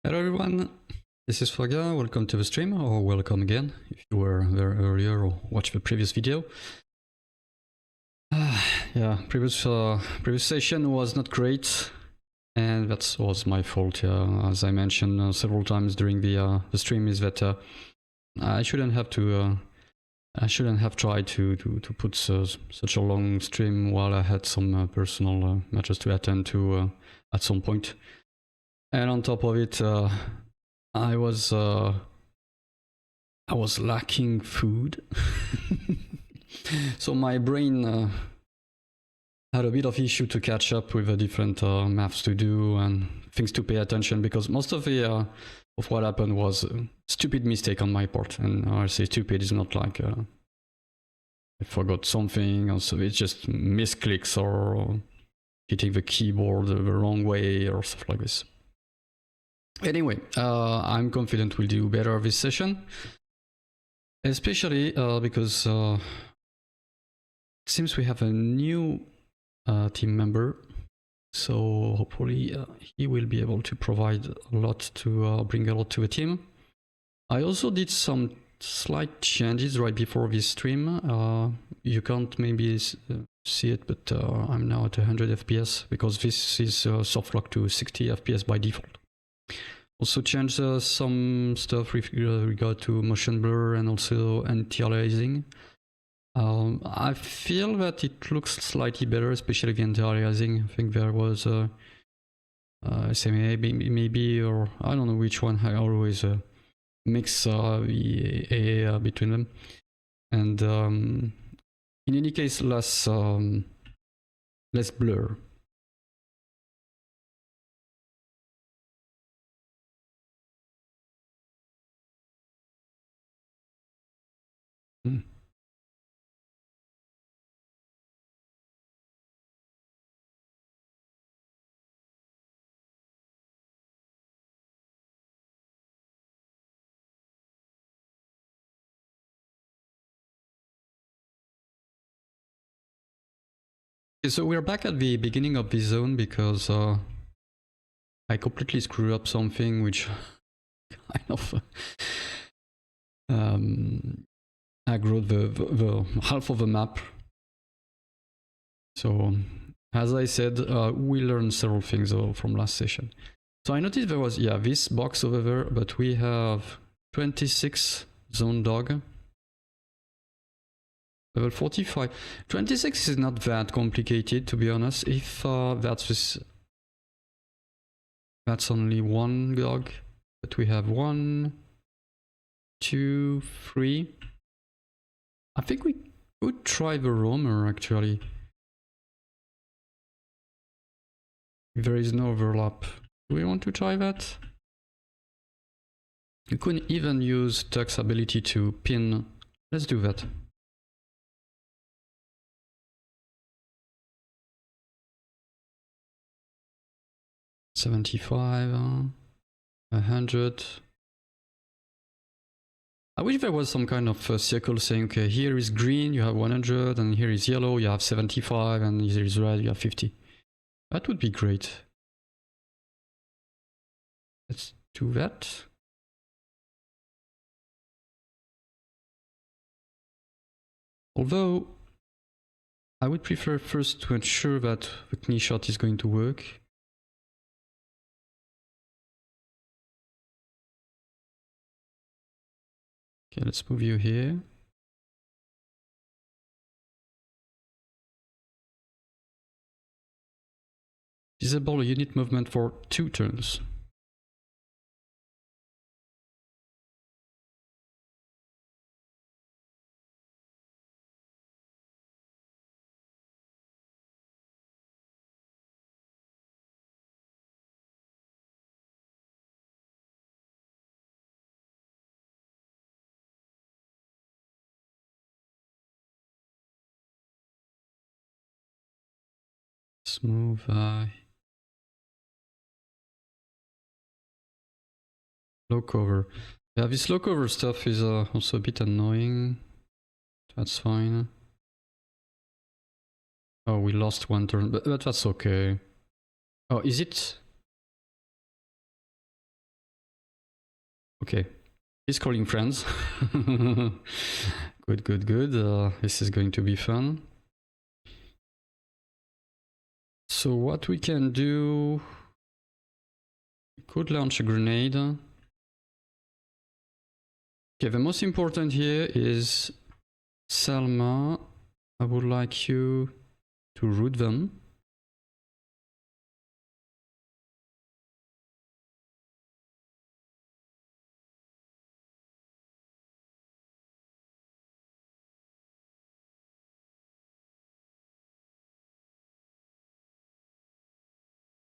Hello everyone, this is Fraga, welcome to the stream, or welcome again if you were there earlier or watched the previous video. Yeah, previous session was not great, and that was my fault. As I mentioned several times during the stream, is that I shouldn't have tried to put such a long stream while I had some personal matters to attend to at some point. And on top of it, I was lacking food, so my brain had a bit of issue to catch up with the different maths to do and things to pay attention, because most of the of what happened was a stupid mistake on my part. And I say stupid is not like I forgot something, or so it's just misclicks or hitting the keyboard the wrong way or stuff like this. Anyway, I'm confident we'll do better this session, especially because it seems we have a new team member, so hopefully he will be able to provide a lot, to bring a lot to the team. I also did some slight changes right before this stream. You can't maybe see it, but I'm now at 100 FPS because this is soft locked to 60 FPS by default. Also changed some stuff with regard to motion blur and also anti-aliasing. I feel that it looks slightly better, especially the anti-aliasing. I think there was SMA maybe, or I don't know which one. I always mix the AA between them. And in any case, less blur. Okay, so we're back at the beginning of this zone because I completely screwed up something which kind of aggroed the half of the map. So as I said, we learned several things from last session. So I noticed there was, yeah, this box over there, but we have 26 zone dog. Level 45. 26 is not that complicated, to be honest. If that's only one dog, but we have 1, 2, 3. I think we could try the roamer actually. If there is no overlap, do we want to try that? You could even use Tuck's ability to pin. Let's do that. $75, 100. I wish there was some kind of circle saying, okay, here is green, you have 100, and here is yellow, you have 75, and here is red, you have 50. That would be great. Let's do that. Although, I would prefer first to ensure that the knee shot is going to work. Okay, let's move you here. Disable unit movement for 2 turns. Let's move low cover. Yeah, this low cover stuff is also a bit annoying. That's fine. Oh, we lost 1 turn, but that's okay. Oh, is it? Okay, he's calling friends. Good, good, good. This is going to be fun. So what we can do, we could launch a grenade. Okay, the most important here is Selma. I would like you to root them.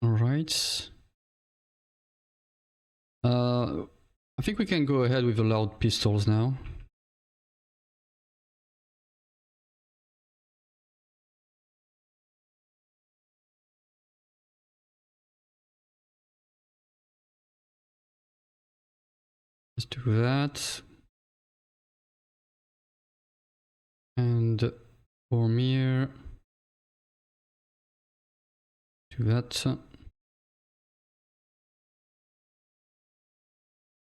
All right. I think we can go ahead with the loud pistols now. Let's do that. And Bormir. Do that.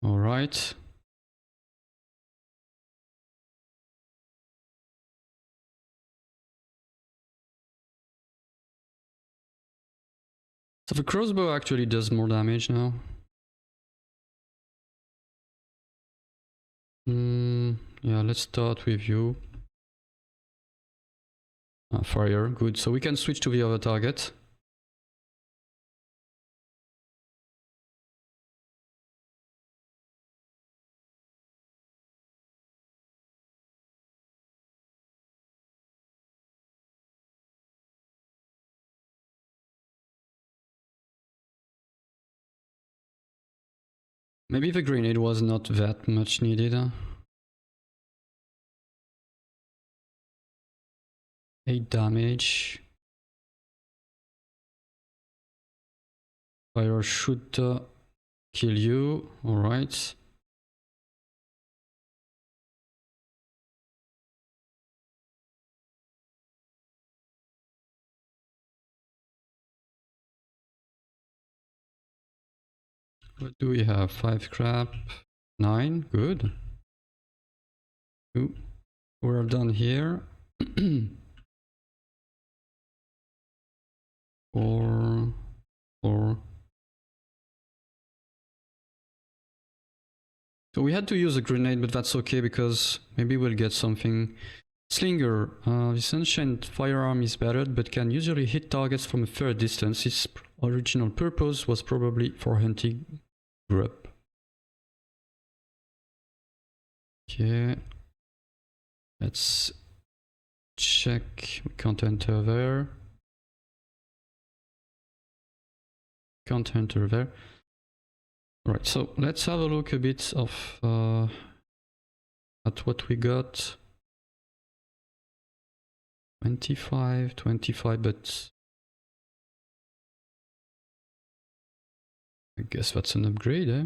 All right. So the crossbow actually does more damage now. Yeah, let's start with you. Fire, good. So we can switch to the other target. Maybe the grenade was not that much needed. 8 damage. Fire should kill you, alright. What do we have? 5 scrap, 9, good. 2. We're done here. 4, 4. So we had to use a grenade, but that's okay because maybe we'll get something. Slinger. This ancient firearm is battered, but can usually hit targets from a fair distance. Its original purpose was probably for hunting grub. Okay. Let's check. We can't enter there. Can't enter there. Alright, so let's have a look a bit of at what we got. 25, 25, but I guess that's an upgrade, eh?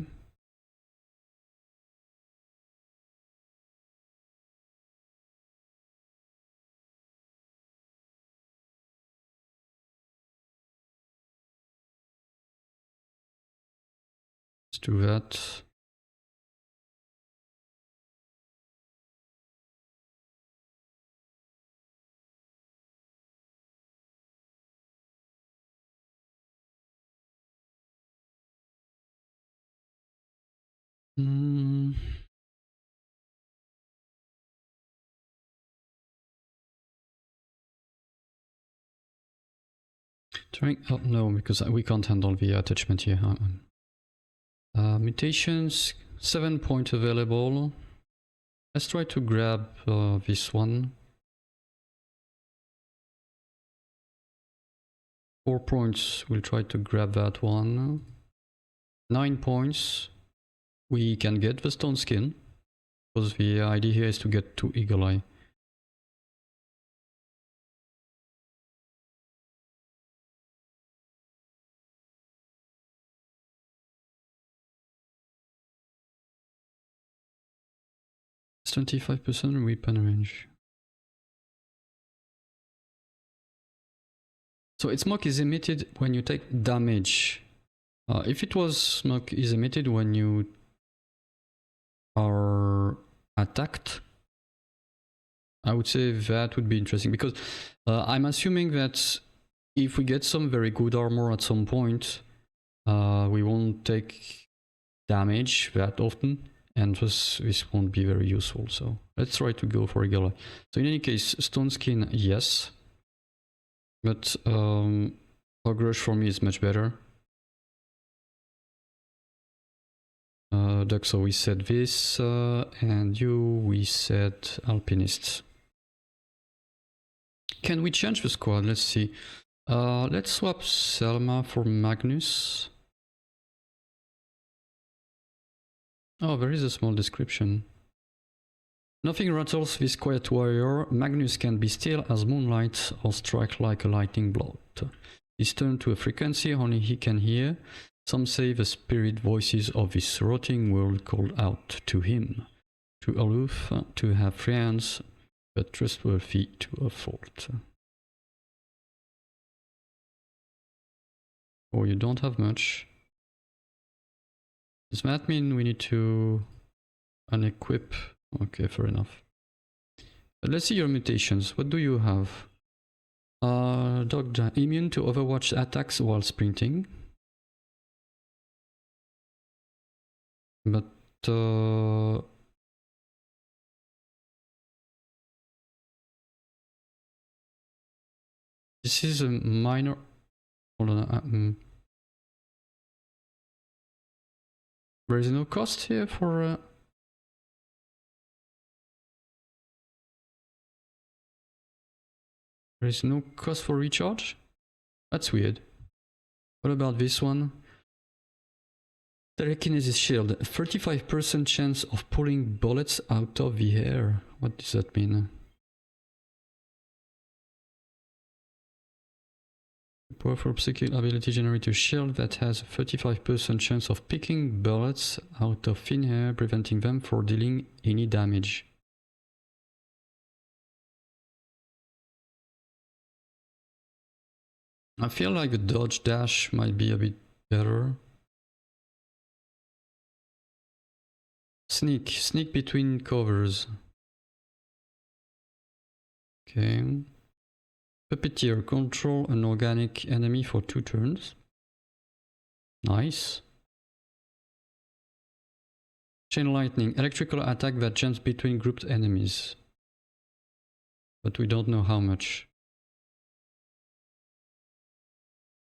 Let's do that. Trying, oh no, because we can't handle the attachment here. Mutations, 7 points available. Let's try to grab this one. 4 points, we'll try to grab that one. 9 points, we can get the stone skin, because the idea here is to get to Eagle Eye. It's 25% weapon range. So its smoke is emitted when you take damage. If it was smoke is emitted when you are attacked, I would say that would be interesting, because I'm assuming that if we get some very good armor at some point, we won't take damage that often, and this won't be very useful. So let's try to go for regular. So in any case, stone skin, yes, but Ogrush for me is much better. Duxo, we said this, and you, we said Alpinist. Can we change the squad? Let's see. Let's swap Selma for Magnus. Oh, there is a small description. Nothing rattles this quiet warrior. Magnus can be still as moonlight or strike like a lightning bolt. He's turned to a frequency only he can hear. Some say the spirit voices of this rotting world called out to him. Too aloof to have friends, but trustworthy to a fault. Oh, you don't have much. Does that mean we need to unequip? Okay, fair enough. But let's see your mutations. What do you have? Dog immune to Overwatch attacks while sprinting. But this is a minor. Hold on. There is no cost here for. There is no cost for recharge? That's weird. What about this one? Telekinesis shield. 35% chance of pulling bullets out of the air. What does that mean? Powerful psychic ability generates a shield that has a 35% chance of picking bullets out of thin air, preventing them from dealing any damage. I feel like the dodge dash might be a bit better. Sneak between covers. Okay. Puppeteer, control an organic enemy for 2 turns. Nice. Chain lightning, electrical attack that jumps between grouped enemies. But we don't know how much.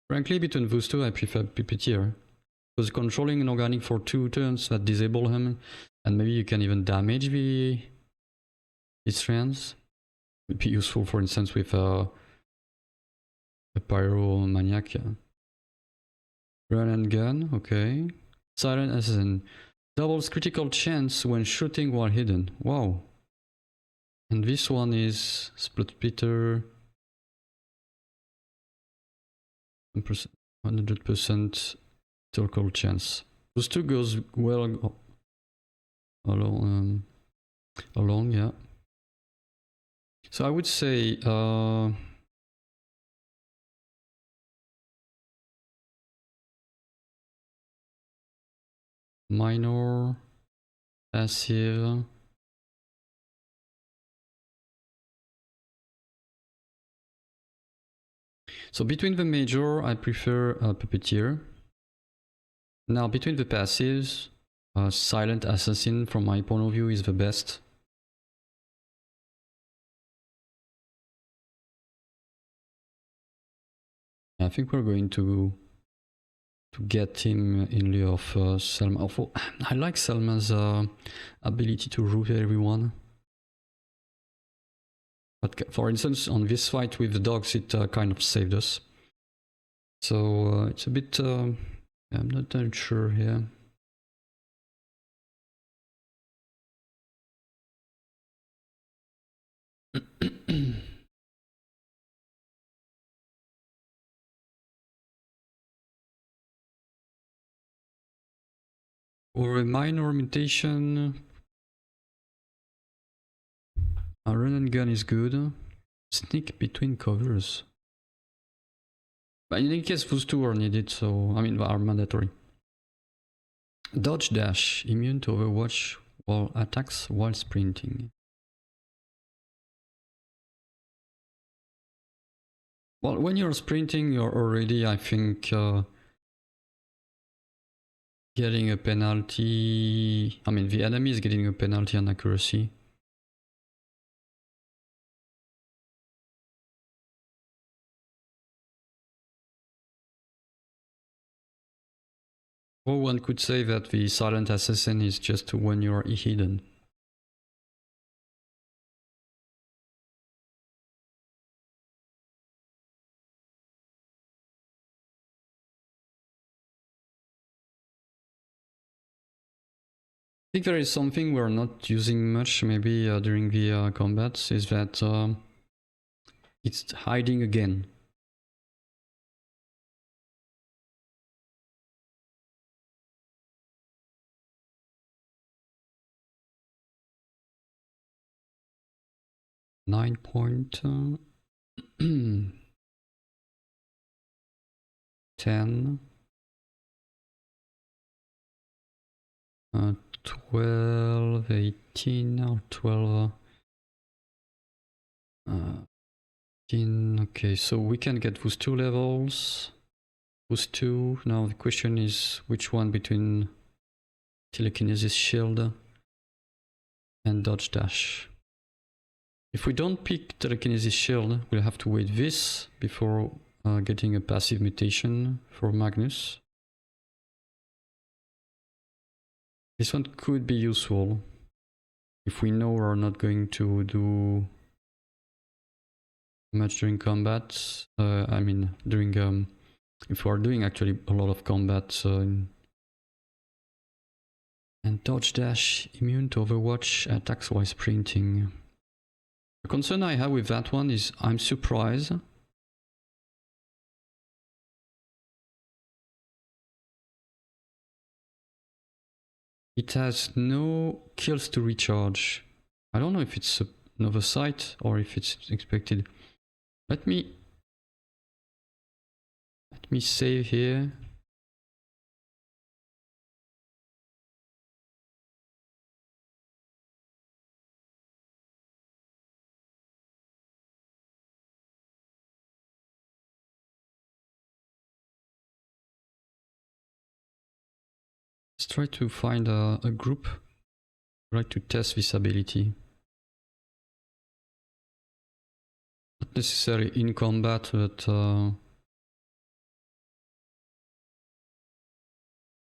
Frankly, between those two, I prefer Puppeteer. Because controlling an organic for 2 turns that disable him, and maybe you can even damage his friends, would be useful, for instance, with a pyromaniac. Yeah. Run and gun, okay. Silent assassin. Doubles critical chance when shooting while hidden. Wow. And this one is split splitter. 100% total chance. Those two goes well along, yeah. So I would say minor, passive. So between the major, I prefer Puppeteer. Now between the passives, Silent Assassin from my point of view is the best. I think we're going to get him in lieu of Selma. Although I like Selma's ability to root everyone. But for instance, on this fight with the dogs, it kind of saved us. So it's a bit... I'm not that sure here. Or a minor mutation. A run and gun is good. Sneak between covers. But in any case, those two are needed, so I mean, are mandatory. Dodge dash, immune to Overwatch Well, attacks while sprinting. Well, when you're sprinting, you're already, I think, getting a penalty. I mean, the enemy is getting a penalty on accuracy. Or one could say that the silent assassin is just when you're hidden. I think there is something we're not using much maybe during the combats, is that it's hiding again. Nine point 10 12 18 or 12 18. Okay, so we can get those two levels, those two. Now the question is which one between telekinesis shield and dodge dash. If we don't pick telekinesis shield, we'll have to wait this before getting a passive mutation for Magnus. This one could be useful if we know we're not going to do much during combat. I mean, during if we are doing actually a lot of combat. And dodge dash, immune to Overwatch attacks while sprinting. The concern I have with that one is I'm surprised it has no kills to recharge. I don't know if it's an oversight or if it's expected. Let me save here. Let's try to find a group. I'd like to test this ability. Not necessarily in combat, but I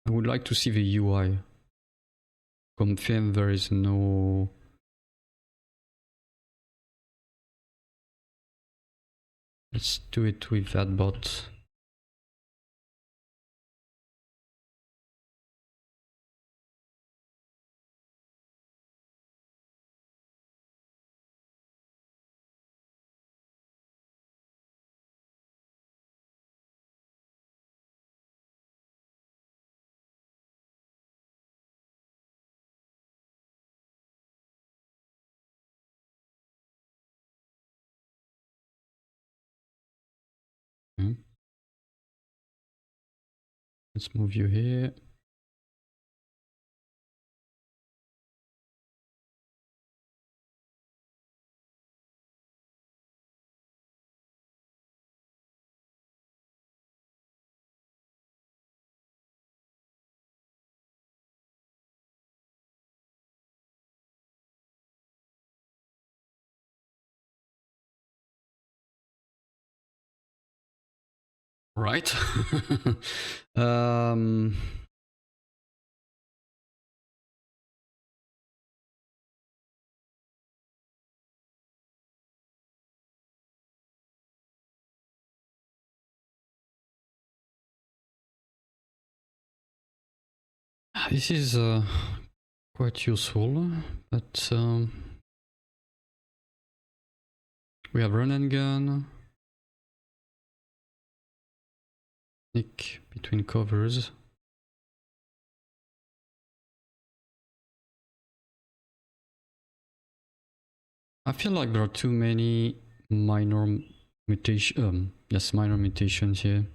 would like to see the UI. Confirm there is no... Let's do it with that bot. Okay. Let's move you here. Right. This is quite useful, but we have run and gun. Sneak between covers. I feel like there are too many minor minor mutations here.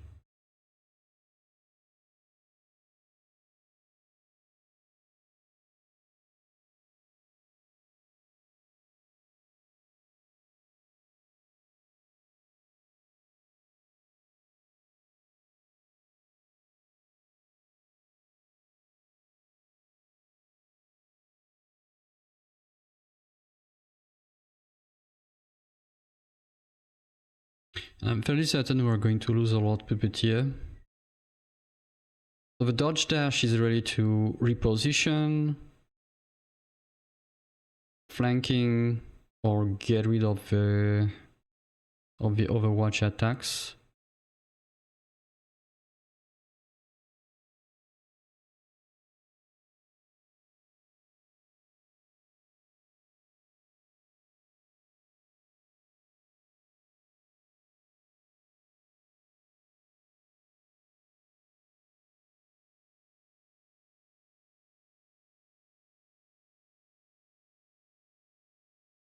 I'm fairly certain we're going to lose a lot puppeteer. So the dodge dash is ready to reposition, flanking, or get rid of the Overwatch attacks.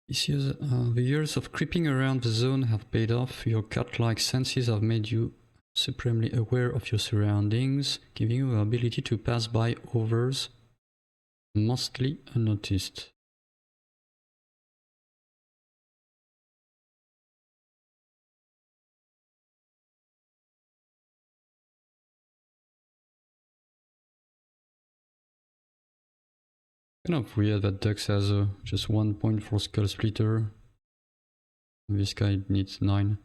The years of creeping around the zone have paid off. Your cat-like senses have made you supremely aware of your surroundings, giving you the ability to pass by others, mostly unnoticed. Kind of weird that Dux has just 1 point for Skull Splitter. This guy needs 9.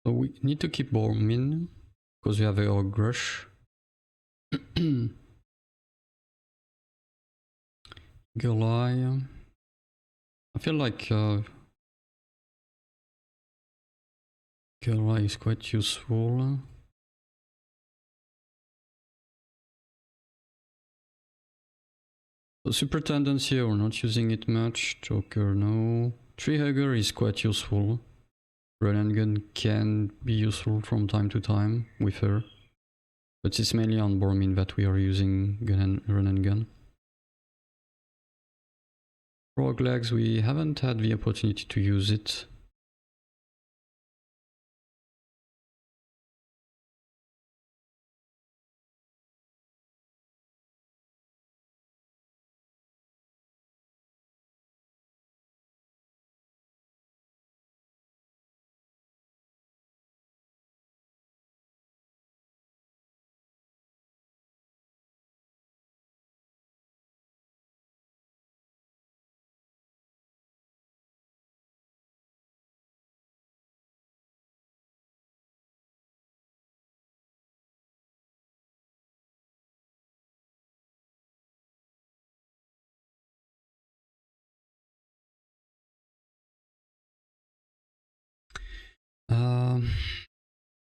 So we need to keep Bormin because we have a Ogrush. Gulai. I feel like Gulai is quite useful. So Super Tendency, we're not using it much. Joker, no. Tree Hugger is quite useful. Run and Gun can be useful from time to time with her. But it's mainly on Bormin that we are using Run and Gun. Frog Legs, we haven't had the opportunity to use it.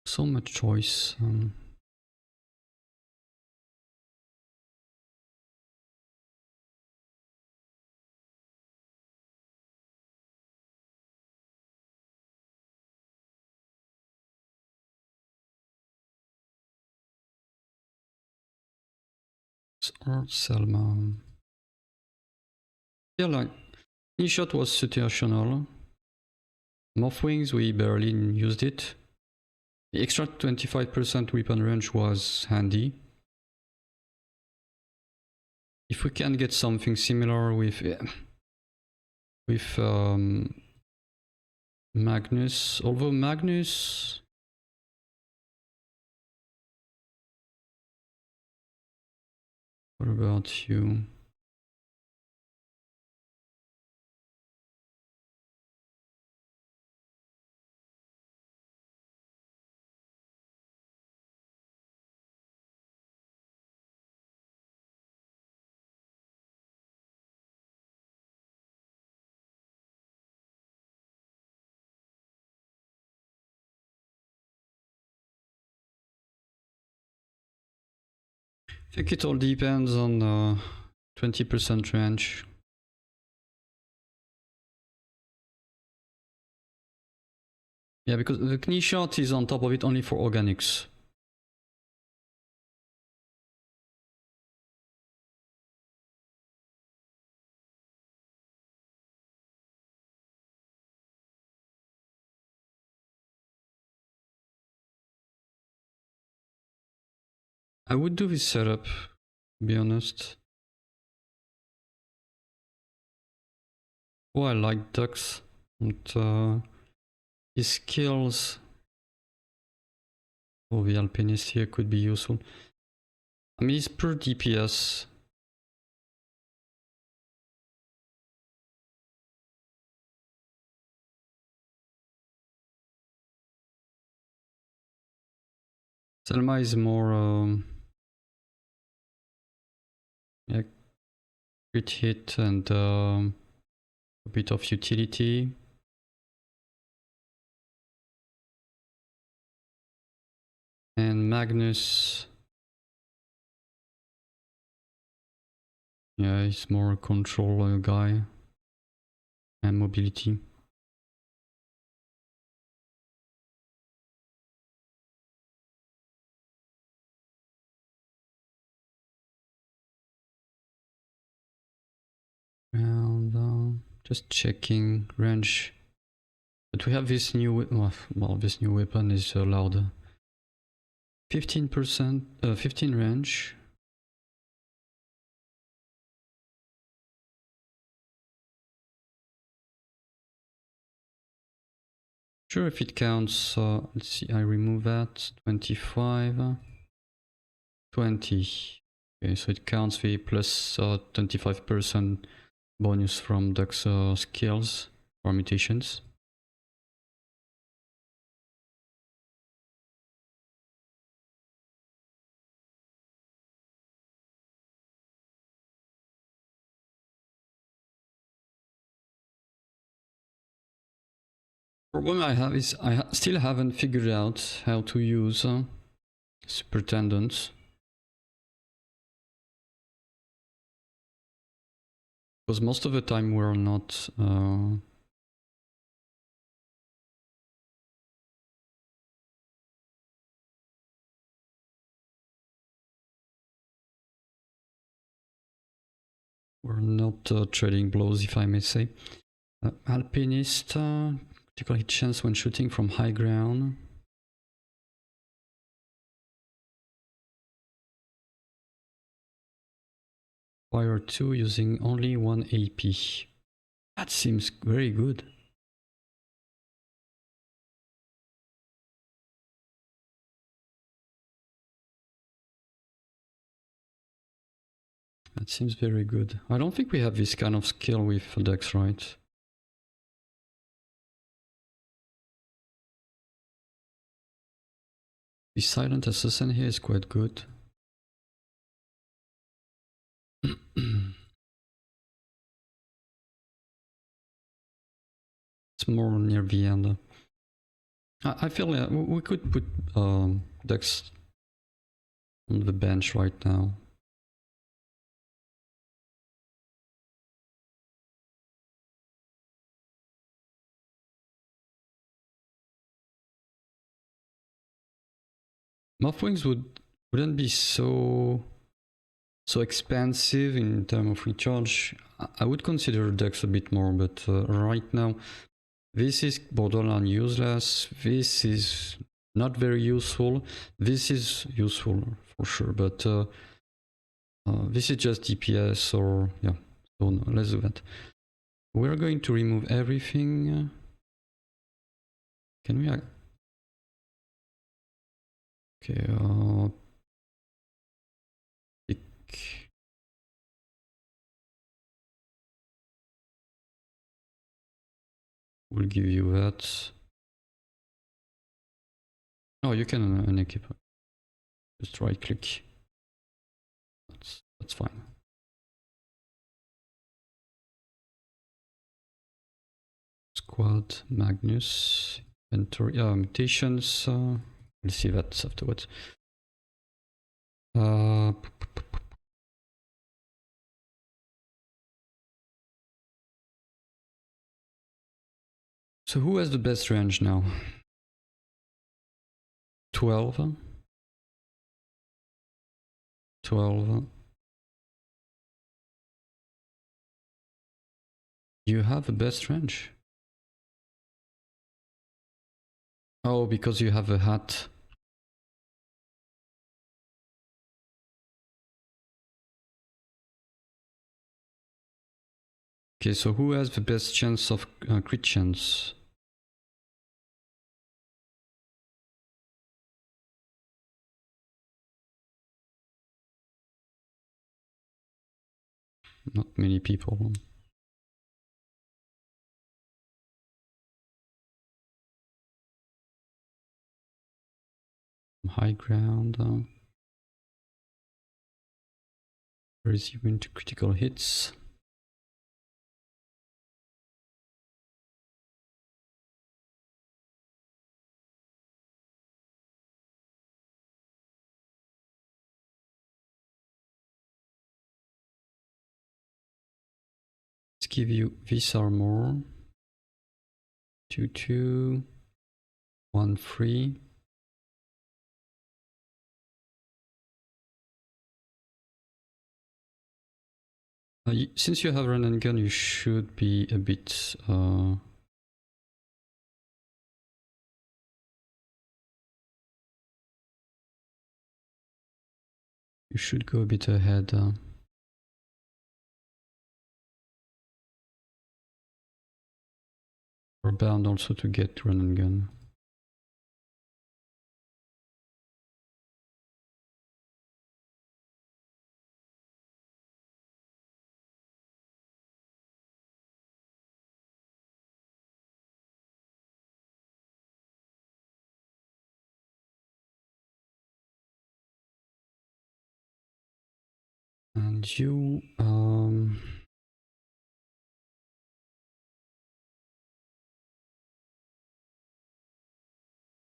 So much choice. Or Selma. Yeah, like E-Shot was situational. Morphwings, we barely used it. The extra 25% weapon range was handy. If we can get something similar with Magnus, although Magnus, what about you? I think it all depends on 20% range. Yeah, because the knee shot is on top of it only for organics. I would do this setup, to be honest. Oh, I like ducks. And his skills for the alpinist here could be useful. I mean, he's per DPS. Selma is more yeah, crit hit and a bit of utility. And Magnus, yeah, he's more a control guy and mobility. And just checking range. But we have this new, well, this new weapon is allowed 15%, 15 range. Sure, if it counts, let's see, I remove that, 25, 20. Okay, so it counts the plus 25% bonus from Duck's skills or mutations. Problem I have is I still haven't figured out how to use Superintendents. Because most of the time we're not trading blows, if I may say. Alpinist, critical hit chance when shooting from high ground. Fire 2 using only 1 AP. That seems very good. That seems very good. I don't think we have this kind of skill with Dex, right? The silent assassin here is quite good. It's more near the end. I feel we could put Dex on the bench right now. Mothwings wouldn't be so expensive in terms of recharge. I would consider Dex a bit more, but right now this is borderline useless. This is not very useful. This is useful for sure, but this is just DPS or yeah. So no, let's do that. We're going to remove everything. Can we? Okay. Pick. We'll give you that. Oh, you can unequip. Just right click. That's fine. Squad, Magnus, inventory, mutations. We'll see that afterwards. So who has the best range now? 12. 12. You have the best range. Oh, because you have a hat. Okay, so who has the best chance of crit chance? Not many people. High ground. Raise you into critical hits. Let's give you this armor. 2, 2, 1, 3. Since you have run and gun, you should be a bit you should go a bit ahead. We're bound also to get run and gun. And you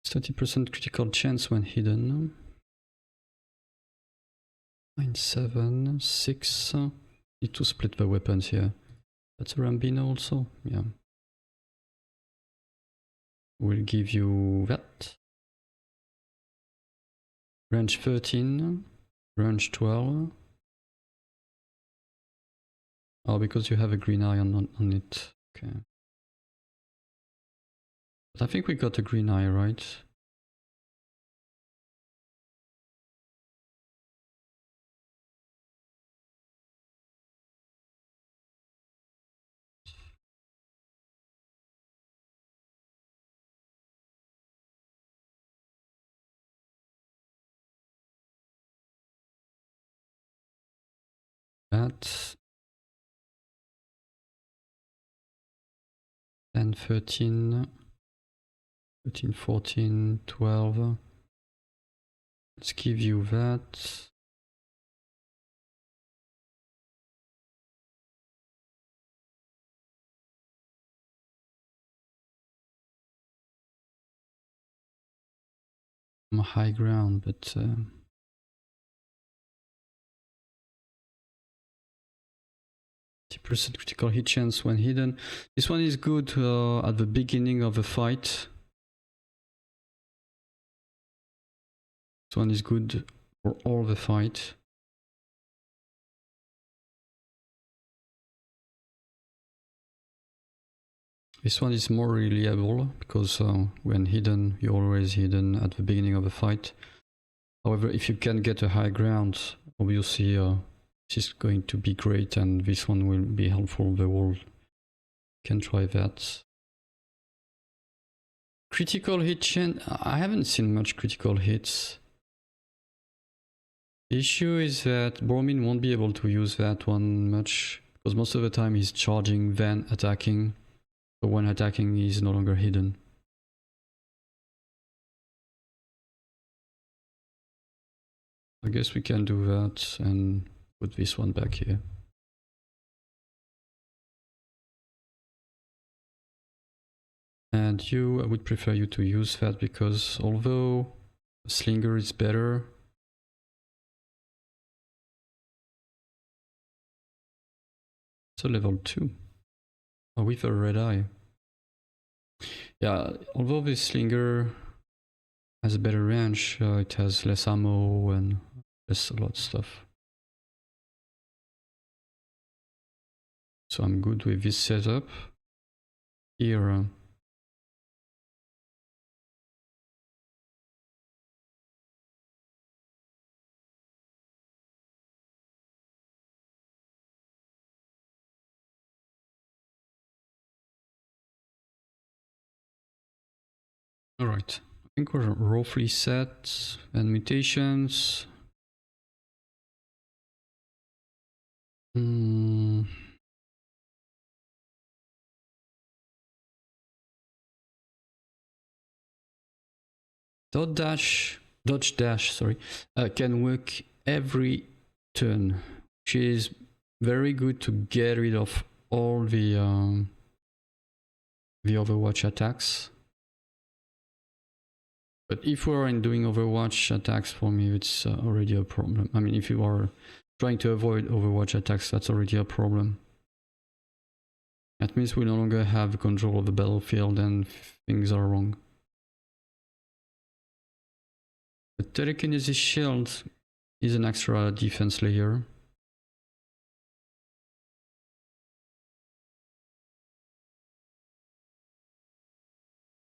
30% critical chance when hidden. 9, 7, 6. Need to split the weapons here. That's a Rambino also, yeah. We'll give you that. Range 13, range 12. Oh, because you have a green eye on it. Okay. But I think we got a green eye, right? That 10, 13, 13, 14, 12. Let's give you that. I'm high ground, but 50% critical hit chance when hidden. This one is good at the beginning of a fight. This one is good for all the fight. This one is more reliable because when hidden, you're always hidden at the beginning of a fight. However, if you can get a high ground, obviously this is going to be great, and this one will be helpful. The world can try that. Critical hit chance. I haven't seen much critical hits. The issue is that Bormin won't be able to use that one much because most of the time he's charging then attacking. So when attacking, he's no longer hidden. I guess we can do that and put this one back here. And you, I would prefer you to use that because although Slinger is better, it's a level 2. Oh, with a red eye. Yeah, although this Slinger has a better range. It has less ammo and less a lot of stuff. So I'm good with this setup. Here, all right. I think we're roughly set. And mutations. Dodge dash, sorry, can work every turn, which is very good to get rid of all the Overwatch attacks. But if we are doing Overwatch attacks, for me, it's already a problem. I mean, if you are trying to avoid Overwatch attacks, that's already a problem. That means we no longer have control of the battlefield and things are wrong. The telekinesis shield is an extra defense layer.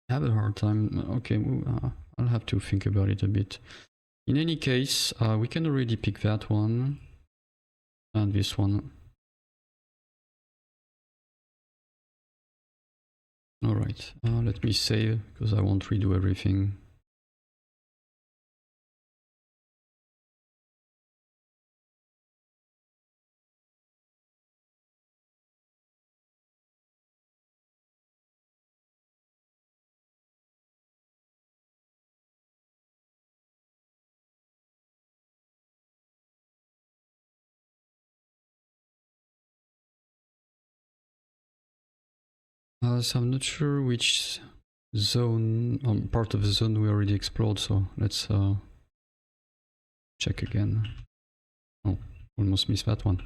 I have a hard time. Okay, I'll have to think about it a bit. In any case, we can already pick that one and this one. All right, let me save because I won't redo everything. So I'm not sure which zone, part of the zone we already explored, so let's check again. Oh, almost missed that one.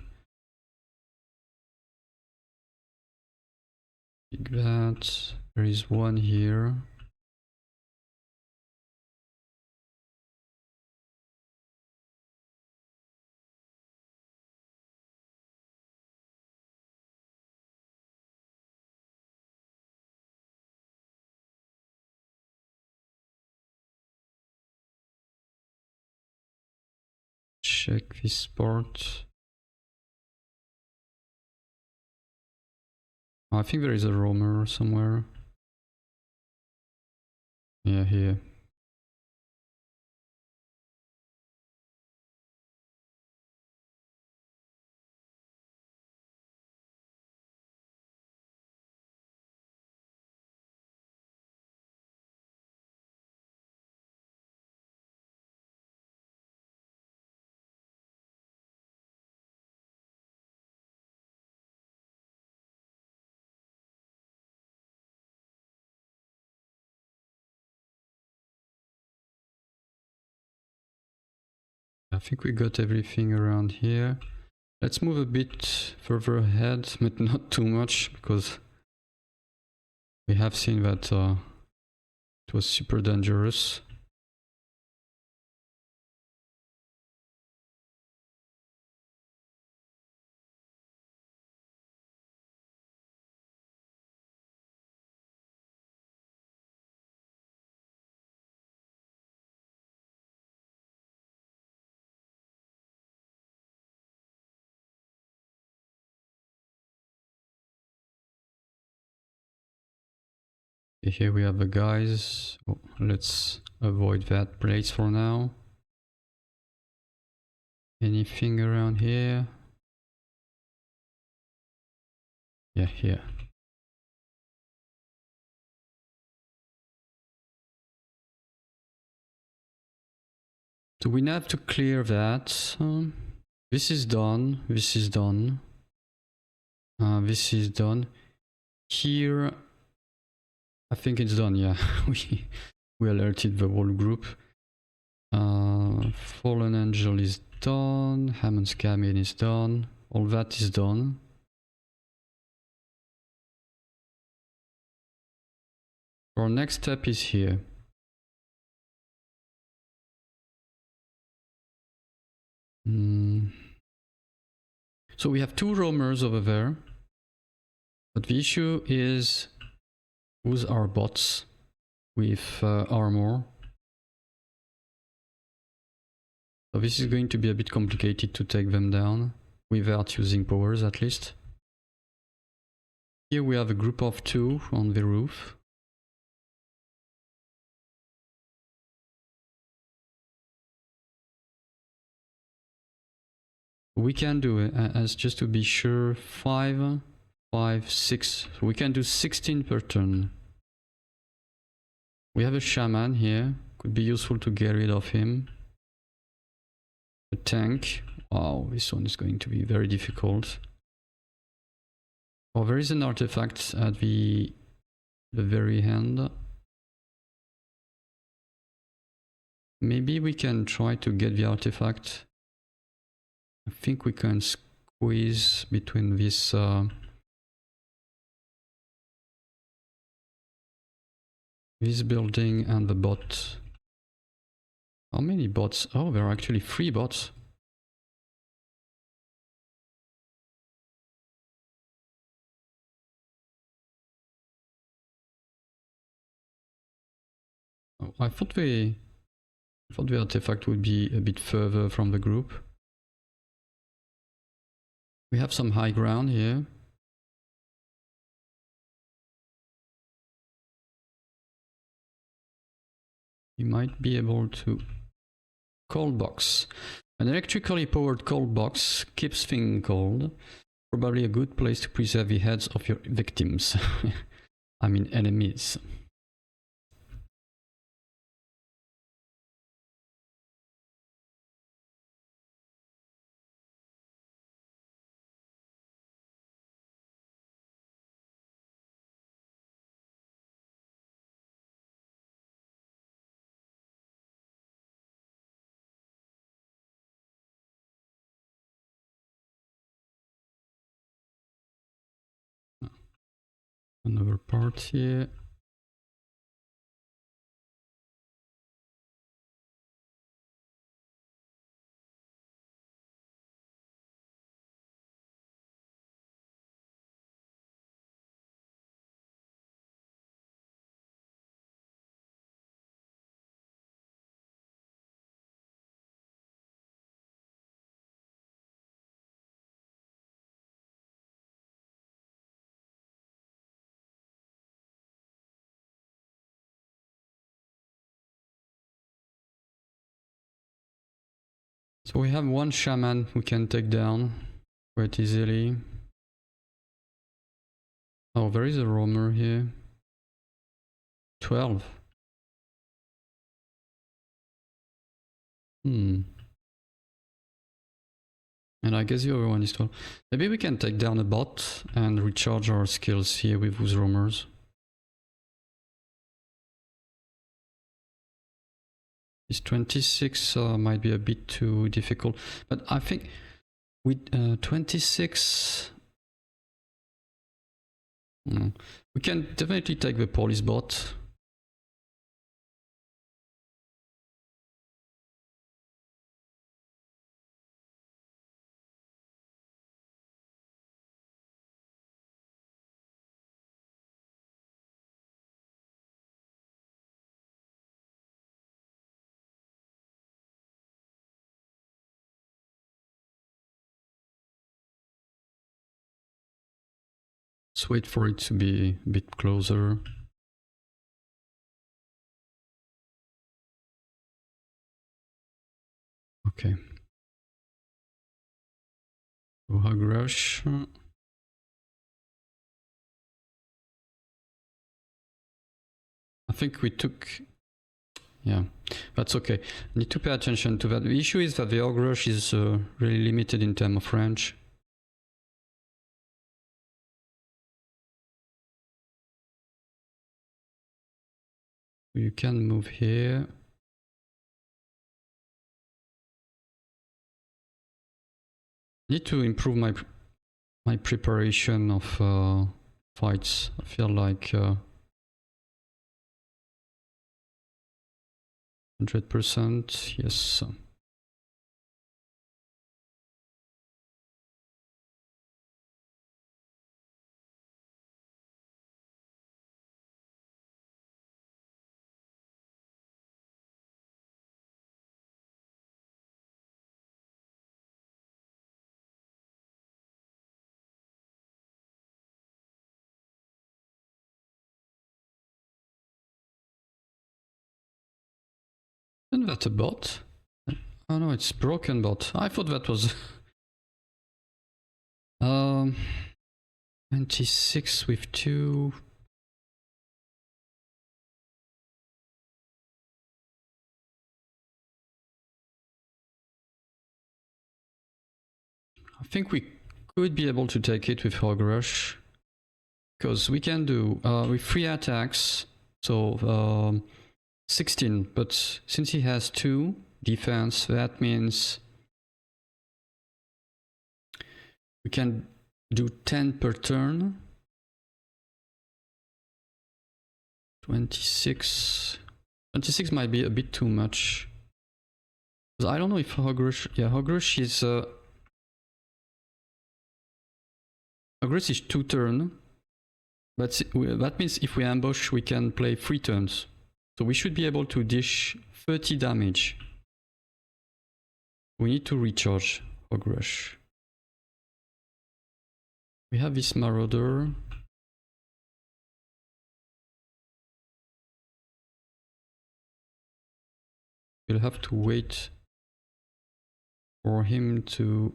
Pick that. There is one here. Check this part. I think there is a roamer somewhere. Yeah, here. I think we got everything around here. Let's move a bit further ahead, but not too much, because we have seen that it was super dangerous. Here we have the guys. Oh, let's avoid that place for now. Anything around here? Yeah, here. So we have to clear that. This is done. This is done. This is done. Here, I think it's done. Yeah, we alerted the whole group. Fallen Angel is done. Hammond's Cabin is done. All that is done. Our next step is here. So we have 2 roamers over there, but the issue is who's our bots with armor. So this is going to be a bit complicated to take them down without using powers, at least. Here we have a group of 2 on the roof. We can do it as just to be sure 5, 5, 6. So we can do 16 per turn. We have a shaman here. Could be useful to get rid of him. A tank. Wow, this one is going to be very difficult. Oh, there is an artifact at the very end. Maybe we can try to get the artifact. I think we can squeeze between this building and the bot. How many bots? Oh, there are actually 3 bots. Oh, I thought the artifact would be a bit further from the group. We have some high ground here. We might be able to cold box. An electrically powered cold box keeps things cold. Probably a good place to preserve the heads of your victims. I mean enemies. Another part here. So we have 1 shaman who can take down quite easily. Oh, there is a roamer here. 12. And I guess the other one is 12. Maybe we can take down a bot and recharge our skills here with those roamers. This 26 might be a bit too difficult, but I think with 26 we can definitely take the police bot. Let's wait for it to be a bit closer. Okay. So hug rush. I think we took... Yeah, that's okay. Need to pay attention to that. The issue is that the hug rush is really limited in terms of range. You can move here. Need to improve my preparation of fights. I feel like 100%, yes. that a bot? Oh no, it's broken bot. I thought that was 26 with 2. I think we could be able to take it with Hog Rush, because we can do with 3 attacks, so 16, but since he has 2 defense, that means we can do 10 per turn. 26 might be a bit too much, because I don't know if Hog Rush, yeah, Hog Rush is Hog Rush is 2 turn, but that means if we ambush we can play 3 turns, so we should be able to dish 30 damage. We need to recharge Hog Rush. We have this Marauder. We'll have to wait for him to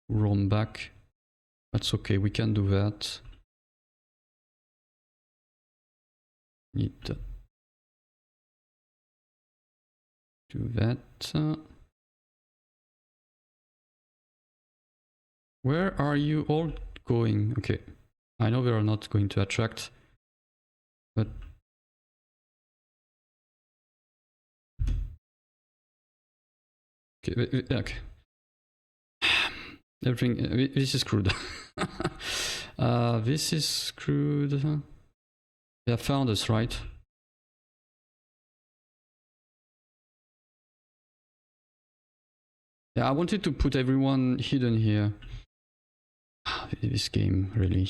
roam back. That's okay, we can do that. Need to do that. Where are you all going? Okay, I know we are not going to attract, but okay. Everything, this is screwed. This is screwed. They have found us, right? Yeah, I wanted to put everyone hidden here. This game, really.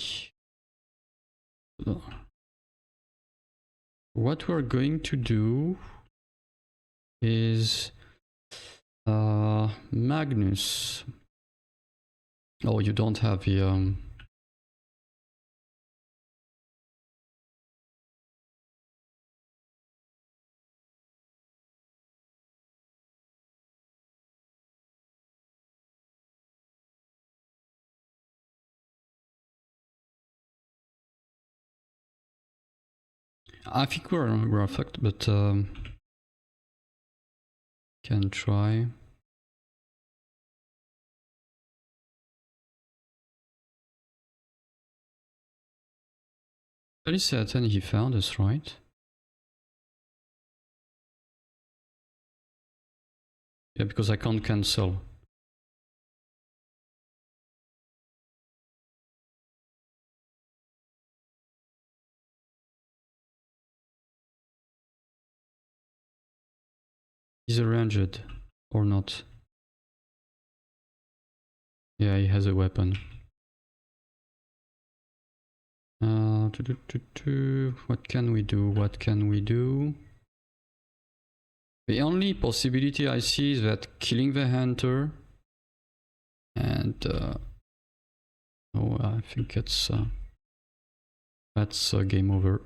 What we're going to do is Magnus. Oh, you don't have the I think we're fucked, but can try. Pretty certain he found us, right? Yeah, because I can't cancel. He's arranged or not? Yeah, he has a weapon. What can we do? What can we do? The only possibility I see is that killing the hunter, and oh, I think that's game over.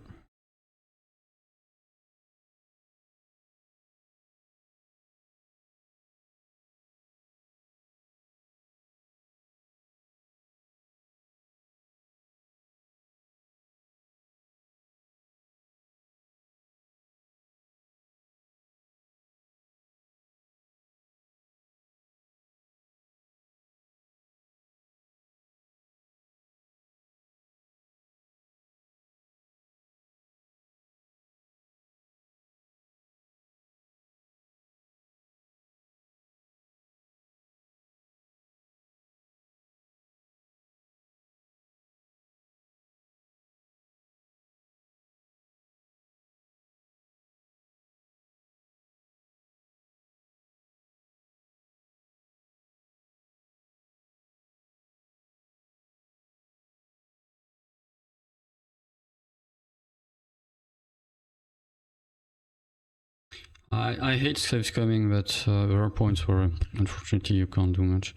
I hate slaves coming, but there are points where unfortunately you can't do much.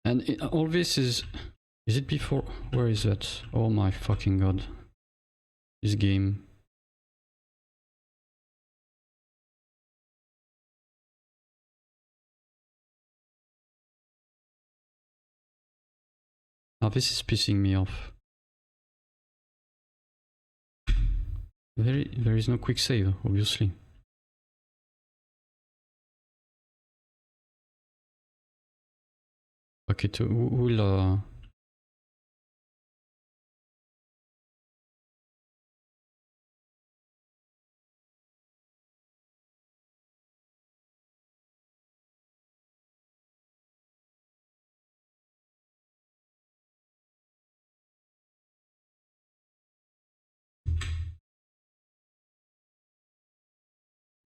And all this is it before? Where is that? Oh my fucking god. This game. Now this is pissing me off. There is no quick save, obviously. Okay, we'll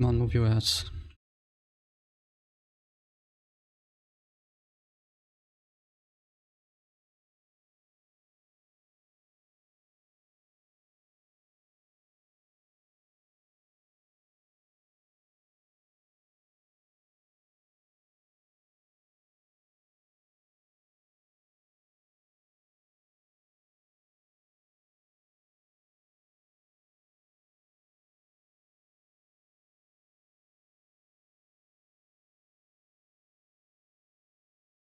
come on, move your ass.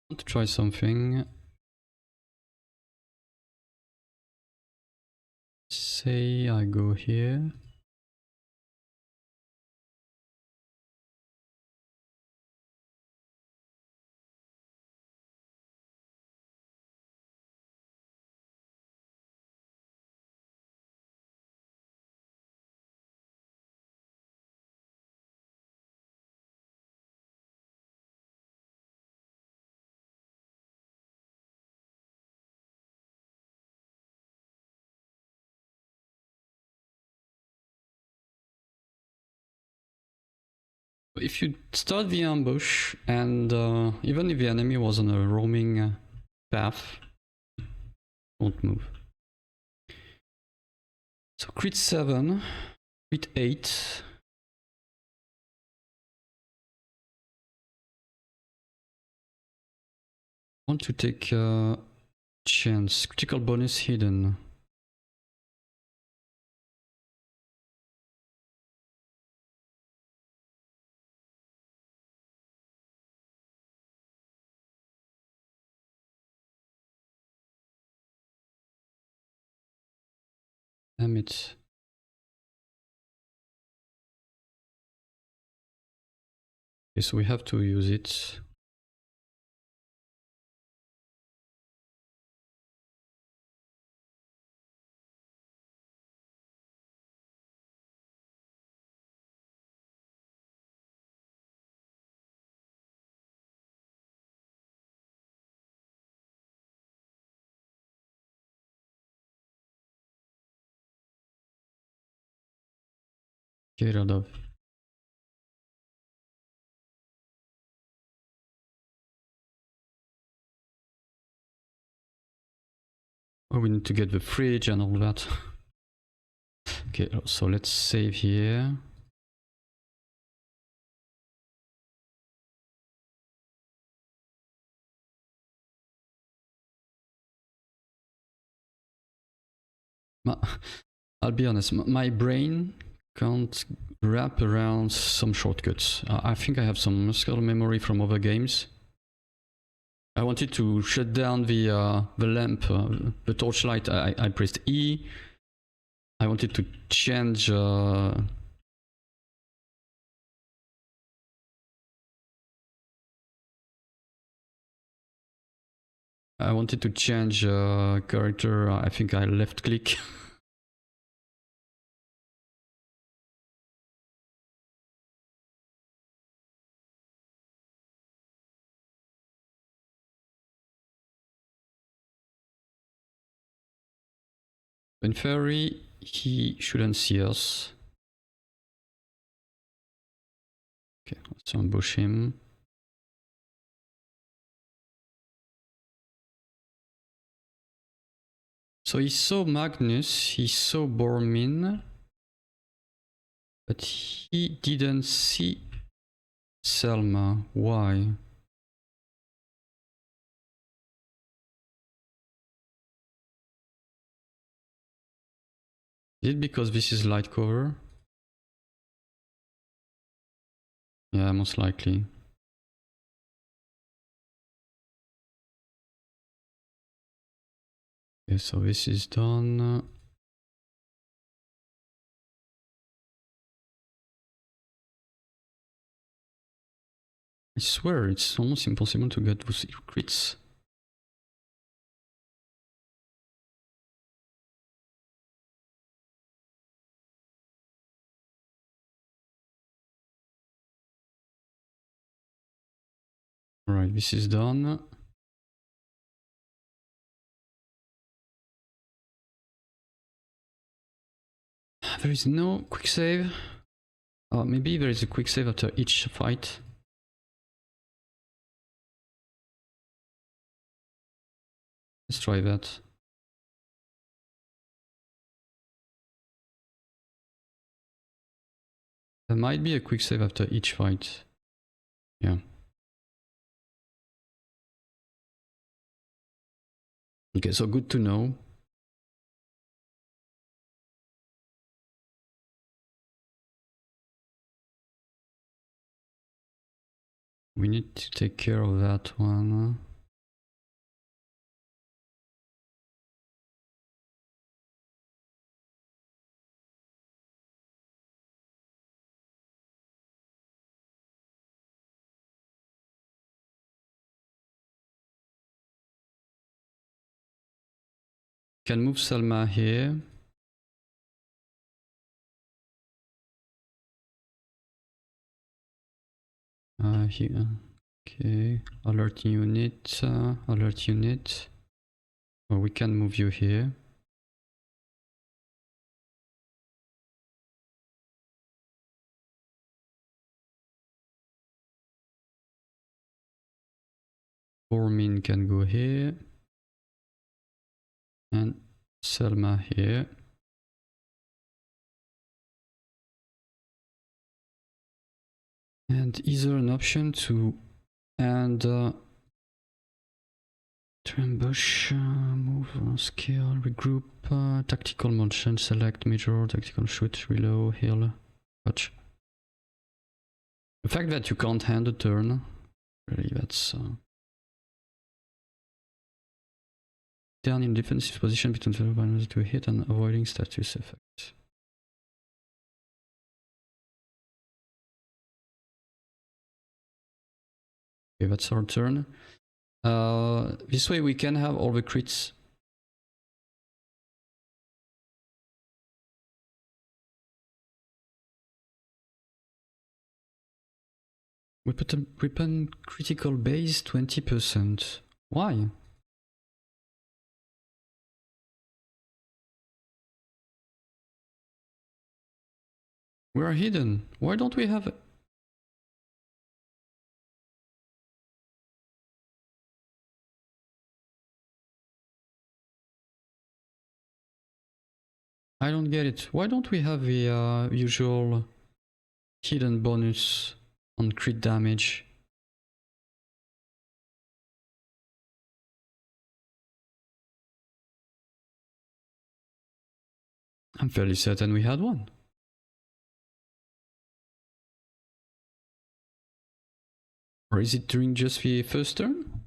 I want to try something. Say I go here. If you start the ambush and even if the enemy was on a roaming path, don't move. So crit 7, crit 8. I want to take a chance. Critical bonus hidden. Damn it. Okay, so we have to use it. Get rid of. Oh, we need to get the fridge and all that. Okay, so let's save here. I'll be honest, my brain can't wrap around some shortcuts. I think I have some muscle memory from other games. I wanted to shut down the lamp, the torchlight. I pressed E. I wanted to change. I wanted to change character. I think I left click. In theory, he shouldn't see us. Okay, let's ambush him. So he saw Magnus, he saw Bormin, but he didn't see Selma. Why? Is it because this is light cover? Yeah, most likely. Okay, so this is done. I swear it's almost impossible to get those crits. Alright, this is done. There is no quick save. Maybe there is a quick save after each fight. Let's try that. There might be a quick save after each fight. Yeah. Okay, so good to know. We need to take care of that one. Can move Selma here. Here. Okay. Alert unit. Alert unit. Well, we can move you here. Formin can go here. And Selma here. And is there an option to add to ambush, move, scale, regroup, tactical motion, select, major, tactical shoot, reload, heal, watch. The fact that you can't hand a turn, really, that's down in defensive position between the banners to hit and avoiding status effect. Okay, that's our turn. This way we can have all the crits. We put a weapon critical base 20%. Why? We are hidden. Why don't we have... I don't get it. Why don't we have the usual hidden bonus on crit damage? I'm fairly certain we had one. Or is it during just the first turn?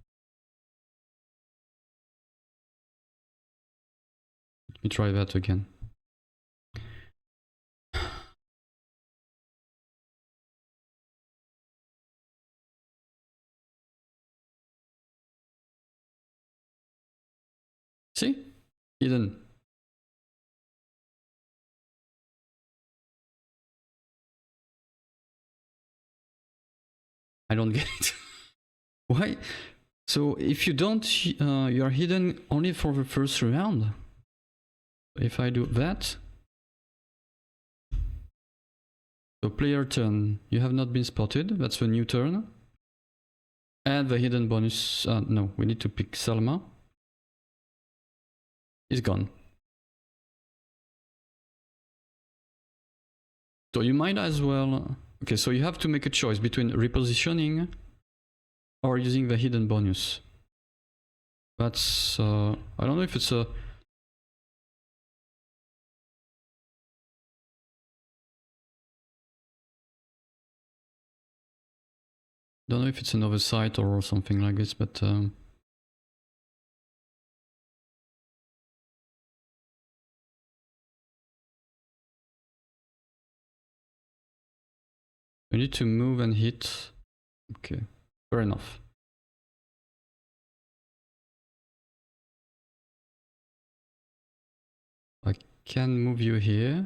Let me try that again. See? Hidden. I don't get it. Why? So if you don't, you are hidden only for the first round. If I do that, so player turn, you have not been spotted. That's the new turn. And the hidden bonus. No, we need to pick Salma. He's gone. So you might as well. Okay, so you have to make a choice between repositioning or using the hidden bonus. That's I don't know if it's a... Don't know if it's an oversight or something like this, but We need to move and hit. Okay, fair enough. I can move you here.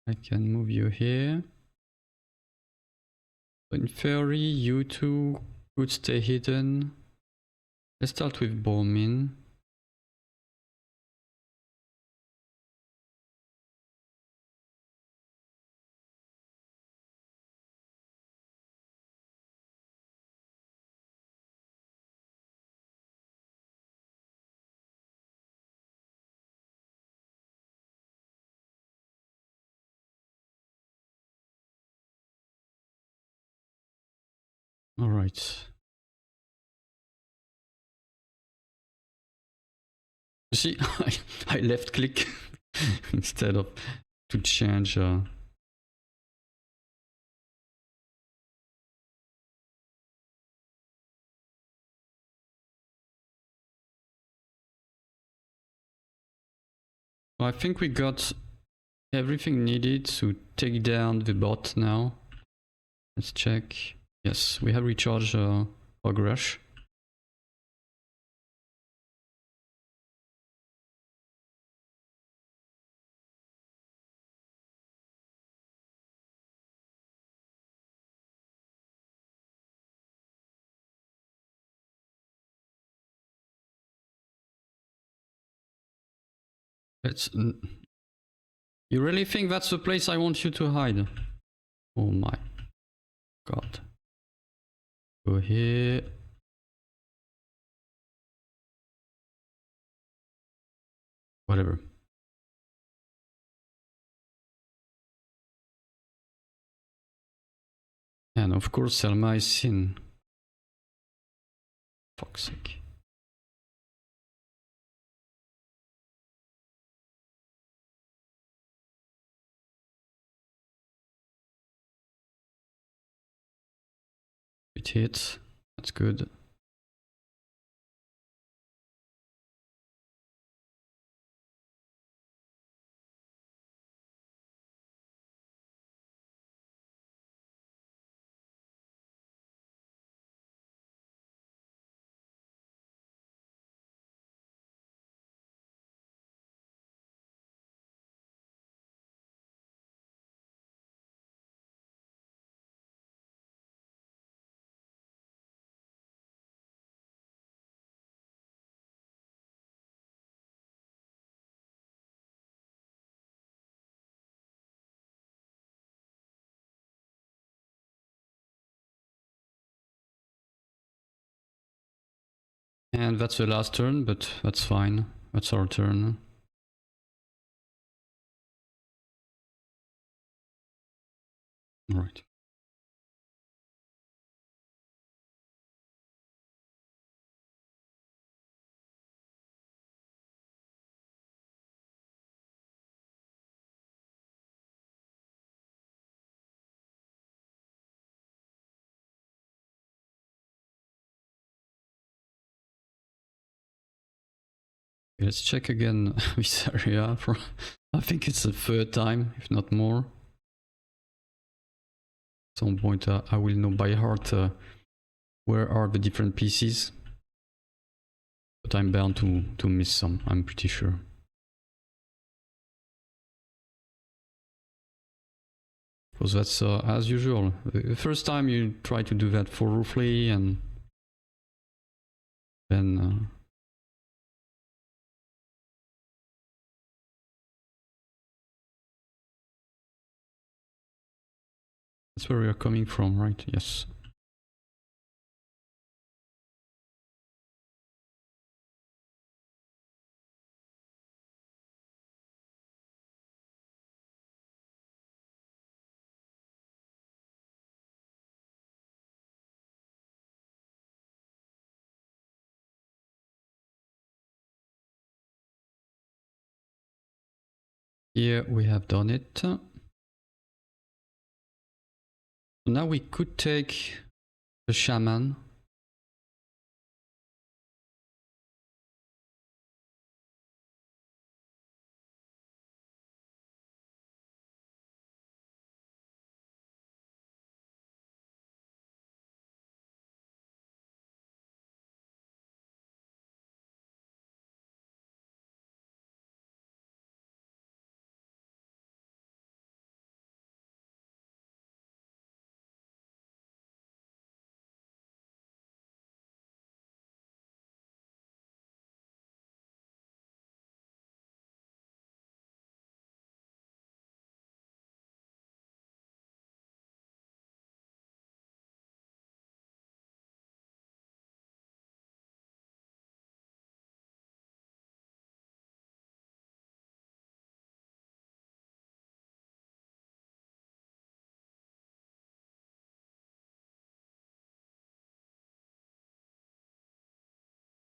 I can move you here. In theory, you two could stay hidden. Let's start with Bomin. All right. You see, I left click instead of to change. I think we got everything needed to take down the bot now. Let's check. Yes, we have recharged Hog Rush. Let's. You really think that's the place I want you to hide? Oh my god. Go here. Whatever. And of course Selma is sin. Fuck's sake. It hits. That's good. And that's the last turn, but that's fine. That's our turn. All right. Let's check again this area for, I think it's the third time, if not more. At some point I will know by heart where are the different pieces. But I'm bound to miss some, I'm pretty sure. Because that's as usual. The first time you try to do that thoroughly and then that's where we are coming from, right? Yes. Here we have done it. Now we could take the shaman.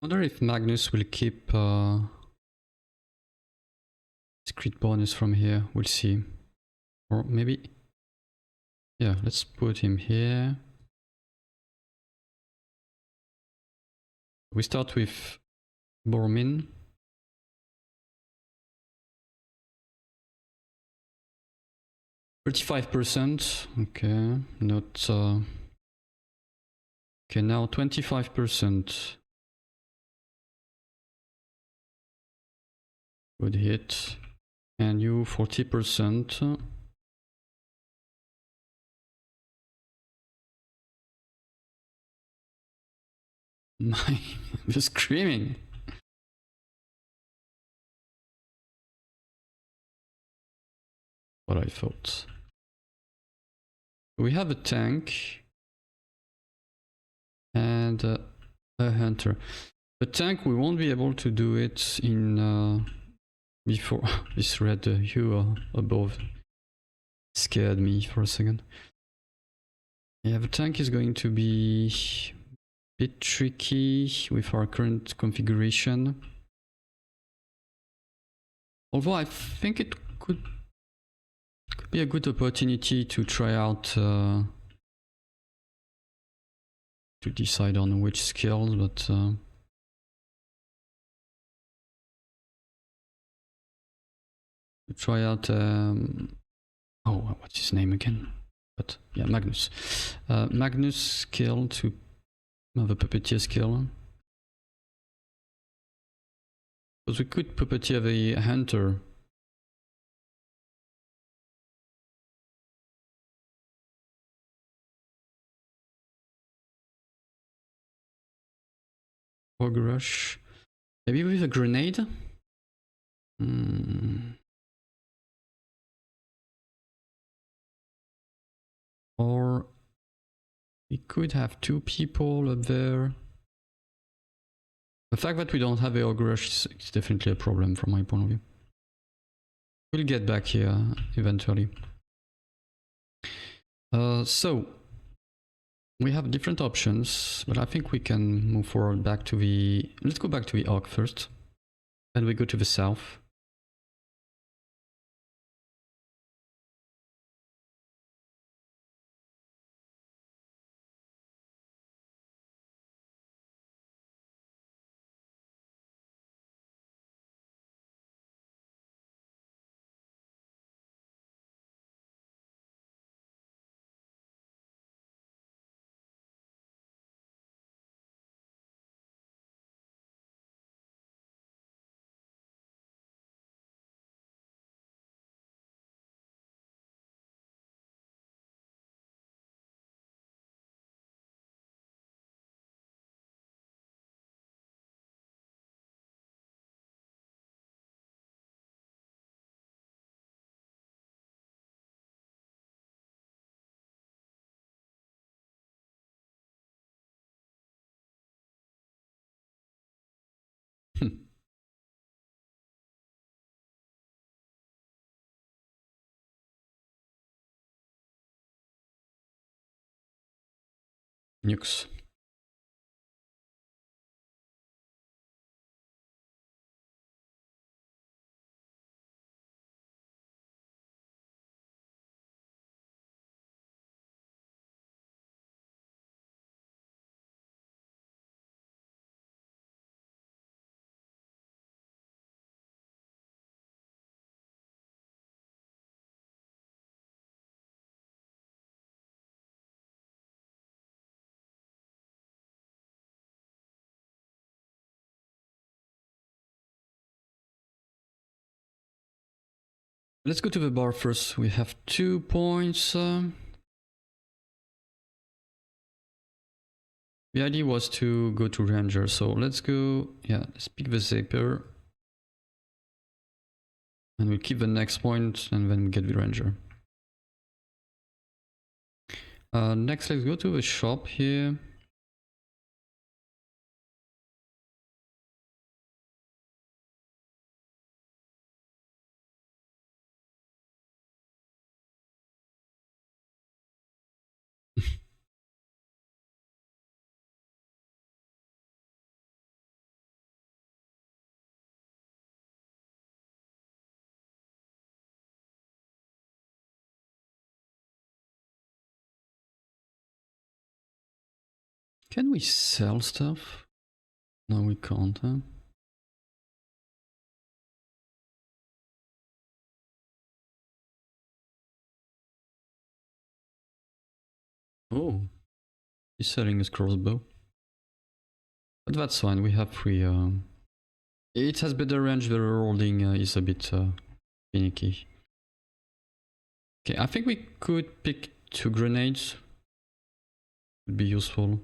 Wonder if Magnus will keep discrete bonus from here. We'll see. Or maybe, yeah, let's put him here. We start with Bormin. %. Okay, not. Okay, now 25%. Good hit. And you 40%. My, you're screaming. What I thought. We have a tank and a hunter. The tank, we won't be able to do it in before this red hue above scared me for a second. Yeah, the tank is going to be a bit tricky with our current configuration. Although I think it could be a good opportunity to try out to decide on which skills, but to try out oh, what's his name again? But yeah, Magnus. Magnus skill to have a puppeteer skill. Because we could puppeteer the hunter. Hog rush. Maybe with a grenade? Or we could have two people up there. The fact that we don't have a hog rush is definitely a problem from my point of view. We'll get back here eventually. So we have different options, but I think we can move forward back to the... Let's go back to the Arc first. Then we go to the south. Nukes. Let's go to the bar first. We have 2 points. The idea was to go to Ranger, so let's go, yeah, let's pick the Zaper. And we'll keep the next point and then we get the Ranger. Next, let's go to the shop here. Can we sell stuff? No, we can't, huh? Oh, he's selling his crossbow. But that's fine, we have free... It has better range, the rolling is a bit finicky. Okay, I think we could pick 2 grenades. Would be useful.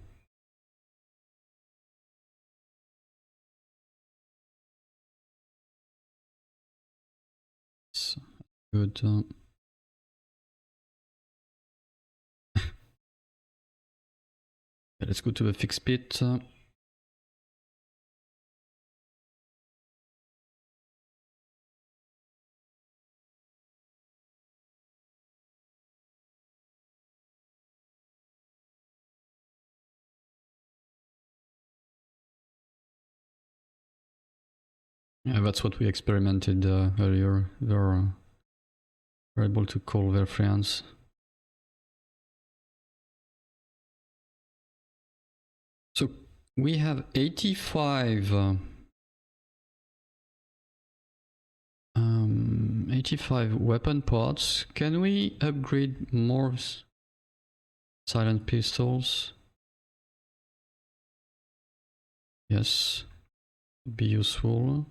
It's good. Let's go to the fixed pit. Yeah, that's what we experimented earlier. They're able to call their friends. So we have 85 85 weapon parts. Can we upgrade more silent pistols? Yes, would be useful.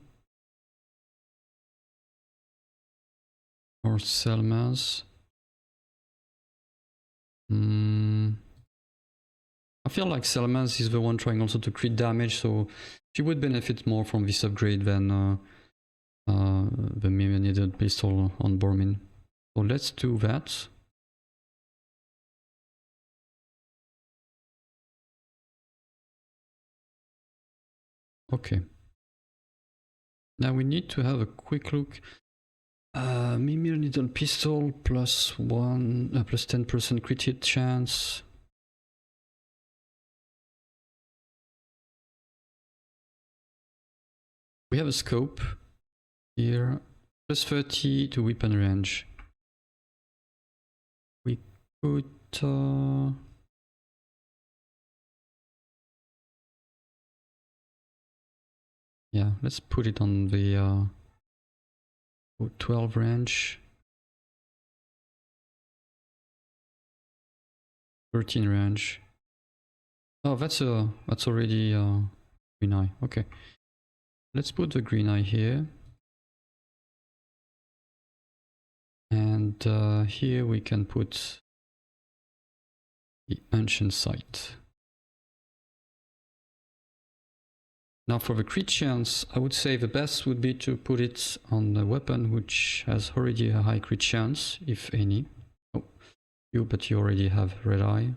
Or Selmas. I feel like Selmas is the one trying also to crit damage, so she would benefit more from this upgrade than the needed pistol on Bormin. So let's do that. Okay. Now we need to have a quick look. Mimir needle pistol plus 10% crit hit chance. We have a scope here, plus 30 to weapon range. We could yeah, let's put it on the 12 range. 13 range. Oh, that's already green eye. Okay, let's put the green eye here, and here we can put the ancient sight. Now for the crit chance, I would say the best would be to put it on a weapon which has already a high crit chance, if any. Oh, but you already have red eye.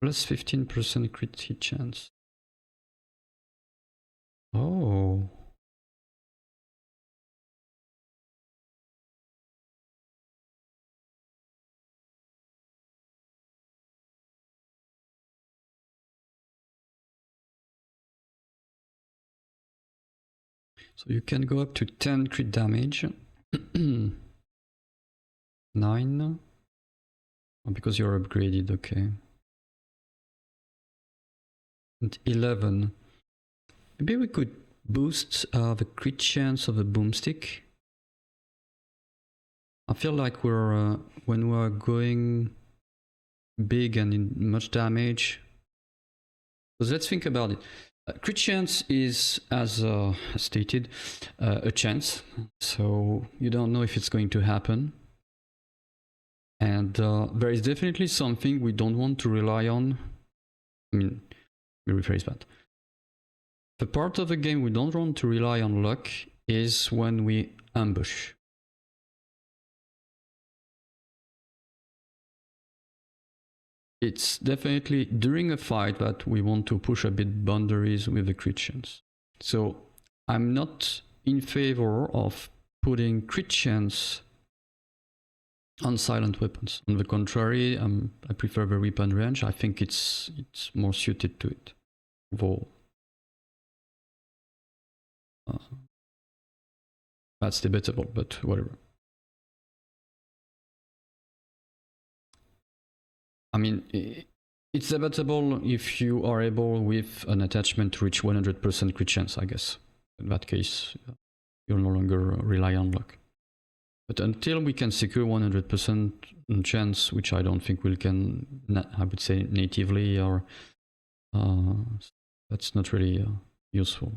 Plus 15% crit hit chance. Oh. So you can go up to 10 crit damage. 9. Oh, because you're upgraded, okay. And 11. Maybe we could boost the crit chance of the boomstick. I feel like we're when we're going big and in much damage. So let's think about it. Crit chance is, as stated, a chance. So you don't know if it's going to happen. And there is definitely something we don't want to rely on. I mean, let me rephrase that. The part of the game we don't want to rely on luck is when we ambush. It's definitely during a fight that we want to push a bit boundaries with the crit chance. So I'm not in favor of putting crit chance on silent weapons. On the contrary, I prefer the weapon range. I think it's more suited to it. Though that's debatable, but whatever. I mean, It's debatable if you are able with an attachment to reach 100% crit chance, I guess. In that case, you'll no longer rely on luck. But until we can secure 100% chance, which I don't think we can, I would say natively, or that's not really useful.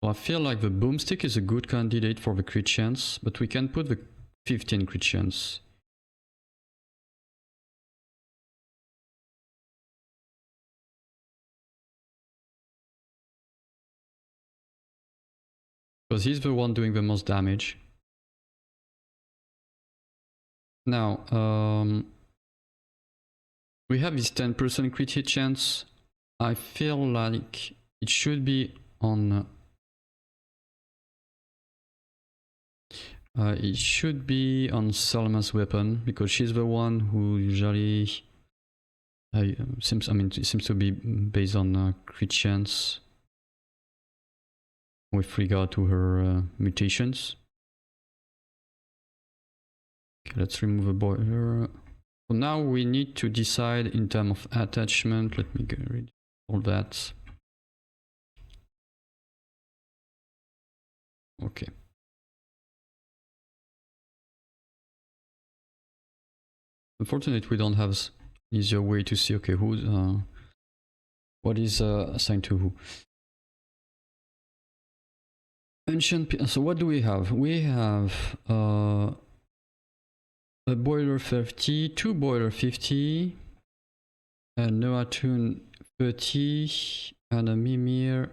So I feel like the boomstick is a good candidate for the crit chance, but we can put the 15 crit chance. Because he's the one doing the most damage. Now, we have this 10% crit hit chance. I feel like it should be on... it should be on Selma's weapon, because she's the one who usually... it seems to be based on crit chance with regard to her mutations. Okay, let's remove a boiler. So now we need to decide in terms of attachment. Let me get rid of all that. Okay. Unfortunately, we don't have an easier way to see, okay, who's what is assigned to who. Ancient. So what do we have? We have a boiler 30, two boiler 50, a Noatun 30, and a Mimir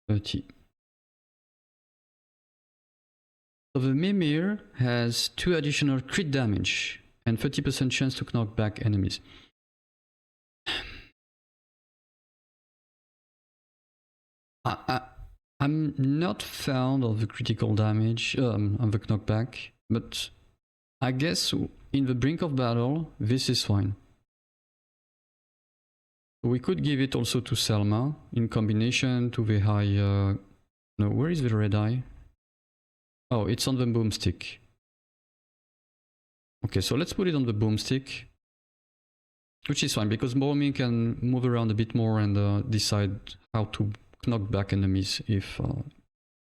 30. So the Mimir has 2 additional crit damage and 30% chance to knock back enemies. I'm not fond of the critical damage, of the knockback, but I guess in the brink of battle, this is fine. We could give it also to Selma in combination to the high... no, where is the red eye? Oh, it's on the boomstick. Okay, so let's put it on the boomstick, which is fine because Bomi can move around a bit more and decide how to knock back enemies if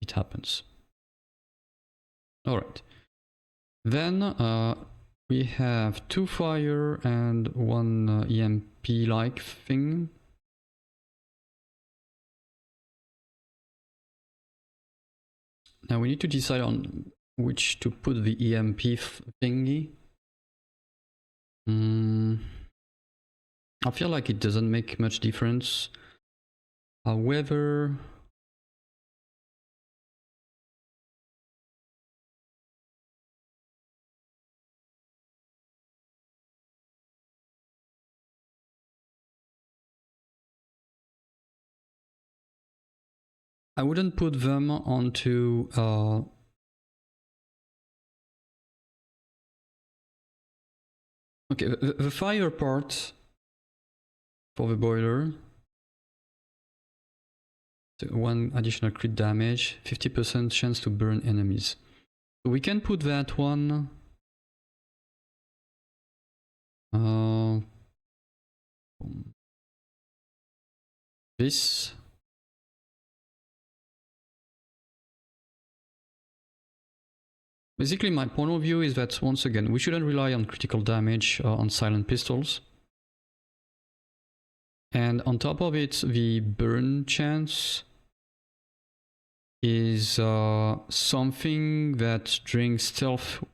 it happens. Alright. Then we have 2 fire and 1 EMP-like thing. Now we need to decide on which to put the EMP thingy. I feel like it doesn't make much difference. However, I wouldn't put them onto okay, the fire part for the boiler, so 1 additional crit damage, 50% chance to burn enemies. So we can put that one this. Basically, my point of view is that, once again, we shouldn't rely on critical damage on silent pistols. And on top of it, the burn chance is something that during stealth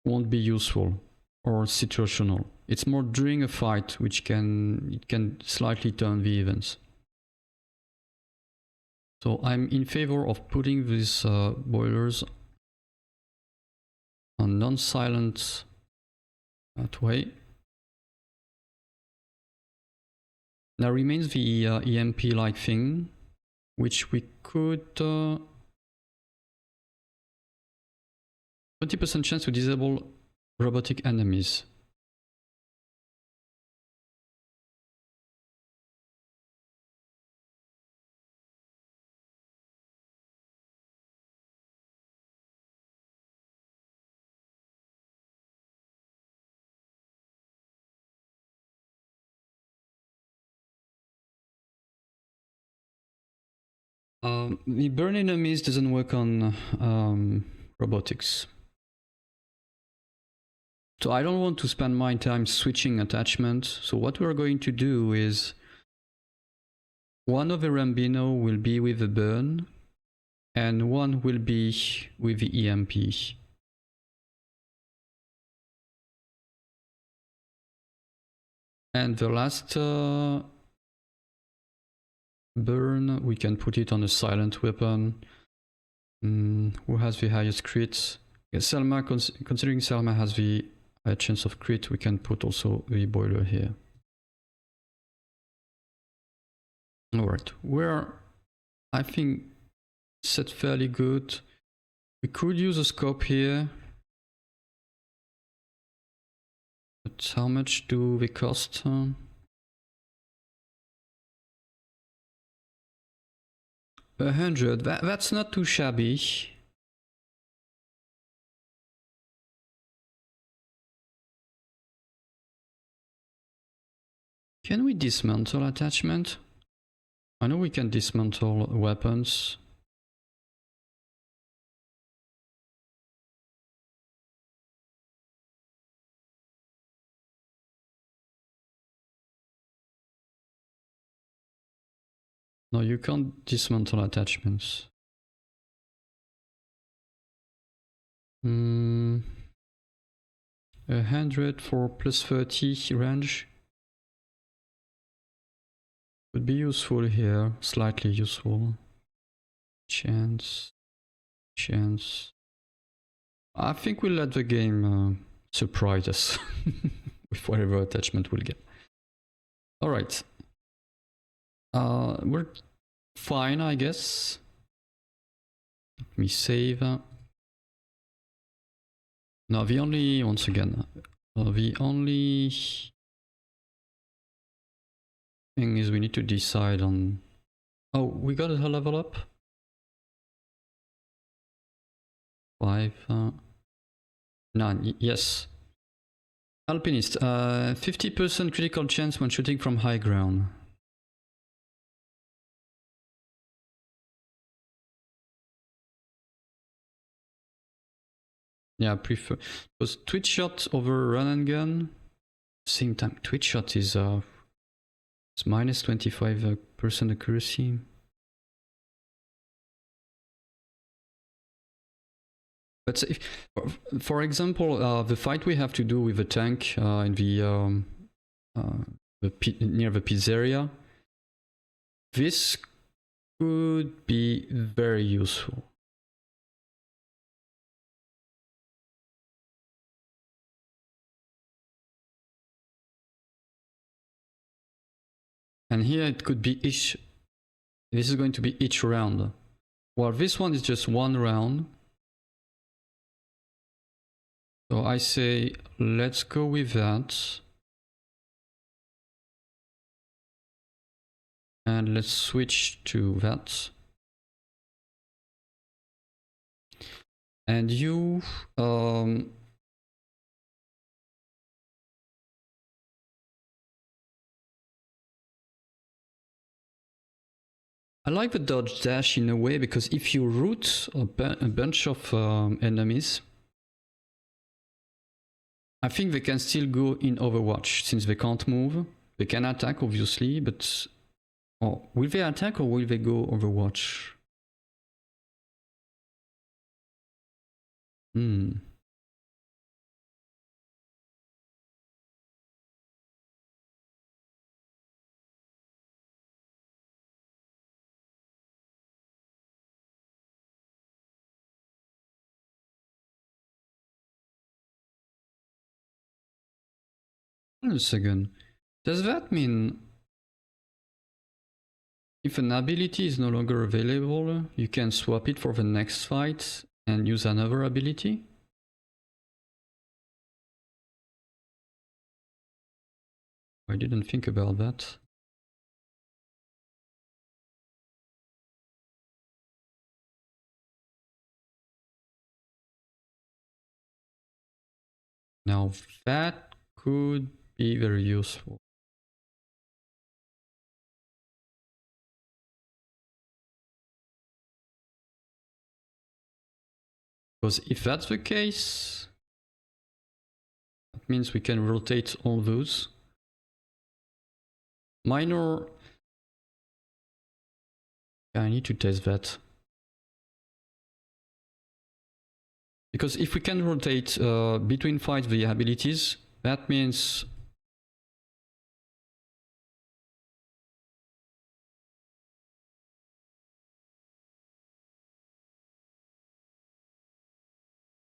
won't be useful or situational. It's more during a fight, which it can slightly turn the events. So I'm in favor of putting these boilers on non-silent that way. Now remains the EMP-like thing, which we could 20% chance to disable robotic enemies. The burn enemies doesn't work on robotics. So I don't want to spend my time switching attachments. So what we're going to do is one of the Rambino will be with the burn and one will be with the EMP. And the last burn, we can put it on a silent weapon. Who has the highest crit? Yeah, Selma, considering Selma has the high chance of crit, we can put also the boiler here. Alright, we're, I think, set fairly good. We could use a scope here. But how much do they cost? 100, that's not too shabby. Can we dismantle attachment? I know we can dismantle weapons. No, you can't dismantle attachments. 100 for plus 30 range would be useful here, slightly useful. Chance. I think we'll let the game surprise us with whatever attachment we'll get. Alright. We're fine, I guess. Let me save. Now the only, once again, the only thing is we need to decide on... Oh, we got a level up? 5, 9, yes. Alpinist, 50% critical chance when shooting from high ground. Yeah, I prefer, because twitch shot over run and gun, same time, twitch shot is it's minus 25% accuracy. But if, for example, the fight we have to do with the tank in the near the pizzeria, this could be very useful. And here it could be each, this is going to be each round. While this one is just one round. So I say, let's go with that. And let's switch to that. And you, I like the dodge dash in a way, because if you root a bunch of enemies, I think they can still go in Overwatch, since they can't move. They can attack, obviously, but... Oh, will they attack or will they go Overwatch? Hold on a second. Does that mean if an ability is no longer available, you can swap it for the next fight and use another ability? I didn't think about that. Now that could be very useful. Because if that's the case, that means we can rotate all those. Minor, I need to test that. Because if we can rotate between fights the abilities, that means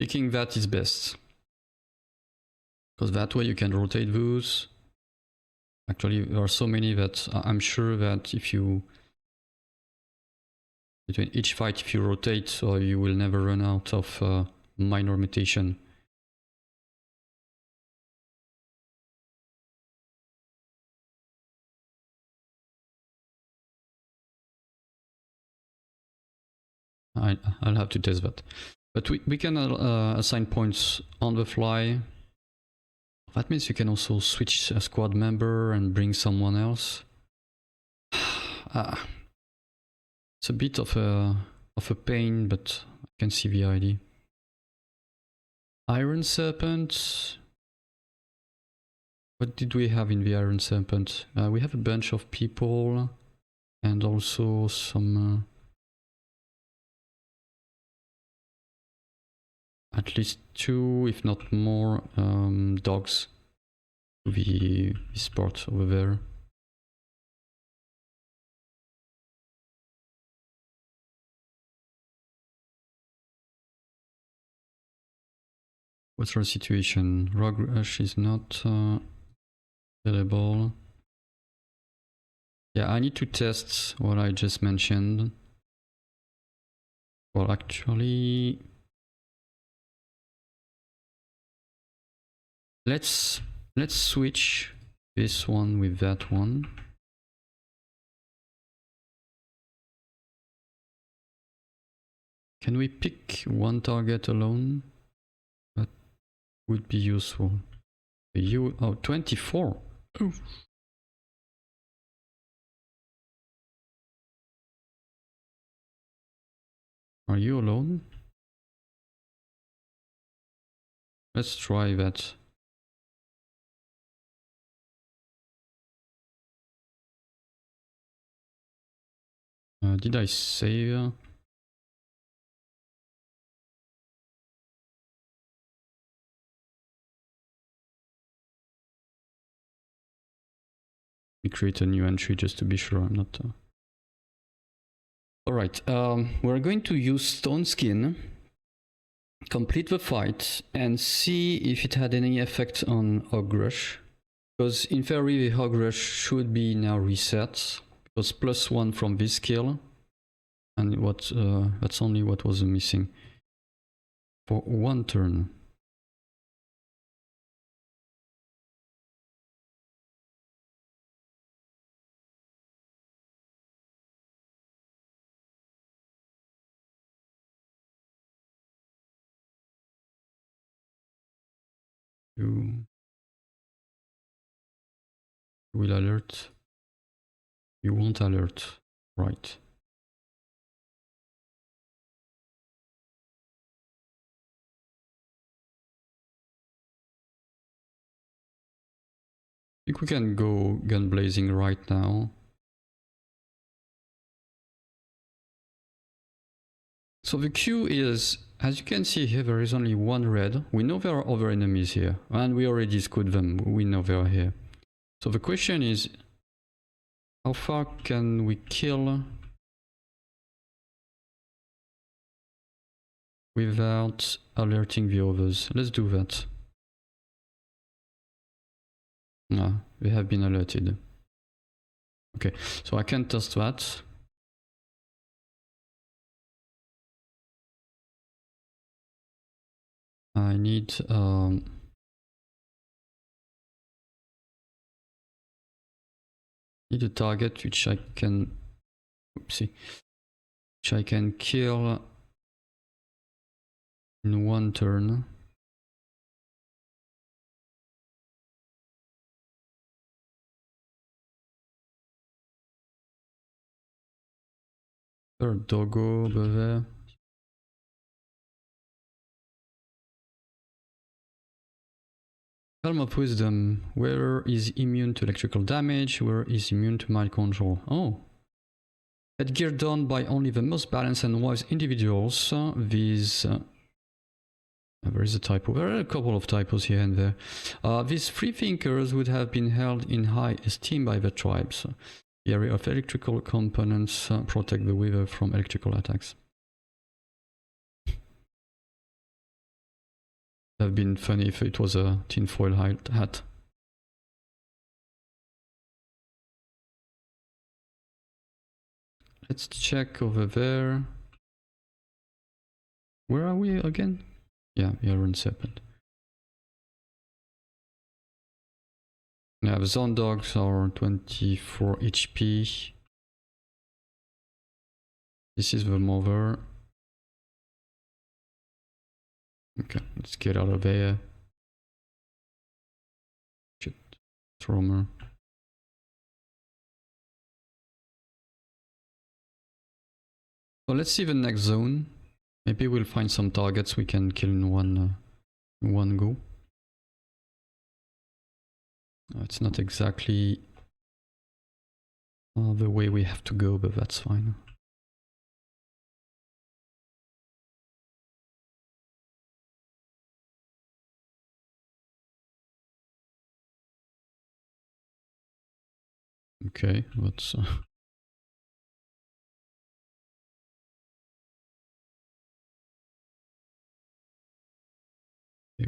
picking that is best. Because that way you can rotate those. Actually, there are so many that I'm sure that if you, between each fight, if you rotate, you will never run out of minor mutation. I'll have to test that. But we can assign points on the fly. That means you can also switch a squad member and bring someone else. It's a bit of a pain, but I can see the idea. Iron Serpent. What did we have in the Iron Serpent? We have a bunch of people and also some at least 2, if not more, dogs to this part over there. What's our situation? Rogue Rush is not available. Yeah, I need to test what I just mentioned. Well, actually, let's switch this one with that one. Can we pick one target alone? That would be useful. Oh, 24. Oh. Are you alone? Let's try that. Did I save? We create a new entry just to be sure I'm not. All right, we're going to use Stone Skin, complete the fight, and see if it had any effect on Hog Rush. Because in theory, the Hog Rush should be now reset. Because +1 from this skill, and that's only what was missing for 1 turn. You will alert. You won't alert, right? I think we can go gun blazing right now. So the queue is, as you can see here, there is only 1 red. We know there are other enemies here, and we already scored them. We know they are here. So the question is, how far can we kill without alerting the others? Let's do that. No, they have been alerted. Okay, so I can test that. I need a target which I can, which I can kill in 1 turn. There are doggo over there. Helm of Wisdom. Where is immune to electrical damage? Where is immune to mind control? Oh. Headgear done by only the most balanced and wise individuals. These... there is a typo. There are a couple of typos here and there. These free thinkers would have been held in high esteem by the tribes. The area of electrical components protect the weaver from electrical attacks. It would have been funny if it was a tinfoil hat. Let's check over there. Where are we again? Yeah, Iron Serpent. Yeah, the Zone Dogs are 24 HP. This is the Mover. Okay, let's get out of there. Shit, Trommer. So let's see the next zone. Maybe we'll find some targets we can kill in one go. It's not exactly the way we have to go, but that's fine. Okay, let's...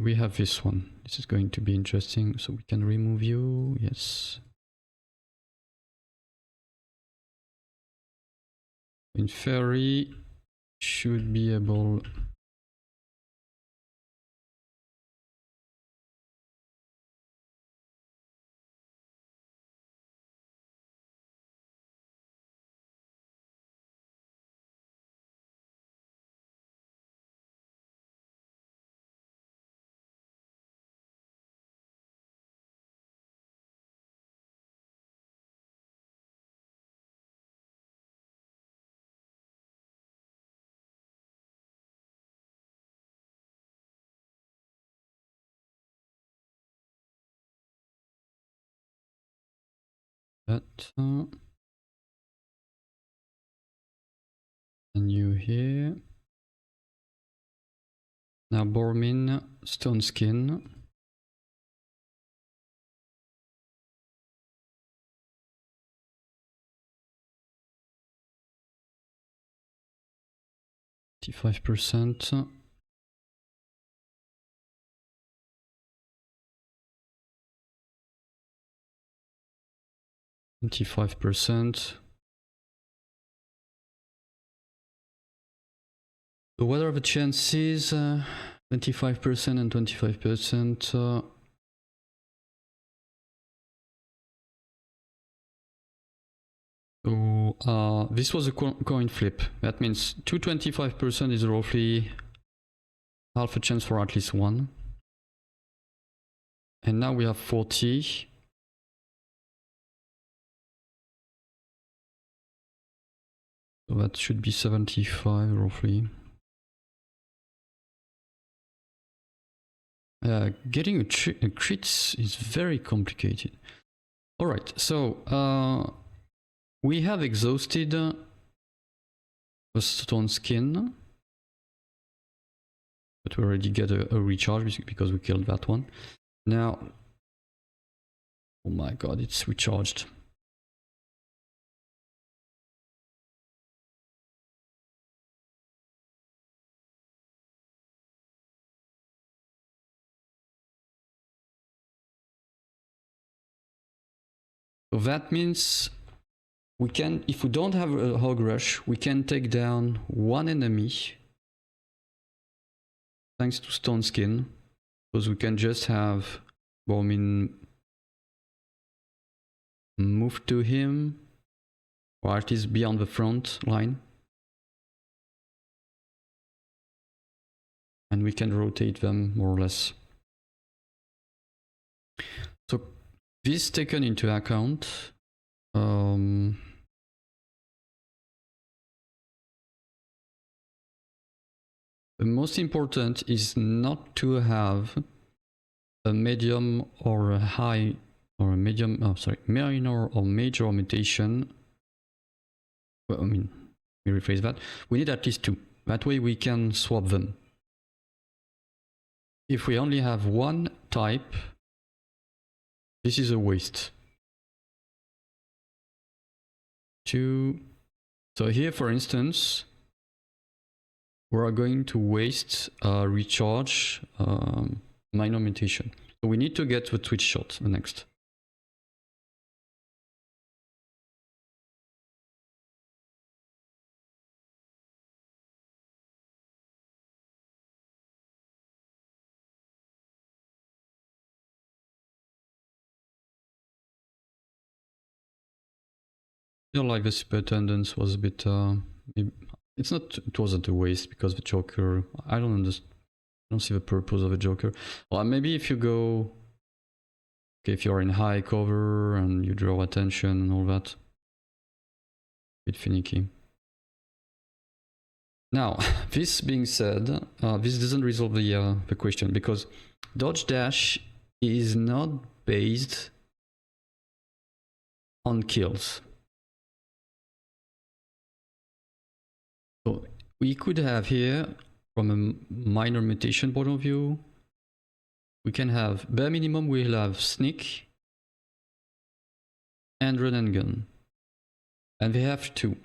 we have this one. This is going to be interesting. So we can remove you. Yes. In theory, should be able... that. And you here. Now Bormin, Stone Skin. %. 25%. So what are the chances? 25% and 25%. So this was a coin flip. That means 225% is roughly half a chance for at least one. And now we have 40. So that should be 75 roughly. Getting a crit is very complicated. All right, so we have exhausted the Stone Skin, but we already get a recharge because we killed that one. Now, oh my god, it's recharged. So that means we can, if we don't have a Hog Rush, we can take down one enemy thanks to Stone Skin, because we can just have Bormin move to him, or at least be on the front line. And we can rotate them more or less. So this taken into account, the most important is not to have a medium or a high or a medium, oh sorry, minor or major mutation, well, I mean, let me rephrase that, we need at least two. That way we can swap them. If we only have one type, this is a waste. Two. So here, for instance, we are going to waste recharge minor mutation. So we need to get the twitch shot next. I feel like the superintendence was a bit. It's not. It wasn't a waste because the Joker. I don't understand. I don't see the purpose of a Joker. Well, maybe if you go. Okay, if you're in high cover and you draw attention and all that. A bit finicky. Now, this being said, this doesn't resolve the question because dodge dash is not based on kills. So we could have here, from a minor mutation point of view, we can have bare minimum, we'll have sneak and run and gun. And they have two.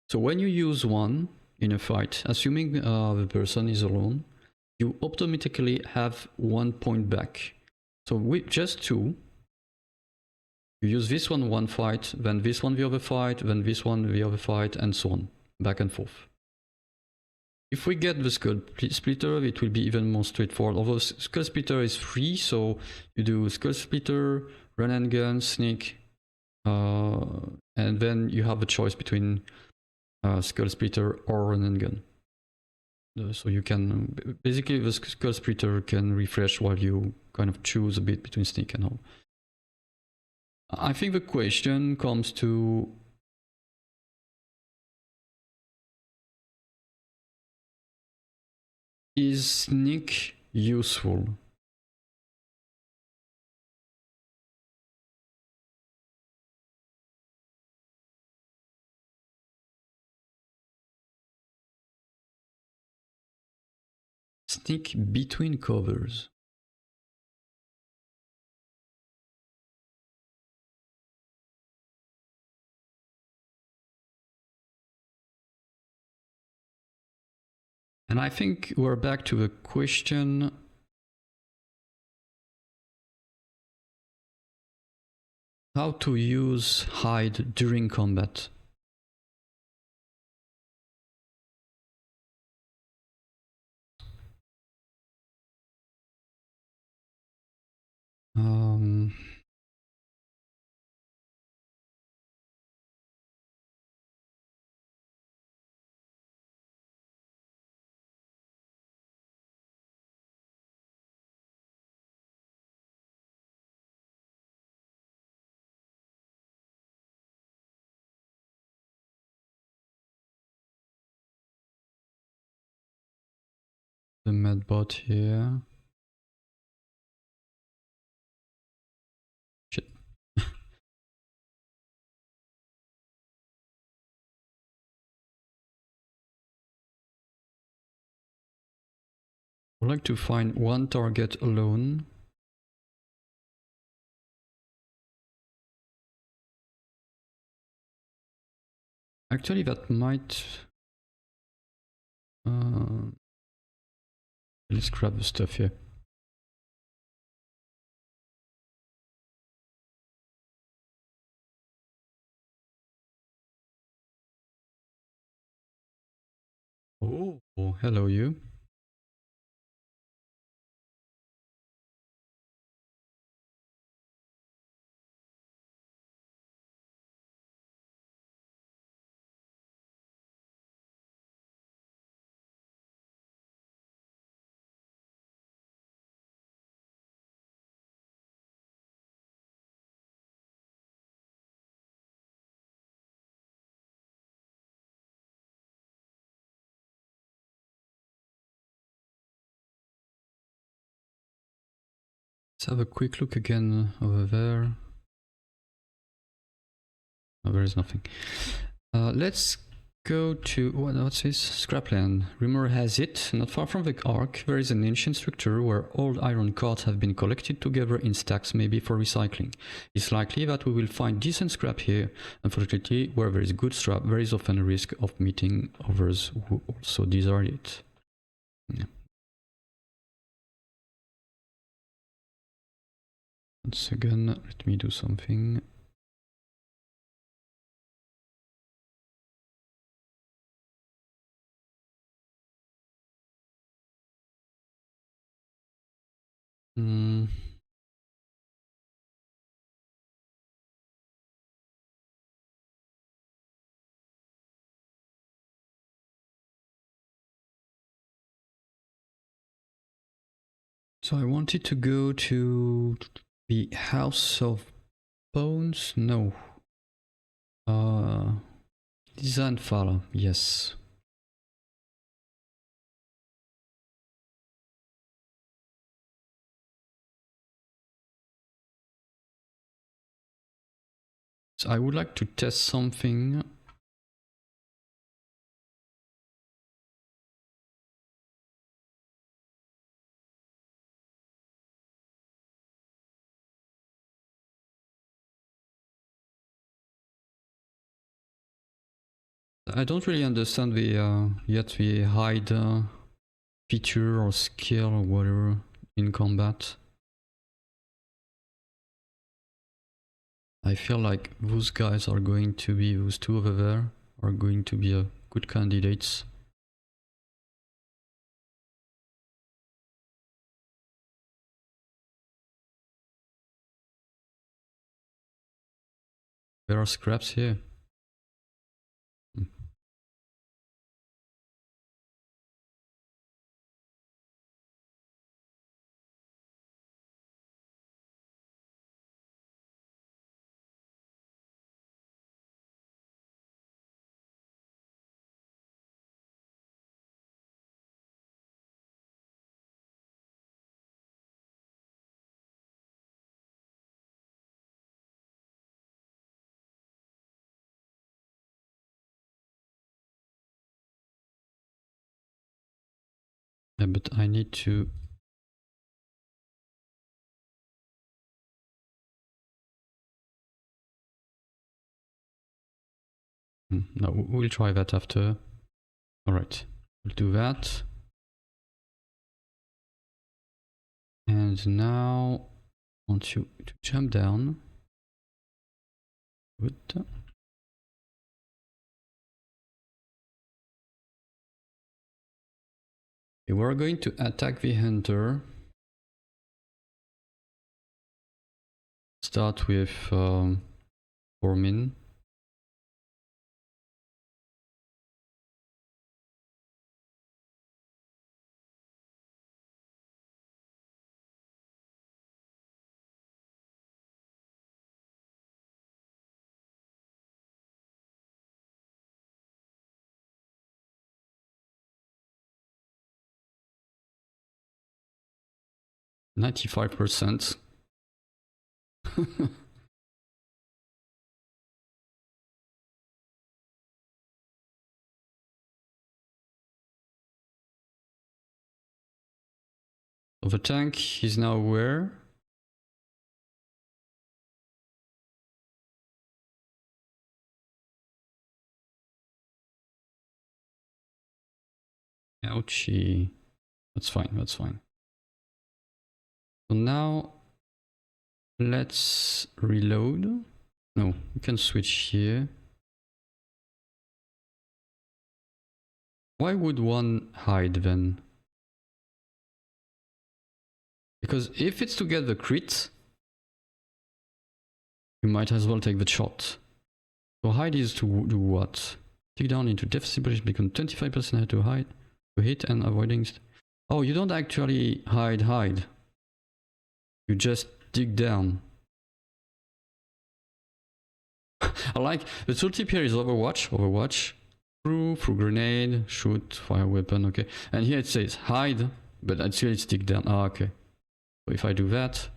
So when you use one in a fight, assuming the person is alone, you automatically have 1 point back. So with just two, you use this one fight, then this one the other fight, then this one the other fight, and so on, back and forth. If we get the skull splitter, it will be even more straightforward. Although skull splitter is free, so you do skull splitter, run and gun, sneak, and then you have a choice between skull splitter or run and gun. So you can basically the skull splitter can refresh while you kind of choose a bit between sneak and all. I think the question comes to is sneak useful? Sneak between covers. And I think we're back to the question how to use hide during combat. The medbot here. Shit. I'd like to find one target alone. Actually, that might... let's grab the stuff here. Oh, hello you. Let's have a quick look again over there. Oh, there is nothing. Let's go to, what's this? Scrapland. Rumor has it, not far from the Ark, there is an ancient structure where old iron cards have been collected together in stacks, maybe for recycling. It's likely that we will find decent scrap here. Unfortunately, where there is good scrap, there is often a risk of meeting others who also desire it. Yeah. Once again, let me do something. So I wanted to go to the House of Bones. No. Design file. Yes. So I would like to test something. I don't really understand the yet the hide feature or skill or whatever in combat. I feel like those guys are going to be, those two over there are going to be good candidates. There are scraps here. Yeah, but I need to... No, we'll try that after. Alright, we'll do that. And now I want you to jump down. Good. Okay, we're going to attack the hunter. Start with Formin. %95%. So the tank is now where? Ouchie. That's fine, that's fine. So now let's reload. No, we can switch here. Why would one hide then? Because if it's to get the crit, you might as well take the shot. So hide is to do what? Dig down into deficit position, become 25% to hide, to hit and avoiding. Oh, you don't actually hide. You just dig down. I like the tooltip here is Overwatch, through grenade, shoot, fire weapon, okay. And here it says hide, but actually it's dig down. Ah, okay. So if I do that,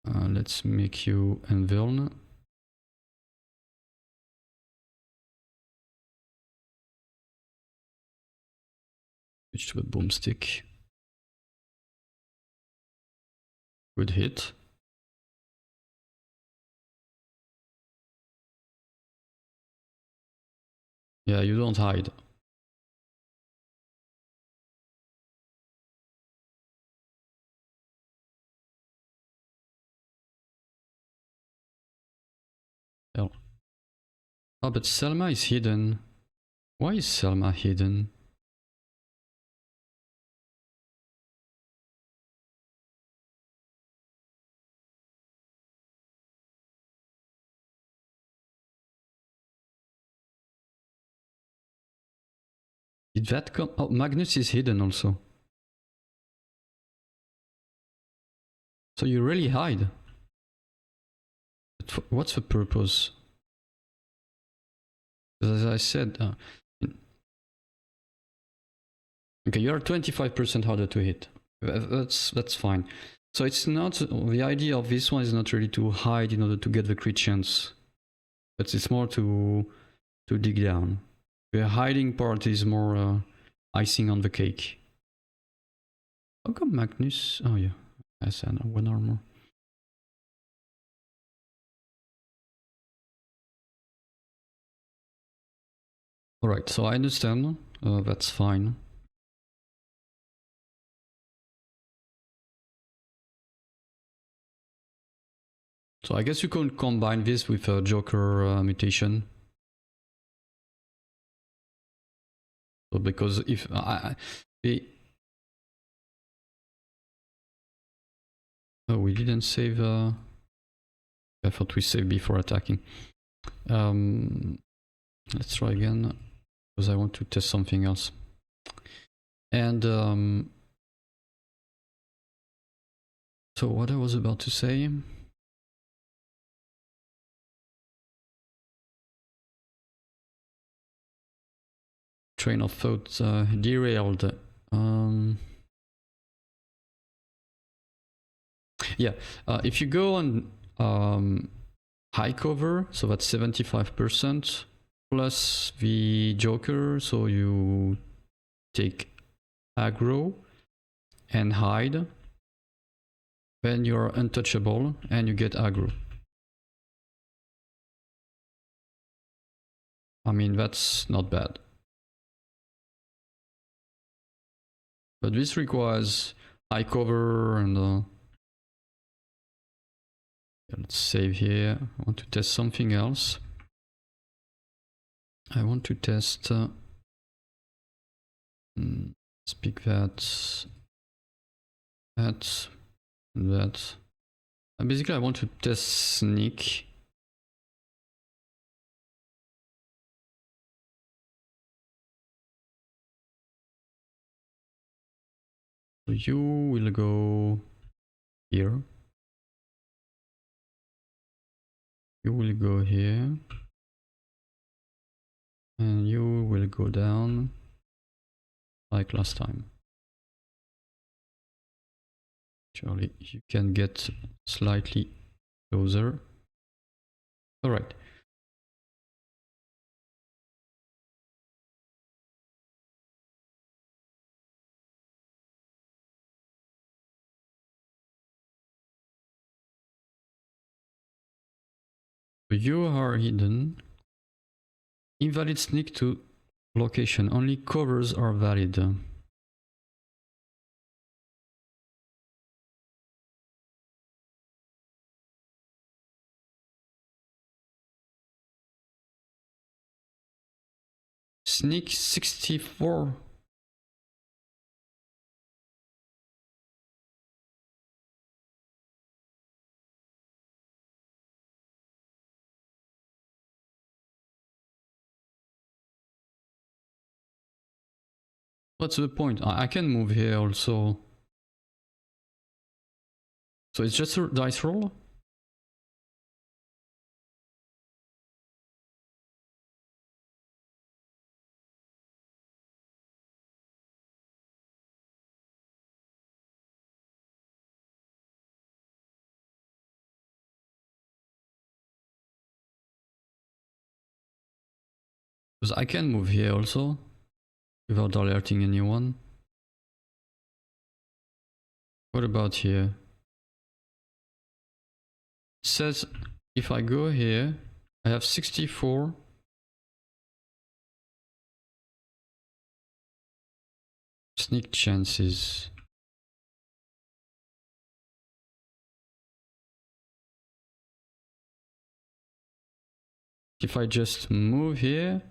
Let's make you invuln. Switch to a boomstick. Good hit. Yeah, you don't hide. Yeah. Oh, but Selma is hidden. Why is Selma hidden? Did that come? Oh, Magnus is hidden also. So you really hide. But what's the purpose? As I said, okay, you're 25% harder to hit. That's fine. So it's not, the idea of this one is not really to hide in order to get the crit chance, but it's more to dig down. The hiding part is more icing on the cake. How come Magnus? Oh yeah, I said one armor. Alright, so I understand. That's fine. So I guess you can combine this with a Joker mutation. So because if oh, we didn't save. I thought we saved before attacking. Let's try again because I want to test something else. And so what I was about to say. Train of thought derailed. Yeah, if you go on high cover, so that's 75% plus the Joker, so you take aggro and hide, then you're untouchable and you get aggro. I mean, that's not bad. But this requires high cover and let's save here. I want to test something else. I want to test let's pick that, and that. And basically I want to test sneak. So you will go here. You will go here. And you will go down like last time. Surely you can get slightly closer. All right. You are hidden. Invalid sneak to location. Only covers are valid. Sneak 64. What's the point? I can move here also. So it's just a dice roll? Because I can move here also without alerting anyone. What about here? It says if I go here, I have 64 sneak chances. If I just move here,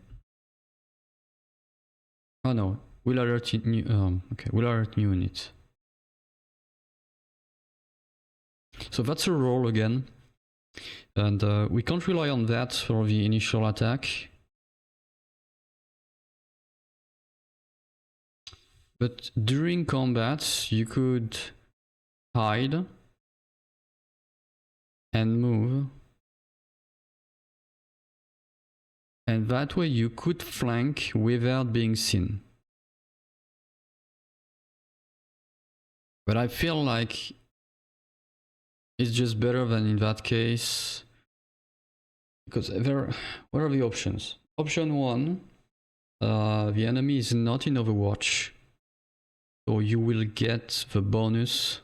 oh no, will alert new. Okay, will alert new unit. So that's a roll again, and we can't rely on that for the initial attack. But during combat, you could hide and move. And that way you could flank without being seen. But I feel like it's just better than in that case. Because what are the options? Option 1, the enemy is not in Overwatch. So you will get the bonus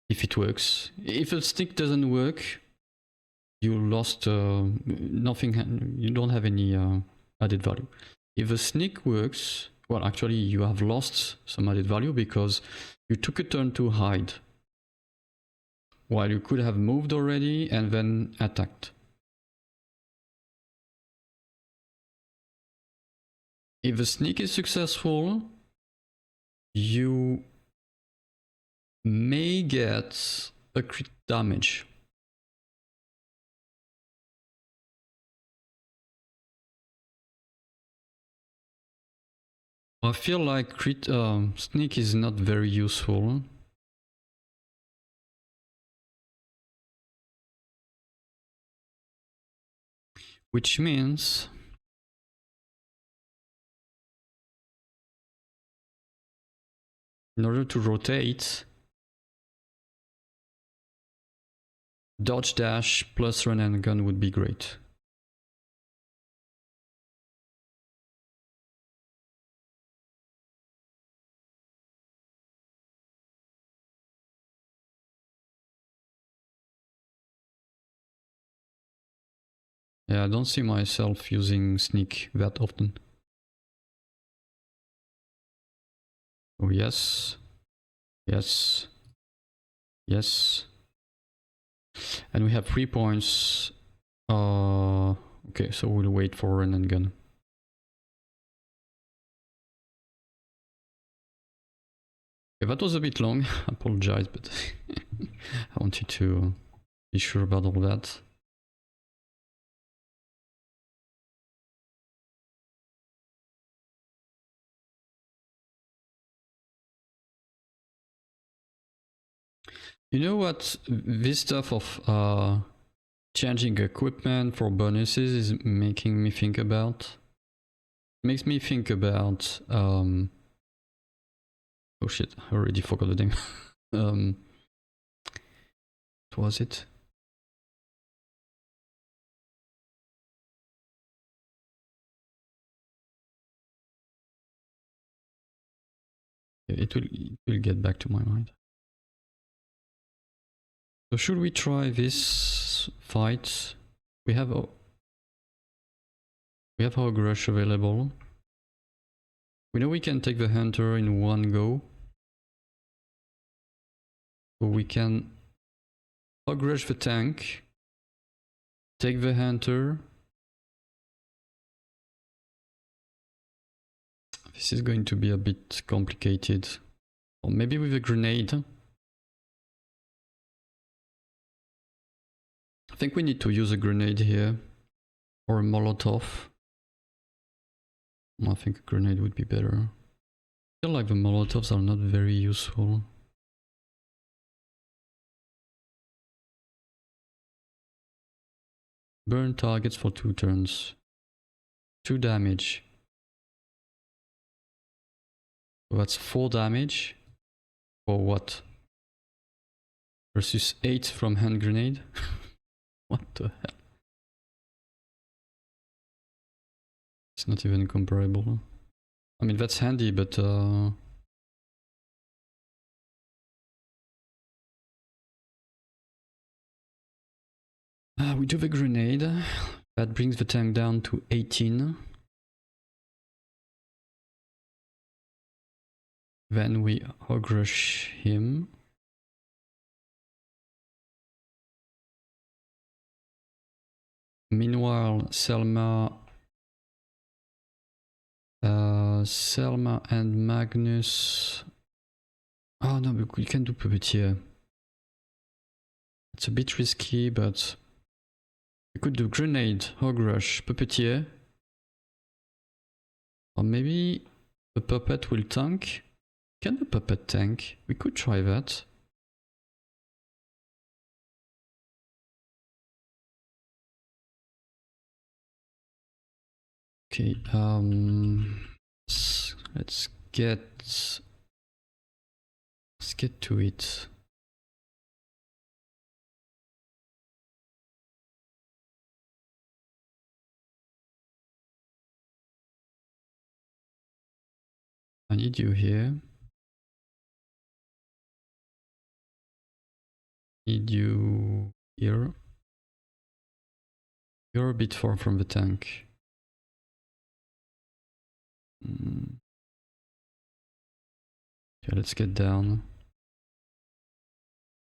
if it works. If a stick doesn't work, you lost nothing, you don't have any added value. If the sneak works, well, actually you have lost some added value because you took a turn to hide, while you could have moved already and then attacked. If the sneak is successful, you may get a crit damage. I feel like sneak is not very useful. Which means in order to rotate, dodge dash plus run and gun would be great. Yeah, I don't see myself using sneak that often. Oh yes, yes, yes. And we have 3 points. Okay, so we'll wait for run and gun. Okay, that was a bit long. I apologize, but I wanted to be sure about all that. You know what? This stuff of changing equipment for bonuses is making me think about. It makes me think about. Oh shit! I already forgot the name. What was it? It will get back to my mind. So should we try this fight? We have our Rush available. We know we can take the Hunter in one go. So we can Hog Rush the tank, take the Hunter. This is going to be a bit complicated. Or maybe with a grenade. I think we need to use a grenade here. Or a Molotov. I think a grenade would be better. I feel like the Molotovs are not very useful. Burn targets for 2 turns. 2 damage. So that's 4 damage. For what? Versus 8 from hand grenade? What the hell? It's not even comparable. I mean, that's handy, but we do the grenade. That brings the tank down to 18. Then we hog rush him. Meanwhile, Selma and Magnus. Oh no, we can do Puppeteer. It's a bit risky, but we could do Grenade, Hog Rush, Puppeteer. Or maybe the Puppet will tank. Can the Puppet tank? We could try that. Okay, let's get to it. I need you here. Need you here. You're a bit far from the tank. Okay, let's get down.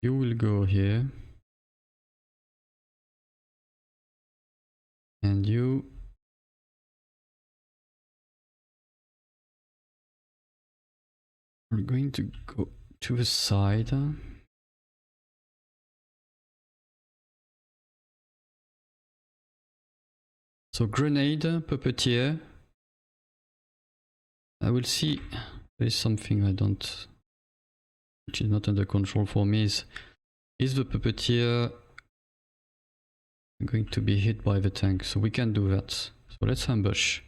You will go here. And you... We're going to go to the side. So grenade, Puppeteer. I will see. There is something I don't... which is not under control for me. Is the Puppeteer going to be hit by the tank? So we can do that. So let's ambush.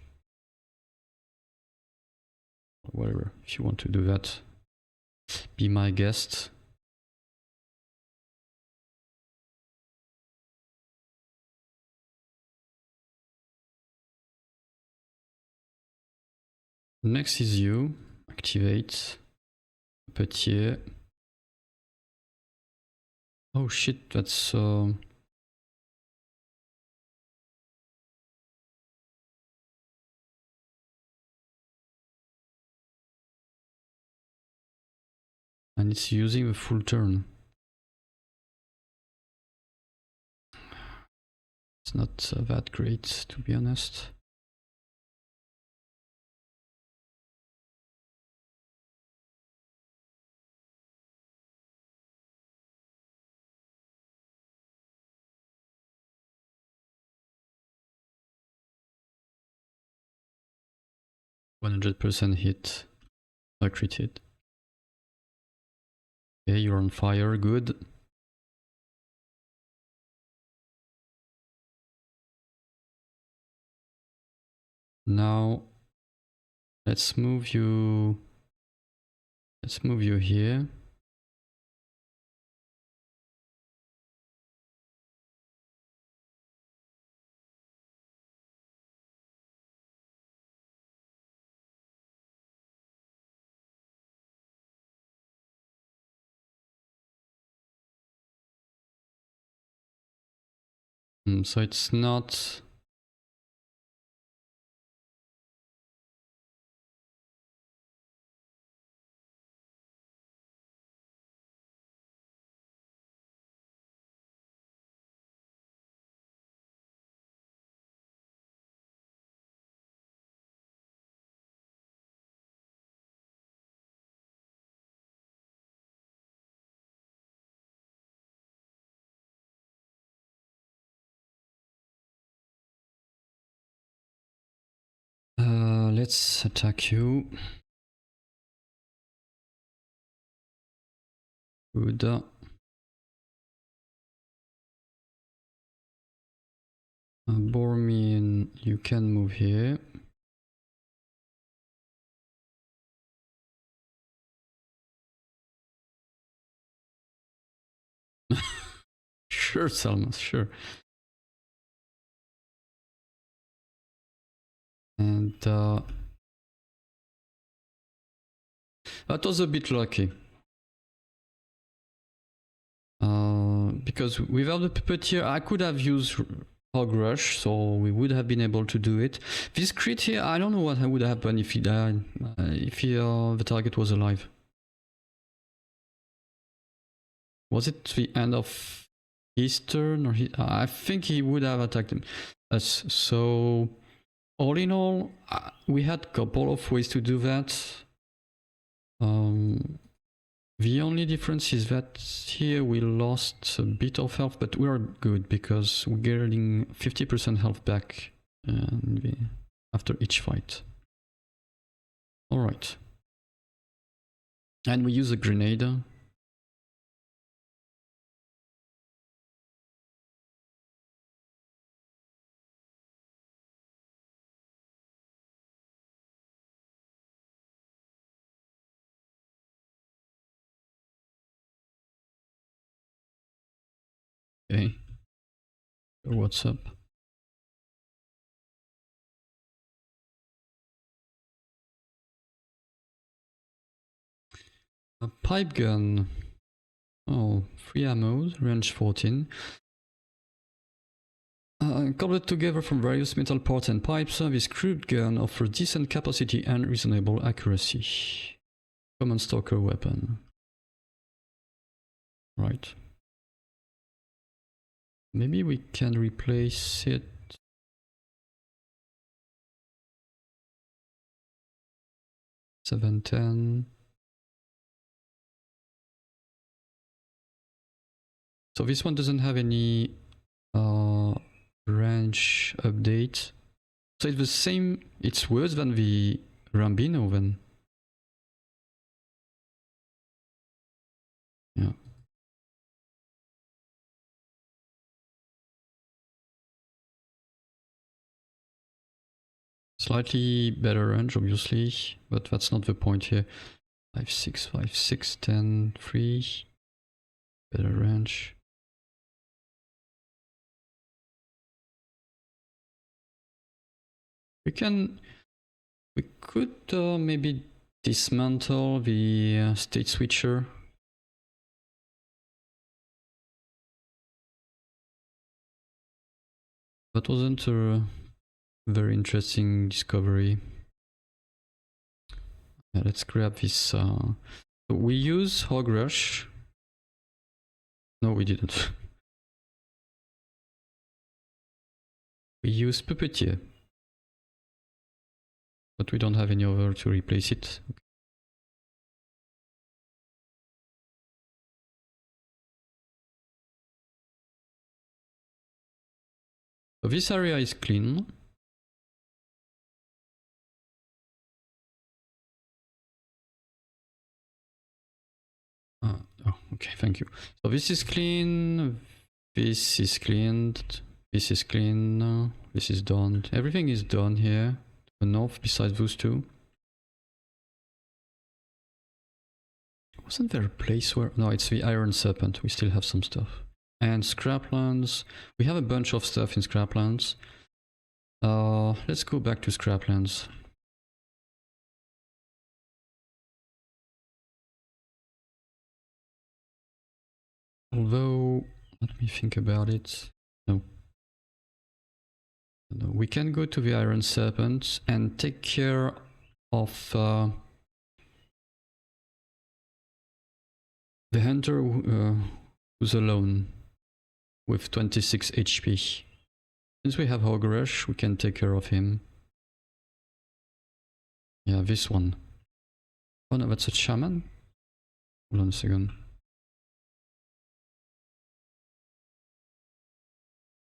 Whatever, if you want to do that, be my guest. Next is you. Activate. Puppeteer. Oh shit, that's... and it's using the full turn. It's not that great, to be honest. %100% hit. I crit hit. Okay, you're on fire, good. Now let's move you here. So it's not... let's attack you. Good. Bormin, you can move here. Sure, Salmas, sure. And that was a bit lucky. Because without the puppeteer, I could have used Hog Rush, so we would have been able to do it. This crit here, I don't know what would happen if he died, if the target was alive. Was it the end of his turn, or I think he would have attacked us. So all in all, we had a couple of ways to do that. The only difference is that here we lost a bit of health, but we are good because we're getting 50% health back after each fight. Alright. And we use a grenade. Okay. What's up? A pipe gun. Oh, 3 ammo, range 14. Cobbled together from various metal parts and pipes, this crude gun offers decent capacity and reasonable accuracy. Common stalker weapon. Right. Maybe we can replace it. $710. So this one doesn't have any range update. So it's the same, it's worse than the Rambino then. Yeah. Slightly better range, obviously, but that's not the point here. 5, 6, 5, 6, 10, 3. Better range. We could maybe dismantle the state switcher. That wasn't a very interesting discovery. Yeah, let's grab this. We use Hog Rush. No, we didn't. We use Puppeteer. But we don't have any other to replace it. Okay. So this area is clean. Oh, okay, thank you. So this is clean. This is cleaned. This is clean. This is done. Everything is done here. To the north, besides those two. Wasn't there a place where... No, it's the Iron Serpent. We still have some stuff. And Scraplands. We have a bunch of stuff in Scraplands. Let's go back to Scraplands. Although, let me think about it. No. No, we can go to the Iron Serpent and take care of the hunter who's alone with 26 HP. Since we have Hog Rush, we can take care of him. Yeah, this one. Oh no, that's a shaman? Hold on a second.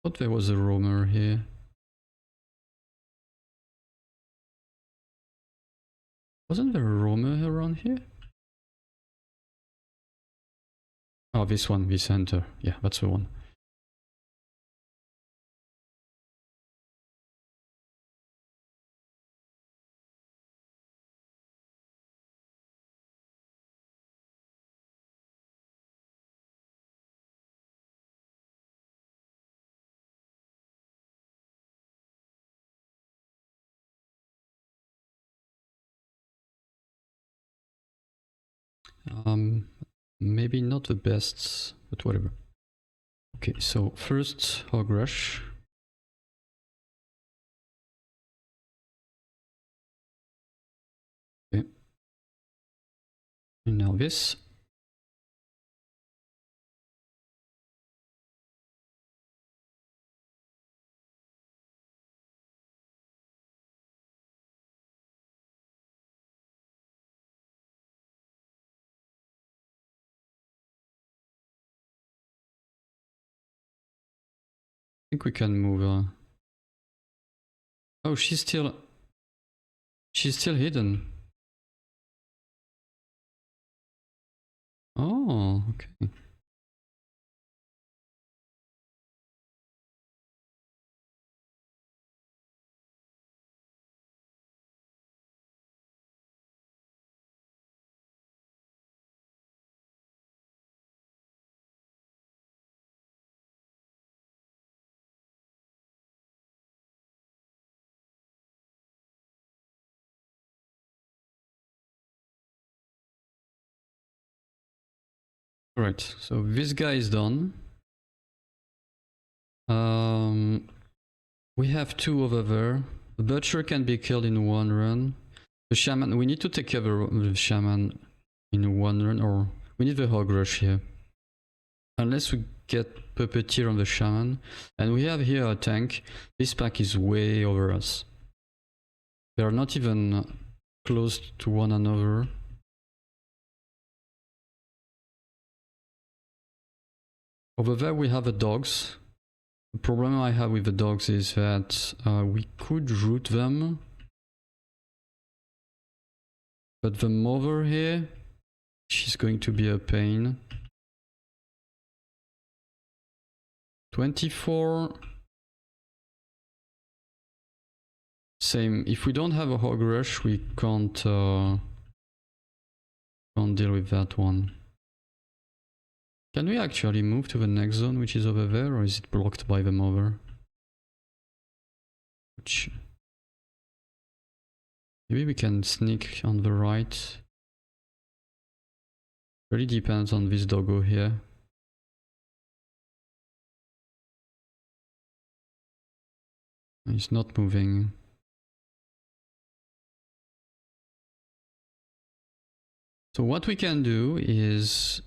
Thought there was a roamer here. Wasn't there a roamer around here? Oh, this one, this hunter. Yeah, that's the one. Maybe not the best, but whatever. Okay, so first hog rush. Okay. And now this. I think we can move. Oh, she's still hidden. Oh, okay. Right, so this guy is done. We have two over there. The butcher can be killed in one run. The shaman, we need to take care of the shaman in one run, or we need the hog rush here. Unless we get puppeteer on the shaman. And we have here a tank. This pack is way over us. They are not even close to one another. Over there we have the dogs. The problem I have with the dogs is that we could root them. But the mother here, she's going to be a pain. 24. Same. If we don't have a hog rush, we can't deal with that one. Can we actually move to the next zone, which is over there, or is it blocked by the mother? Which... Maybe we can sneak on the right. Really depends on this doggo here. He's not moving. So what we can do is...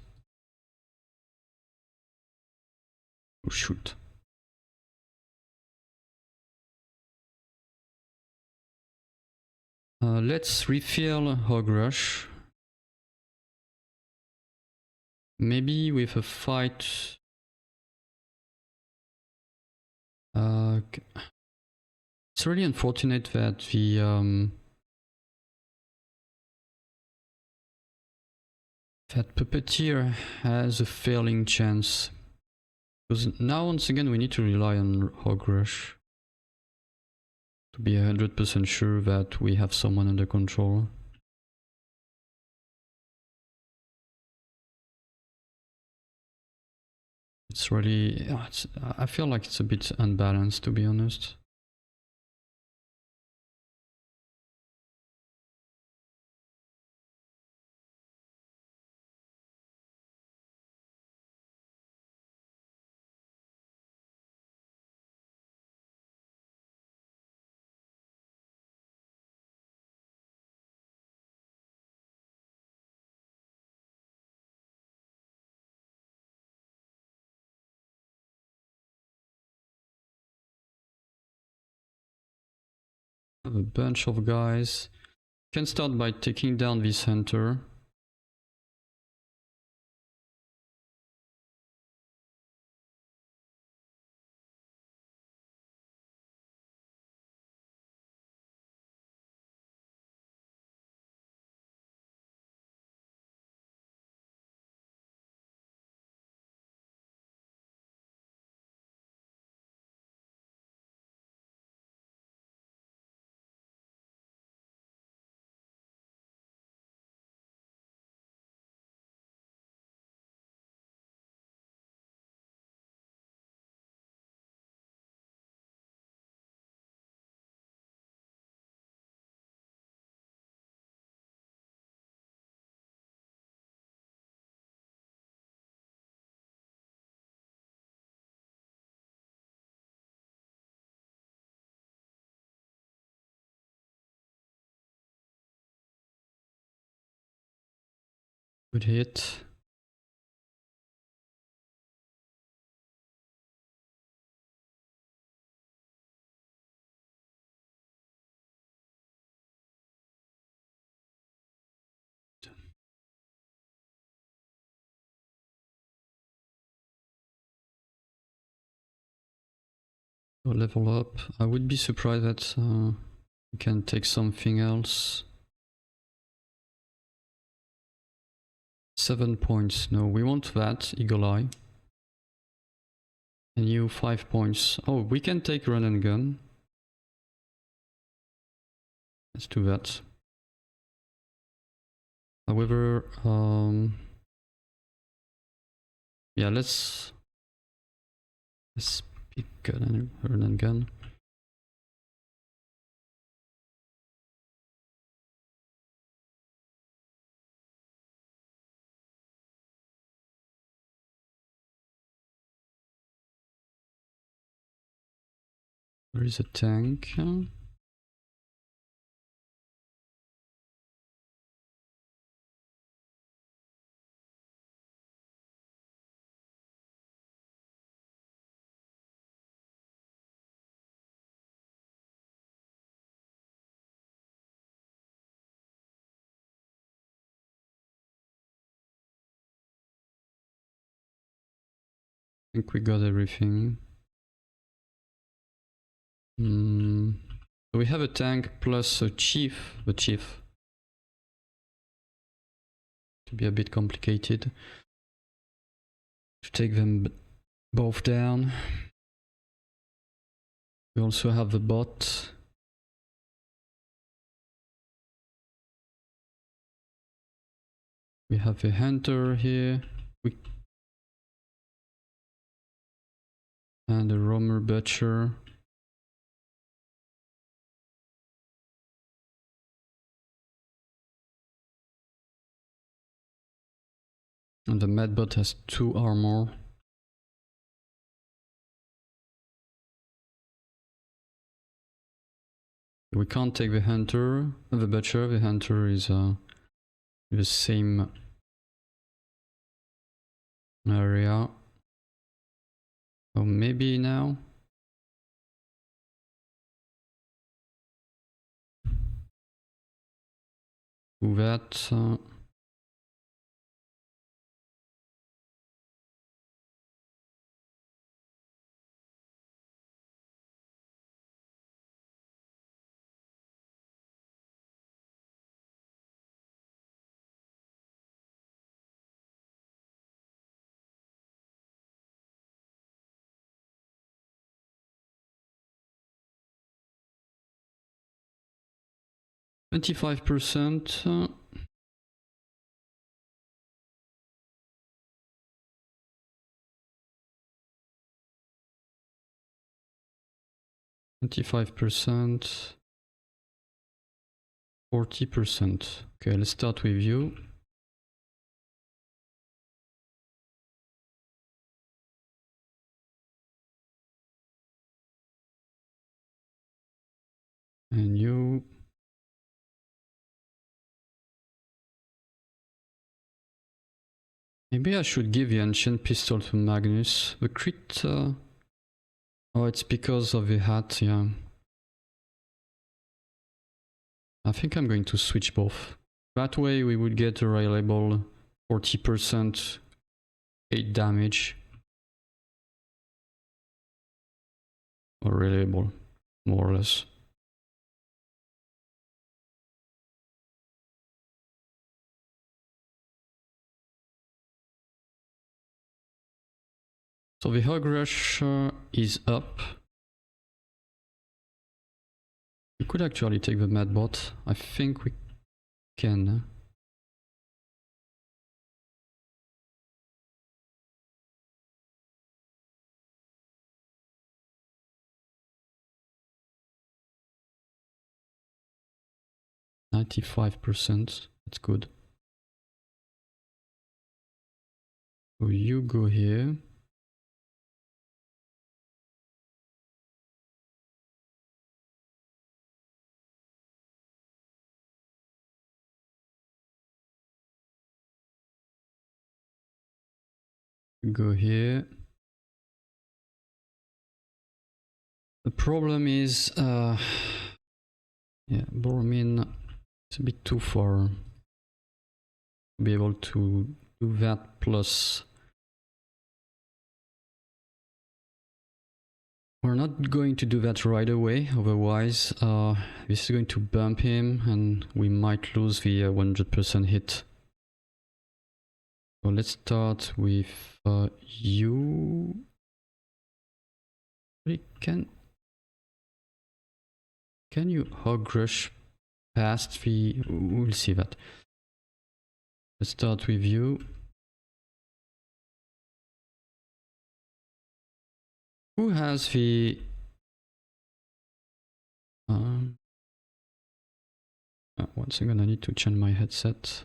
Oh shoot. Let's refill hog rush. Maybe with a fight. It's really unfortunate that the that puppeteer has a failing chance. Because now once again we need to rely on hog rush to be 100% sure that we have someone under control. It's really, I feel like it's a bit unbalanced, to be honest. I have a bunch of guys. Can start by taking down this hunter. Good hit. Level up. I would be surprised that we can take something else. 7 points. No, we want that. Eagle Eye. And you 5 points. Oh, we can take run and gun. Let's do that. However, yeah, let's pick run and gun. There is a tank. I think we got everything. So we have a tank plus a chief. The chief. To be a bit complicated. To take them both down. We also have the bot. We have a hunter here. And a roamer butcher. And the medbot has 2 armor. We can't take the hunter, the butcher. The hunter is the same area. Oh, maybe now. Do that. 25%. 25%. 40%. Okay, let's start with you. And you. Maybe I should give the ancient pistol to Magnus. The crit. Oh, it's because of the hat, yeah. I think I'm going to switch both. That way we would get a reliable 40% 8 damage. Or reliable, more or less. So the hog rush is up. We could actually take the madbot. I think we can. %. That's good. So you go here. Go here. The problem is, yeah, Bormin is a bit too far to be able to do that. Plus, we're not going to do that right away. Otherwise, this is going to bump him, and we might lose the 100% hit. So let's start with you. Can you hog rush past the... We'll see that. Let's start with you. Who has the... one second, I need to change my headset.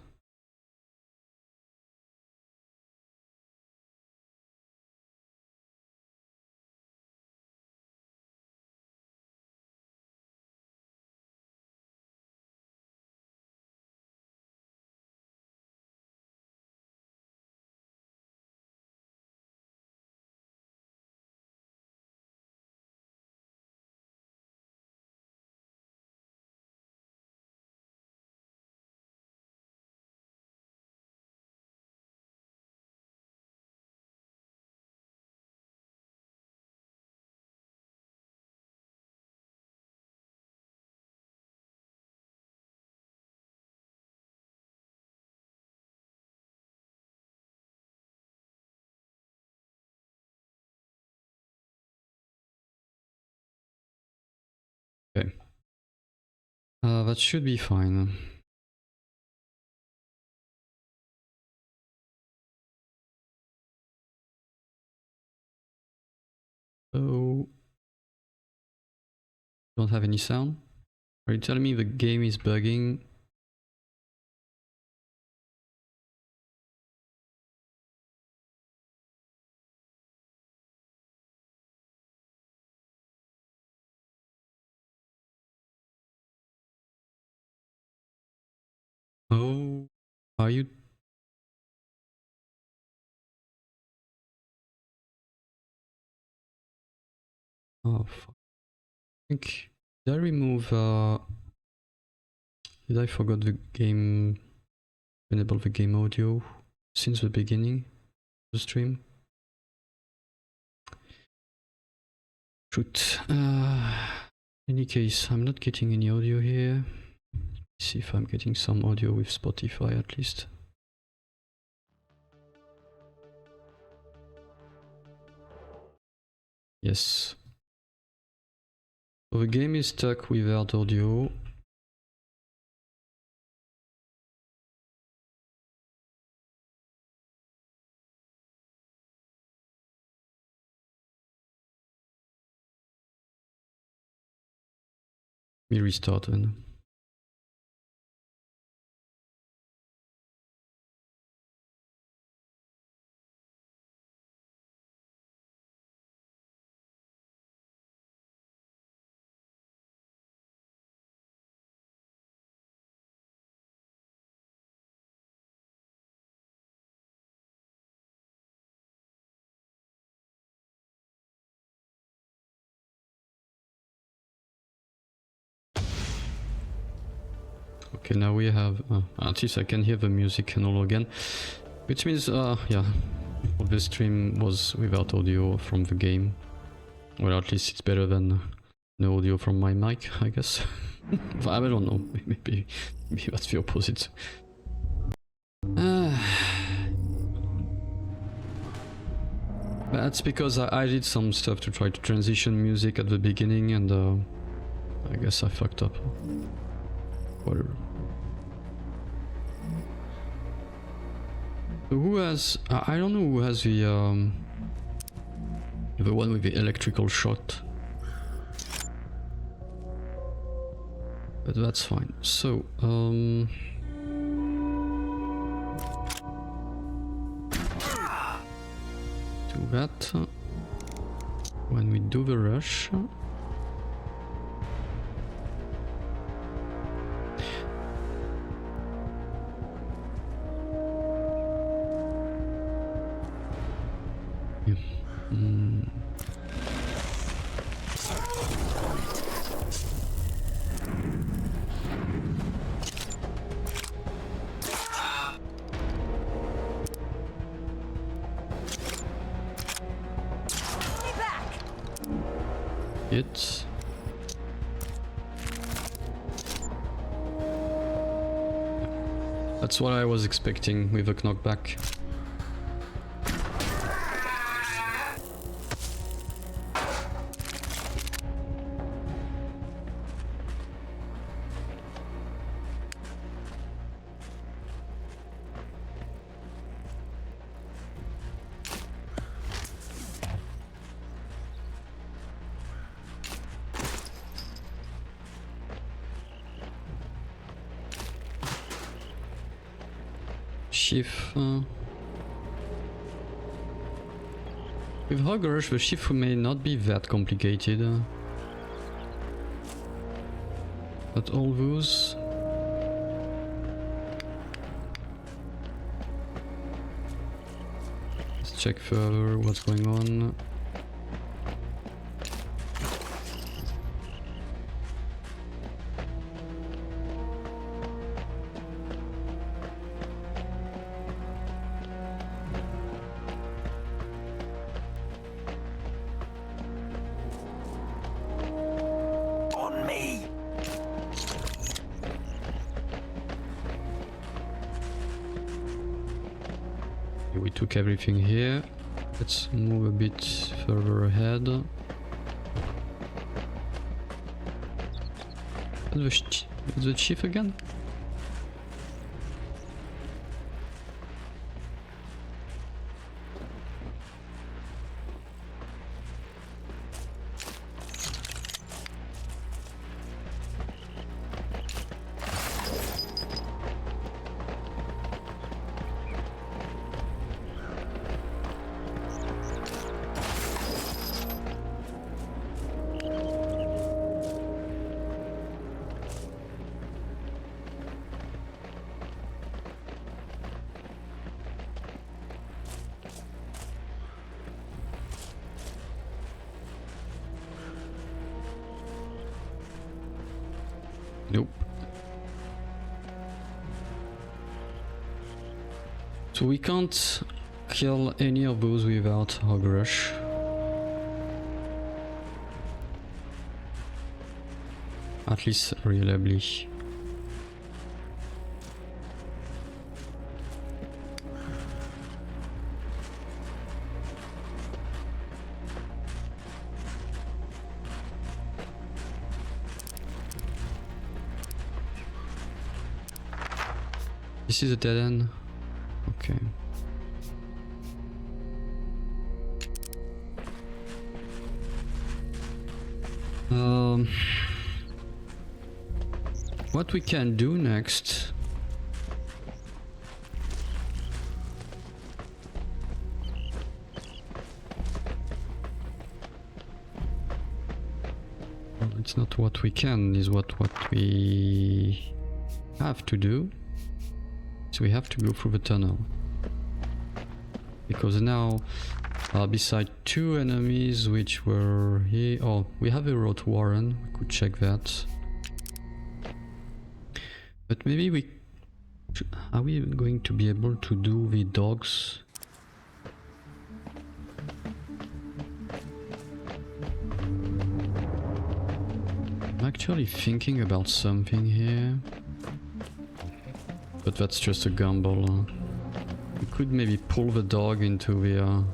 Okay. That should be fine. So, don't have any sound? Are you telling me the game is bugging? Oh, are you? Oh, fuck. I think, did I remove, did I forgot the game, enable the game audio since the beginning of the stream? Shoot. In any case, I'm not getting any audio here. Let's see if I'm getting some audio with Spotify at least. Yes. So the game is stuck without audio. Let me restart then. Okay, now we have, at least I can hear the music and all again, which means, yeah, the stream was without audio from the game. Well, at least it's better than no audio from my mic, I guess. I don't know, maybe that's the opposite. That's because I did some stuff to try to transition music at the beginning, and I guess I fucked up. Whatever. Who has... I don't know who has the one with the electrical shot. But that's fine. So, do that when we do the rush. it. That's what I was expecting with a knockback. With Hog Rush, the shift may not be that complicated. But all those... Let's check further what's going on. We took everything here. Let's move a bit further ahead. The chief again? Nope. So we can't kill any of those without Hog Rush. At least reliably. This is a dead end. Okay. What we can do next? Well, it's not what we can, is what we have to do. So we have to go through the tunnel. Because now, beside two enemies which were here... Oh, we have a Rot Warren, we could check that. But maybe we... Are we going to be able to do the dogs? I'm actually thinking about something here. But that's just a gamble. We could maybe pull the dog into the...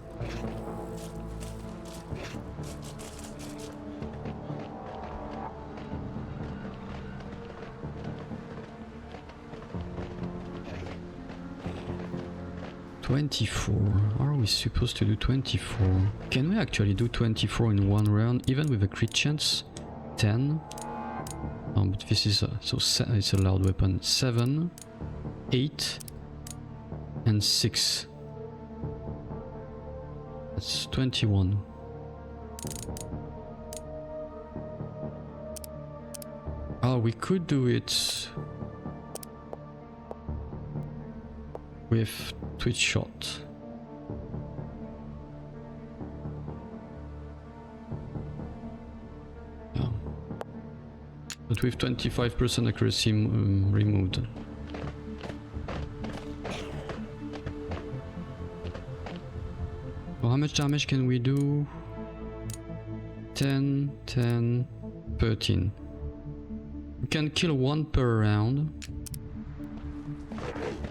$24. Are we supposed to do 24? Can we actually do 24 in one round, even with a crit chance? 10? Oh, but this is it's a loud weapon. 7, 8, and 6. That's 21. Oh, we could do it with Twitch shot. Yeah. But with 25% accuracy removed. Well, how much damage can we do? 10, 10, 13. We can kill one per round.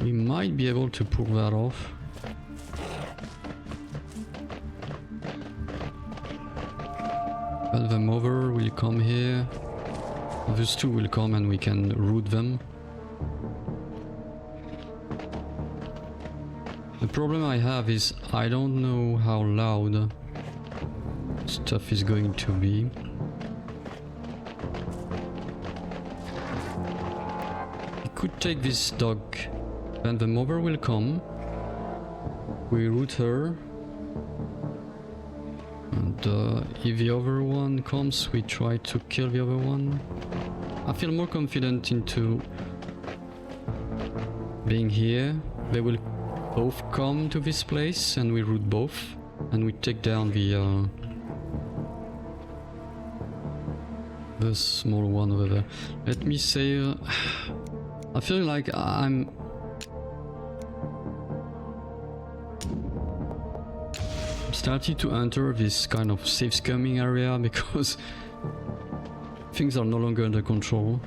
We might be able to pull that off. But them over will come here. Those two will come and we can root them. The problem I have is I don't know how loud stuff is going to be. We could take this dog, then the mother will come. We root her. And if the other one comes, we try to kill the other one. I feel more confident into being here. They will both come to this place and we root both. And we take down the small one over there. Let me say, I feel like I'm starting to enter this kind of safe scumming area because things are no longer under control.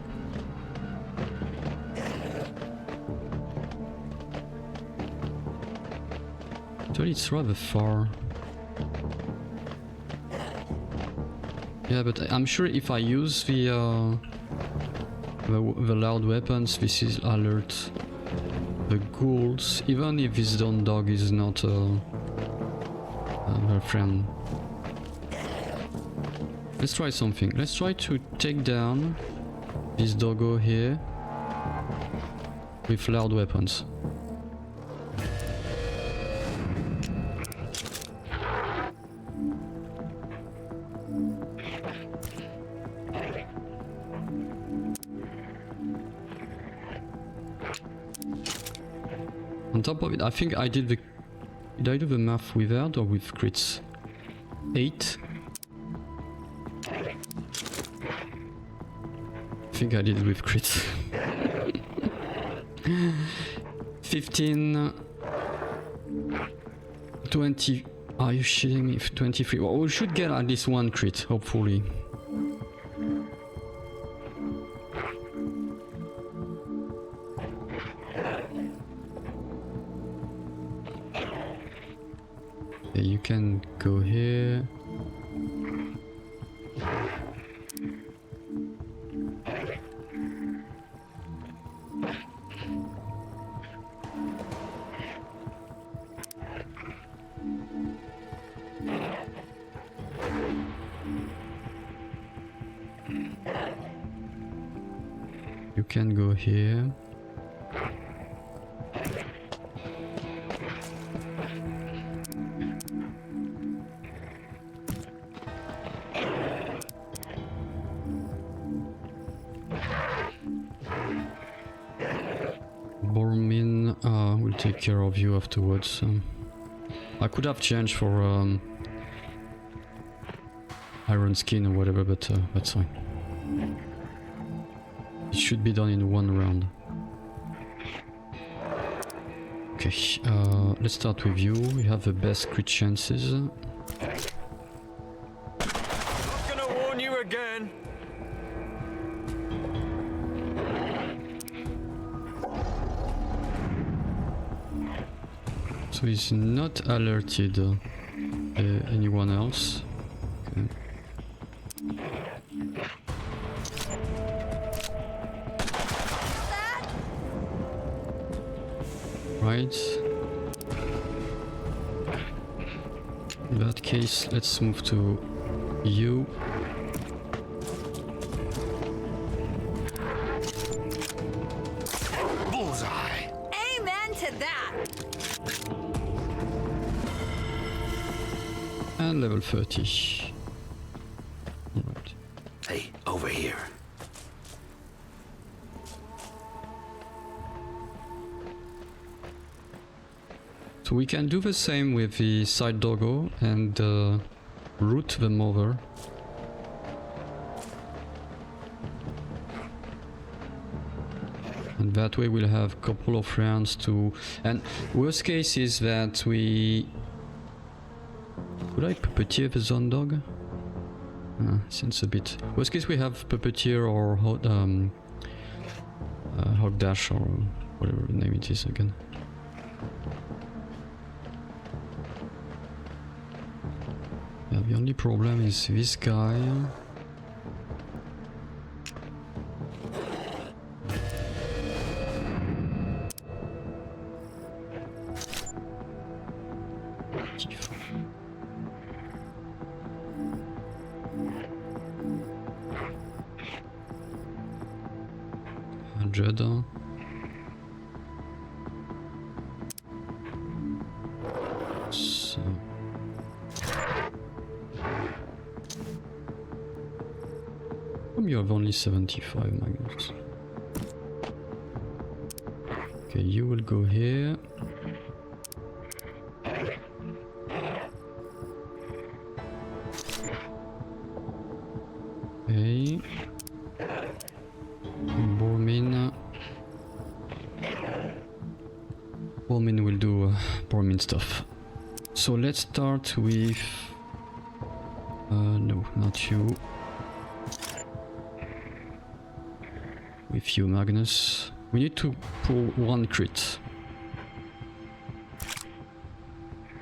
Actually, it's rather far. Yeah, but I'm sure if I use the loud weapons, this is alert the ghouls, even if this dawn dog is not her friend. Let's try something. Let's try to take down this doggo here with loud weapons. On top of it, I think I did the... Did I do the math with that or with crits? 8. I think I did it with crits. 15... 20... Are you shitting me? 23... Well, we should get at least one crit, hopefully. You can go here. You can go here. We'll take care of you afterwards. I could have changed for iron skin or whatever, but that's fine. It should be done in one round. Okay, let's start with you. You have the best crit chances. Not gonna warn you again. So he's not alerted anyone else. Okay. Right. In that case, let's move to you. Bullseye. Amen to that. And level 30. Alright. Hey, over here. So we can do the same with the side doggo and root them over. And that way we'll have a couple of rounds to... And worst case is that we... Could I puppeteer the zone dog? Since a bit. Worst case we have Puppeteer or Hog Dash or whatever name it is again. Yeah, the only problem is this guy. Jeddah. So. You have only 75 magnets. Okay, you will go here. Okay. Bormin will do Bormin stuff. So let's start with... no, not you. With you, Magnus. We need to pull one crit.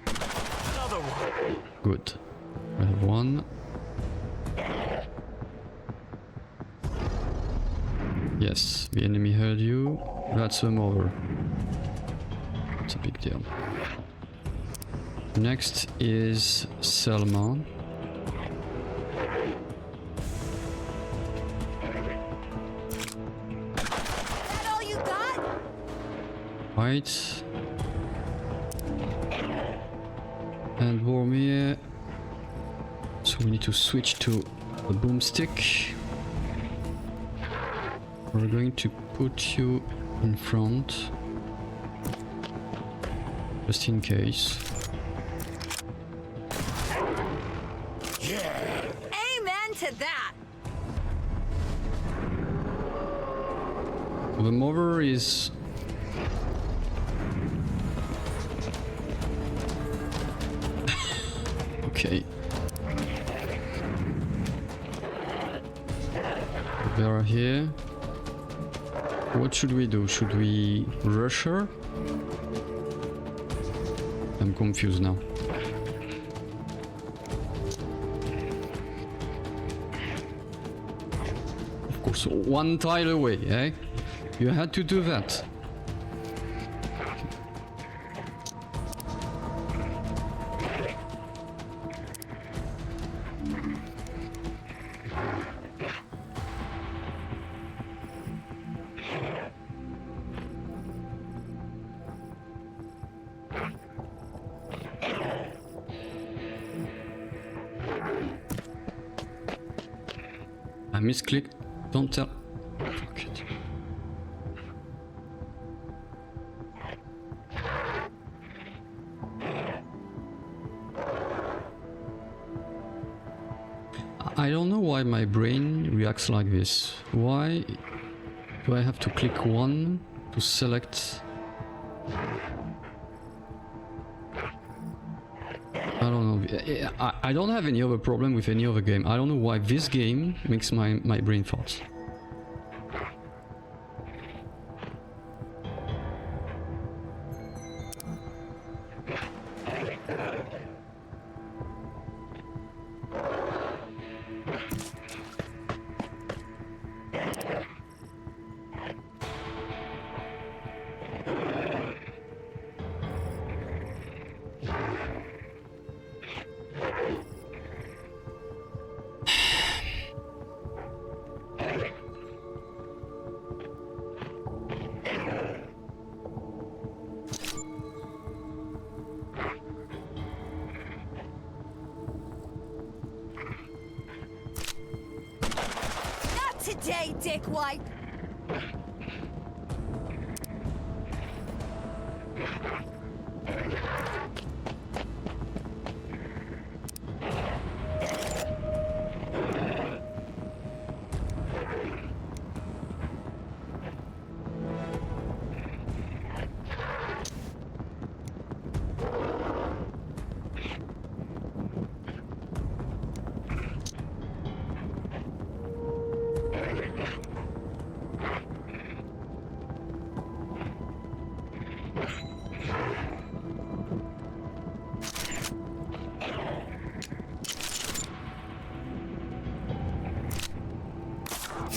Another one. Good. I have one. Yes, the enemy heard you. That's them over. It's a big deal. Next is Selma. That all you got? Right. And Boromir. So we need to switch to a boomstick. We're going to put you in front. Just in case. Amen to that. The mover is... okay. They are here. What should we do? Should we rush her? I'm confused now. Of course, one tile away, eh? You had to do that. I misclicked. Don't tell. Fuck it. I don't know why my brain reacts like this. Why do I have to click one to select? I don't know. I don't have any other problem with any other game. I don't know why this game makes my brain fart. Today, dickwipe.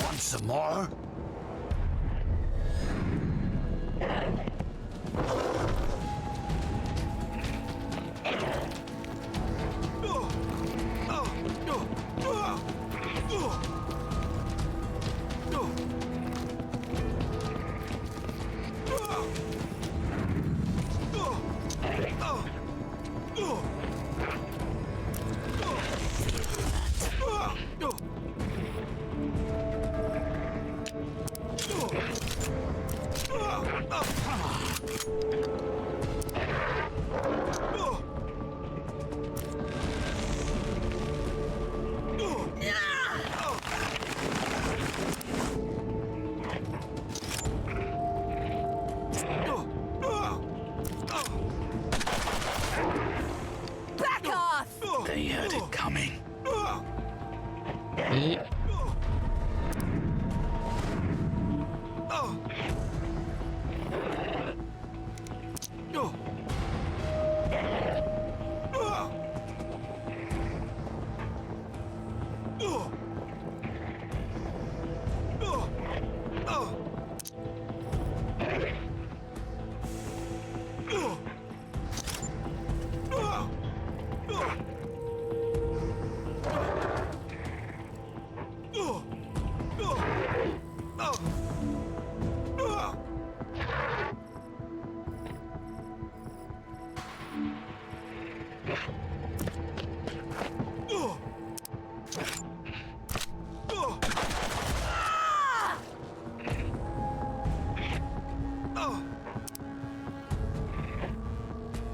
Want some more? Back off! They had it coming. Hey.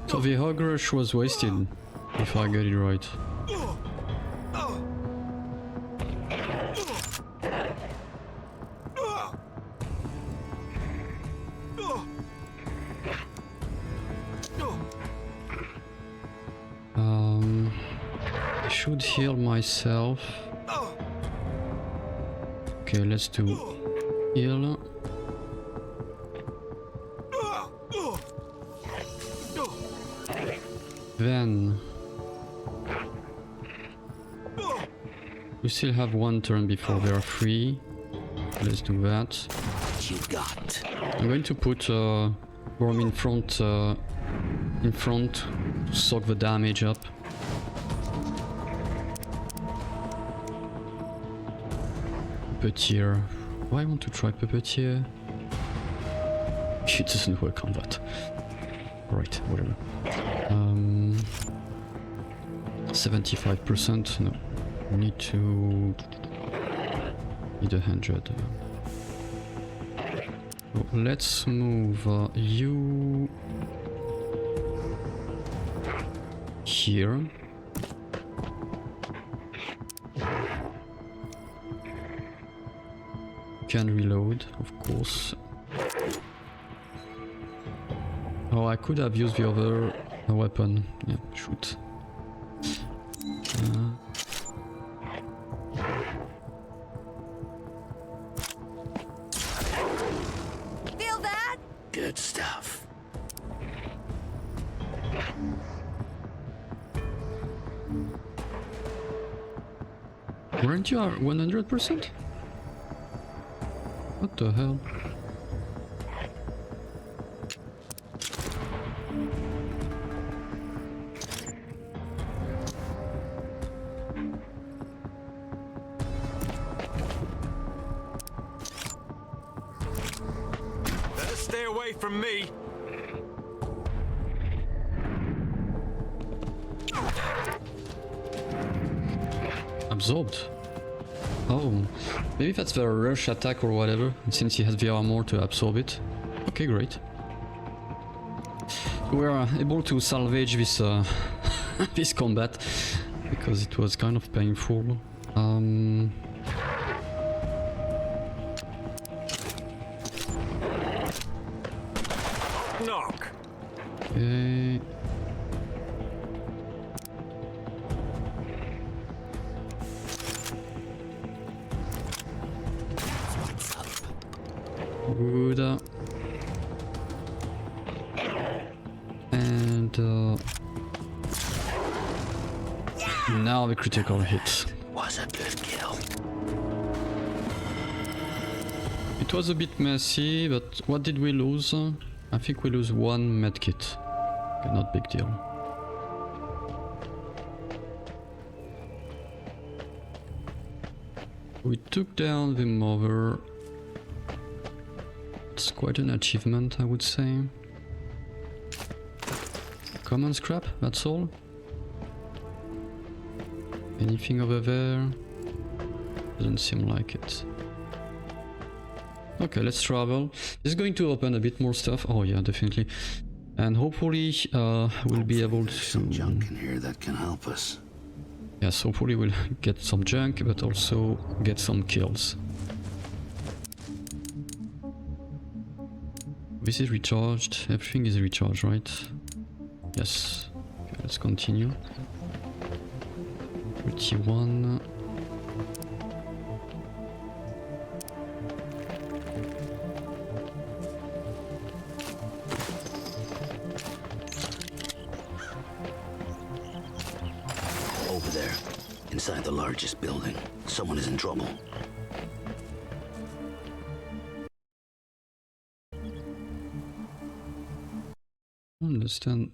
So the hog rush was wasted, if I got it right. I should heal myself. Okay, let's do heal. Then we still have one turn before they are free. Let's do that. What you got? I'm going to put Worm in front to soak the damage up. Puppeteer. Why I want to try Puppeteer? It doesn't work on that. Right, whatever. 75%. No, need a 100. So let's move you here. Can reload, of course. Oh, I could have used the other weapon. Yeah, shoot. Feel that? Good stuff. Weren't you 100%? What the hell? Better stay away from me. Absorbed. Oh, maybe that's the rush attack or whatever, since he has the armor to absorb it. Okay, great. We were able to salvage this this combat because it was kind of painful. Knock. Okay. What's up? Good. And now the critical hit. Was a good kill. It was a bit messy, but what did we lose? I think we lose one medkit. Okay, not big deal. We took down the mother. It's quite an achievement, I would say. Common scrap, that's all. Anything over there? Doesn't seem like it. Okay, let's travel. This is going to open a bit more stuff. Oh yeah, definitely. And hopefully we'll be able to... some junk in here that can help us. Yes, hopefully we'll get some junk, but also get some kills. This is recharged. Everything is recharged, right? Yes. Okay, let's continue. 31. Over there, inside the largest building. Someone is in trouble. I don't understand.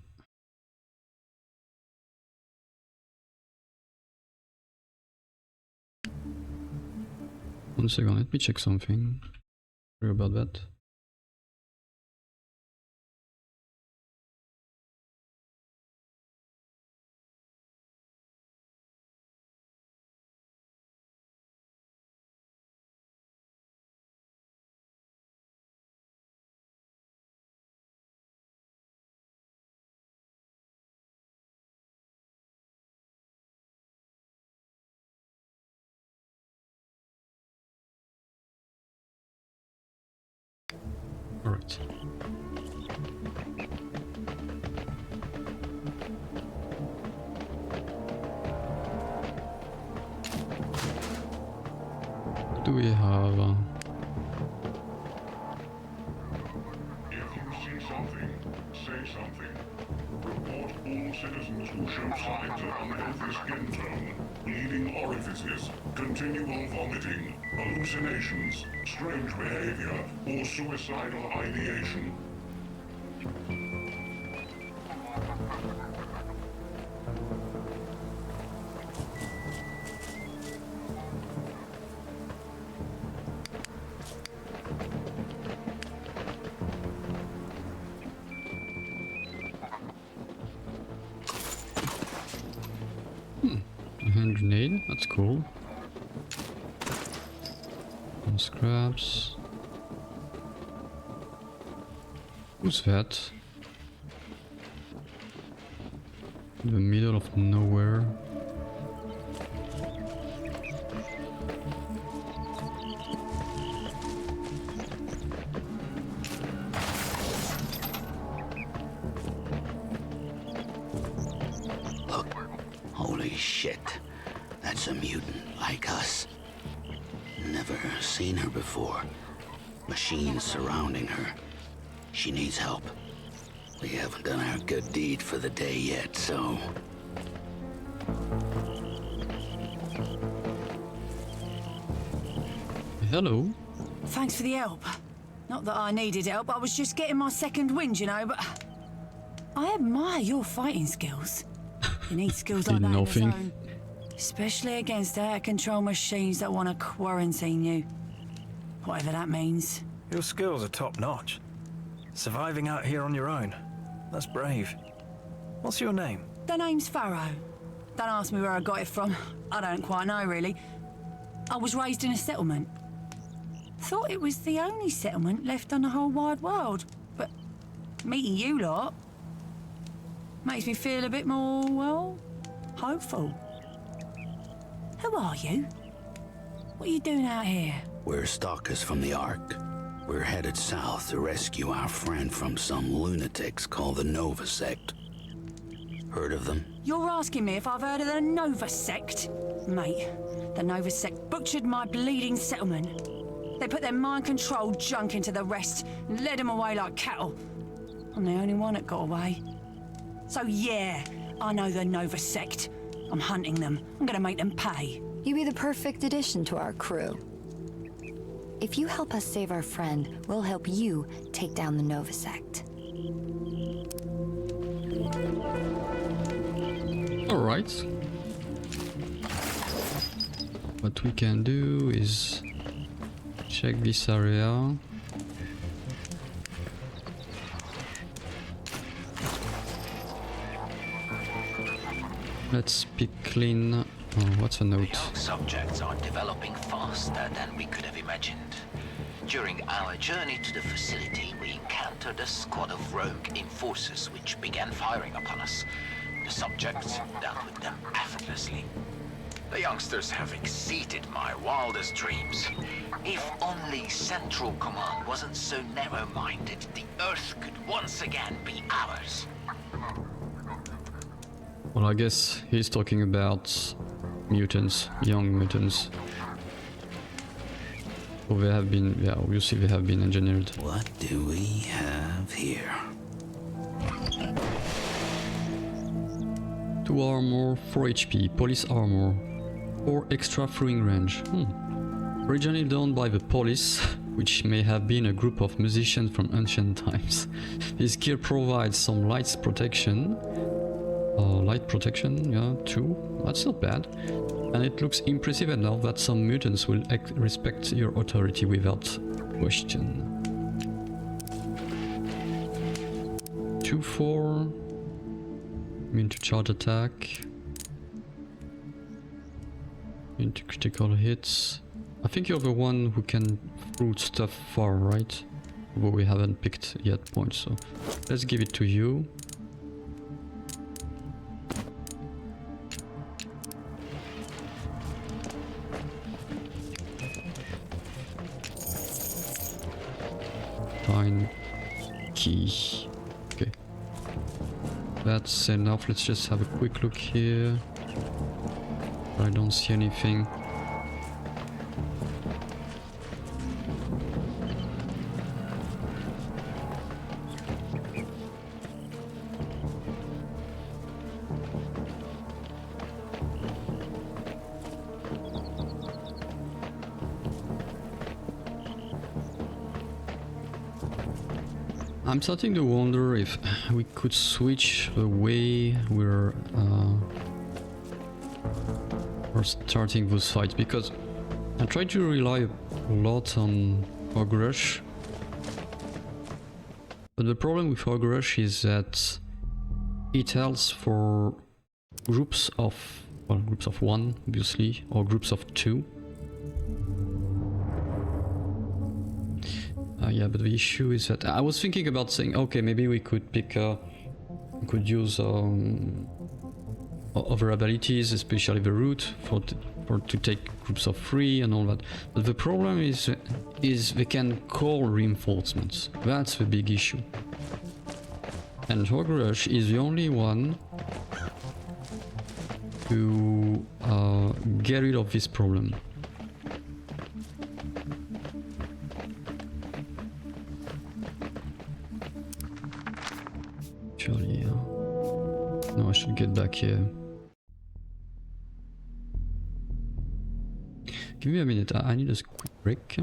One second, let me check something. Sorry about that. All right. Do we have? If you see something, say something. Report all citizens who show signs of unhealthy skin tone, bleeding orifices, continual vomiting, hallucinations, strange behavior, or suicidal ideation. A hand grenade, that's cool. Some scraps. Who's that? In the middle of nowhere. Look, holy shit. That's a mutant like us. Never seen her before. Machines surrounding her. She needs help. We haven't done our good deed for the day yet, so... Hello. Thanks for the help. Not that I needed help, I was just getting my second wind, you know, but... I admire your fighting skills. You need skills like that in the Nothing. zone. Especially against out-of-control machines that want to quarantine you. Whatever that means. Your skills are top-notch. Surviving out here on your own. That's brave. What's your name? The name's Farrow. Don't ask me where I got it from. I don't quite know, really. I was raised in a settlement. Thought it was the only settlement left on the whole wide world. But meeting you lot makes me feel a bit more, well, hopeful. Who are you? What are you doing out here? We're stalkers from the Ark. We're headed south to rescue our friend from some lunatics called the Nova Sect. Heard of them? You're asking me if I've heard of the Nova Sect? Mate, the Nova Sect butchered my bleeding settlement. They put their mind-controlled junk into the rest and led them away like cattle. I'm the only one that got away. So yeah, I know the Nova Sect. I'm hunting them. I'm gonna make them pay. You'd be the perfect addition to our crew. If you help us save our friend, we'll help you take down the Nova sect. Alright. What we can do is check this area. Let's pick clean. Oh, what's a note? Young subjects are developing faster than we could have imagined. During our journey to the facility, we encountered a squad of rogue enforcers which began firing upon us. The subjects dealt with them effortlessly. The youngsters have exceeded my wildest dreams. If only Central Command wasn't so narrow-minded, the Earth could once again be ours. Well, I guess he's talking about mutants, young mutants. So they have been, yeah, obviously they have been engineered. What do we have here? 2 armor, 4 HP, police armor, 4 extra throwing range. Originally done by the police, which may have been a group of musicians from ancient times. This gear provides some light protection. Light protection, yeah, 2. That's not bad. And it looks impressive enough that some mutants will respect your authority without question. 2-4. Immune to charge attack. Immune to critical hits. I think you're the one who can throw stuff far, right? Although we haven't picked yet points, so let's give it to you. Key. Okay. That's enough. Let's just have a quick look here. I don't see anything. I'm starting to wonder if we could switch the way we're starting those fights, because I try to rely a lot on Hog Rush, but the problem with Hog Rush is that it helps for groups of, well, groups of 1 obviously, or groups of 2. Yeah, but the issue is that I was thinking about saying, okay, maybe we could pick, we could use other abilities, especially the root, to take groups of 3 and all that. But the problem is they can call reinforcements. That's the big issue. And Hog Rush is the only one to get rid of this problem. Actually, no, I should get back here. Give me a minute, I need a quick break.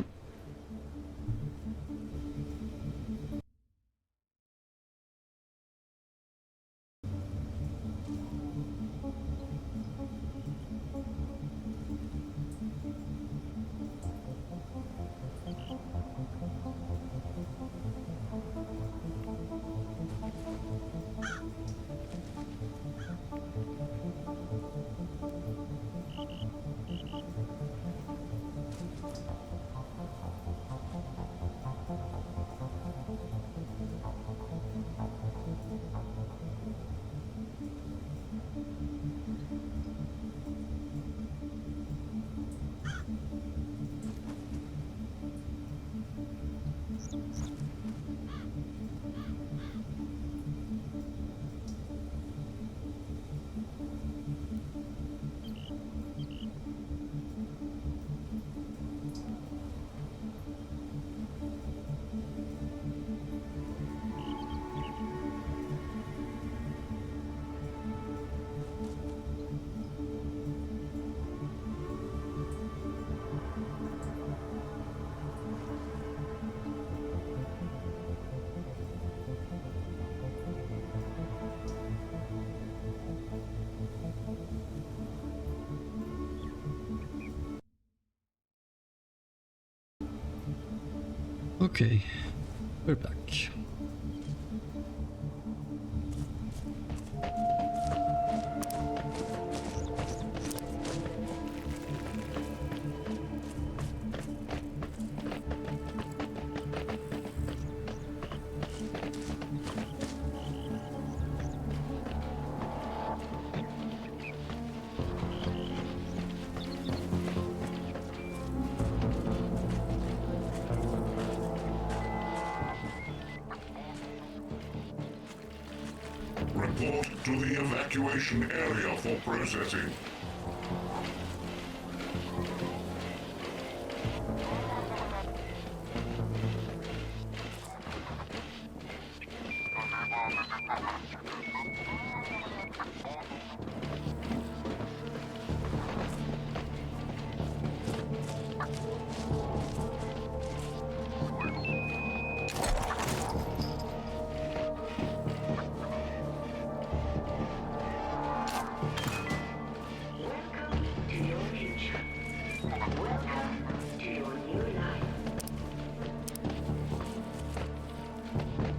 Okay, we're back. Report to the evacuation area for processing.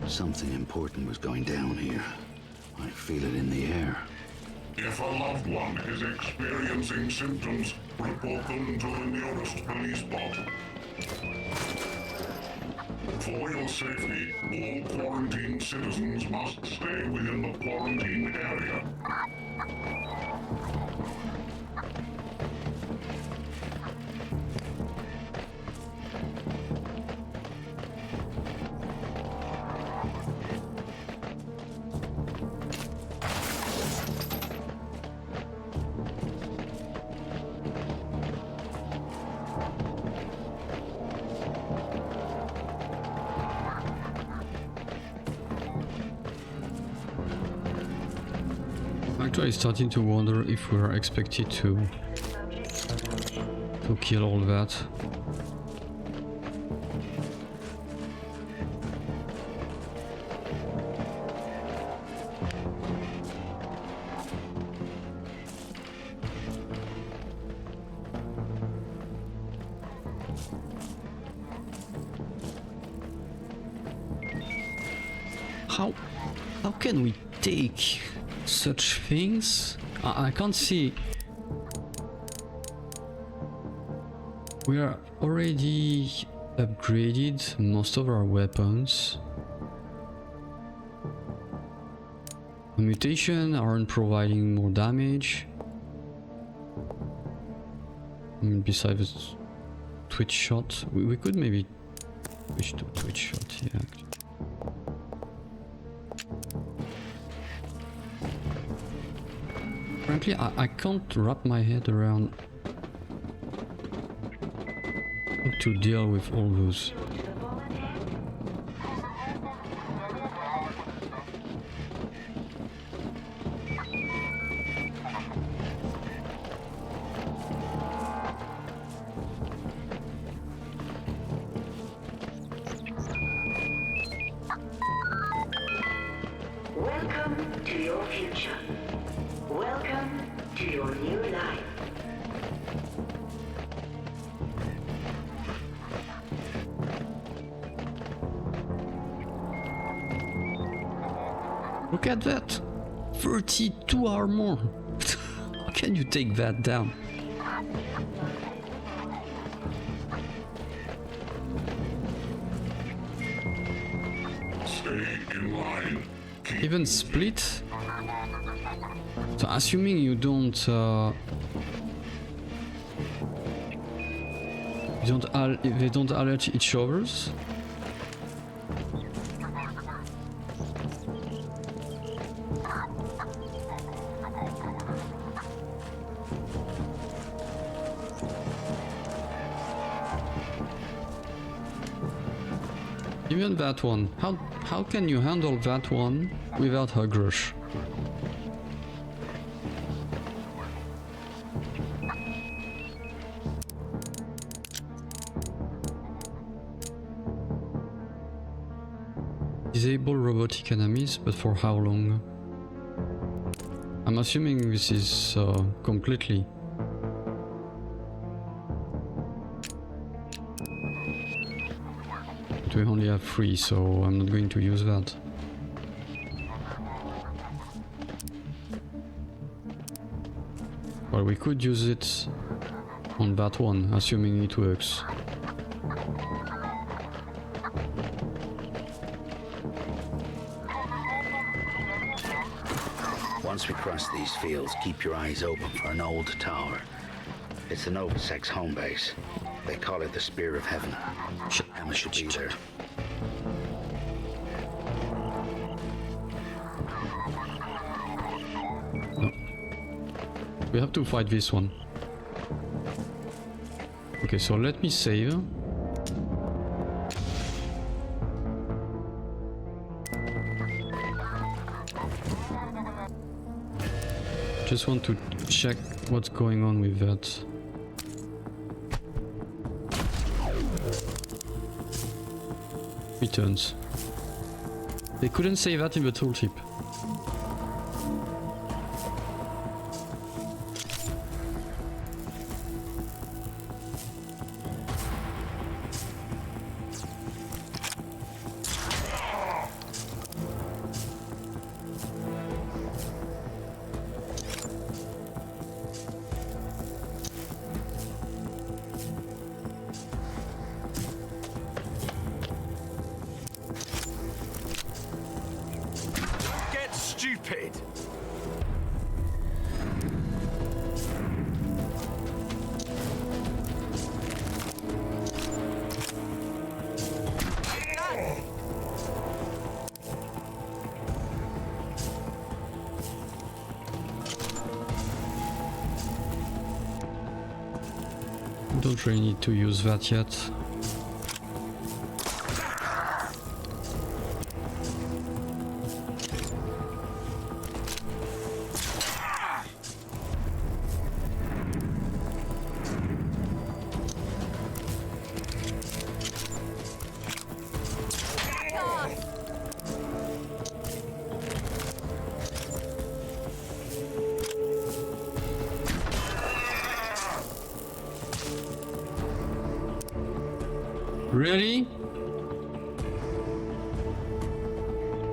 Something important was going down here. I feel it in the air. If a loved one is experiencing symptoms, report them to the nearest police spot. For your safety, all quarantined citizens must stay within the quarantine area. Actually, starting to wonder if we are expected to kill all that. How can we take such things? I can't see. We are already upgraded most of our weapons. The mutation aren't providing more damage. I mean, besides twitch shot, we could maybe switch to twitch shot, yeah. Frankly, I can't wrap my head around how to deal with all those. Welcome to your future. Welcome to your new life. Look at that! 32 armor! How can you take that down? Stay in line. Even split? So assuming you don't they don't alert each others? Even that one. How can you handle that one without hug rush? Disable robotic enemies, but for how long? I'm assuming this is completely. But we only have 3, so I'm not going to use that. Well, we could use it on that one, assuming it works. Once we cross these fields, keep your eyes open for an old tower. It's the Novosec's home base. They call it the Spear of Heaven. Emma should be there. No. We have to fight this one. Okay, so let me save. Just want to check what's going on with that. Returns. They couldn't save that in the tooltip. Stupid! Don't really need to use that yet. Really?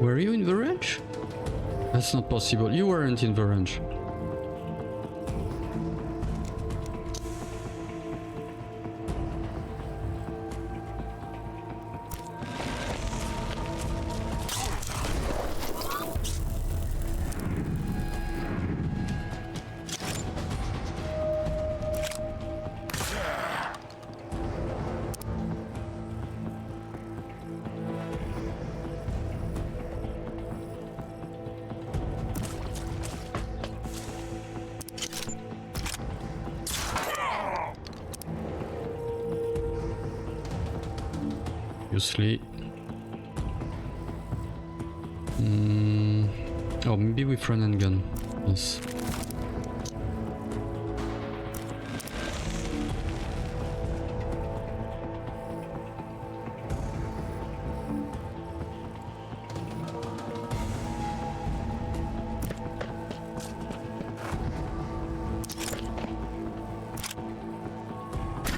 Were you in the range? That's not possible. You weren't in the range. Obviously. Oh, maybe with run and gun. Yes.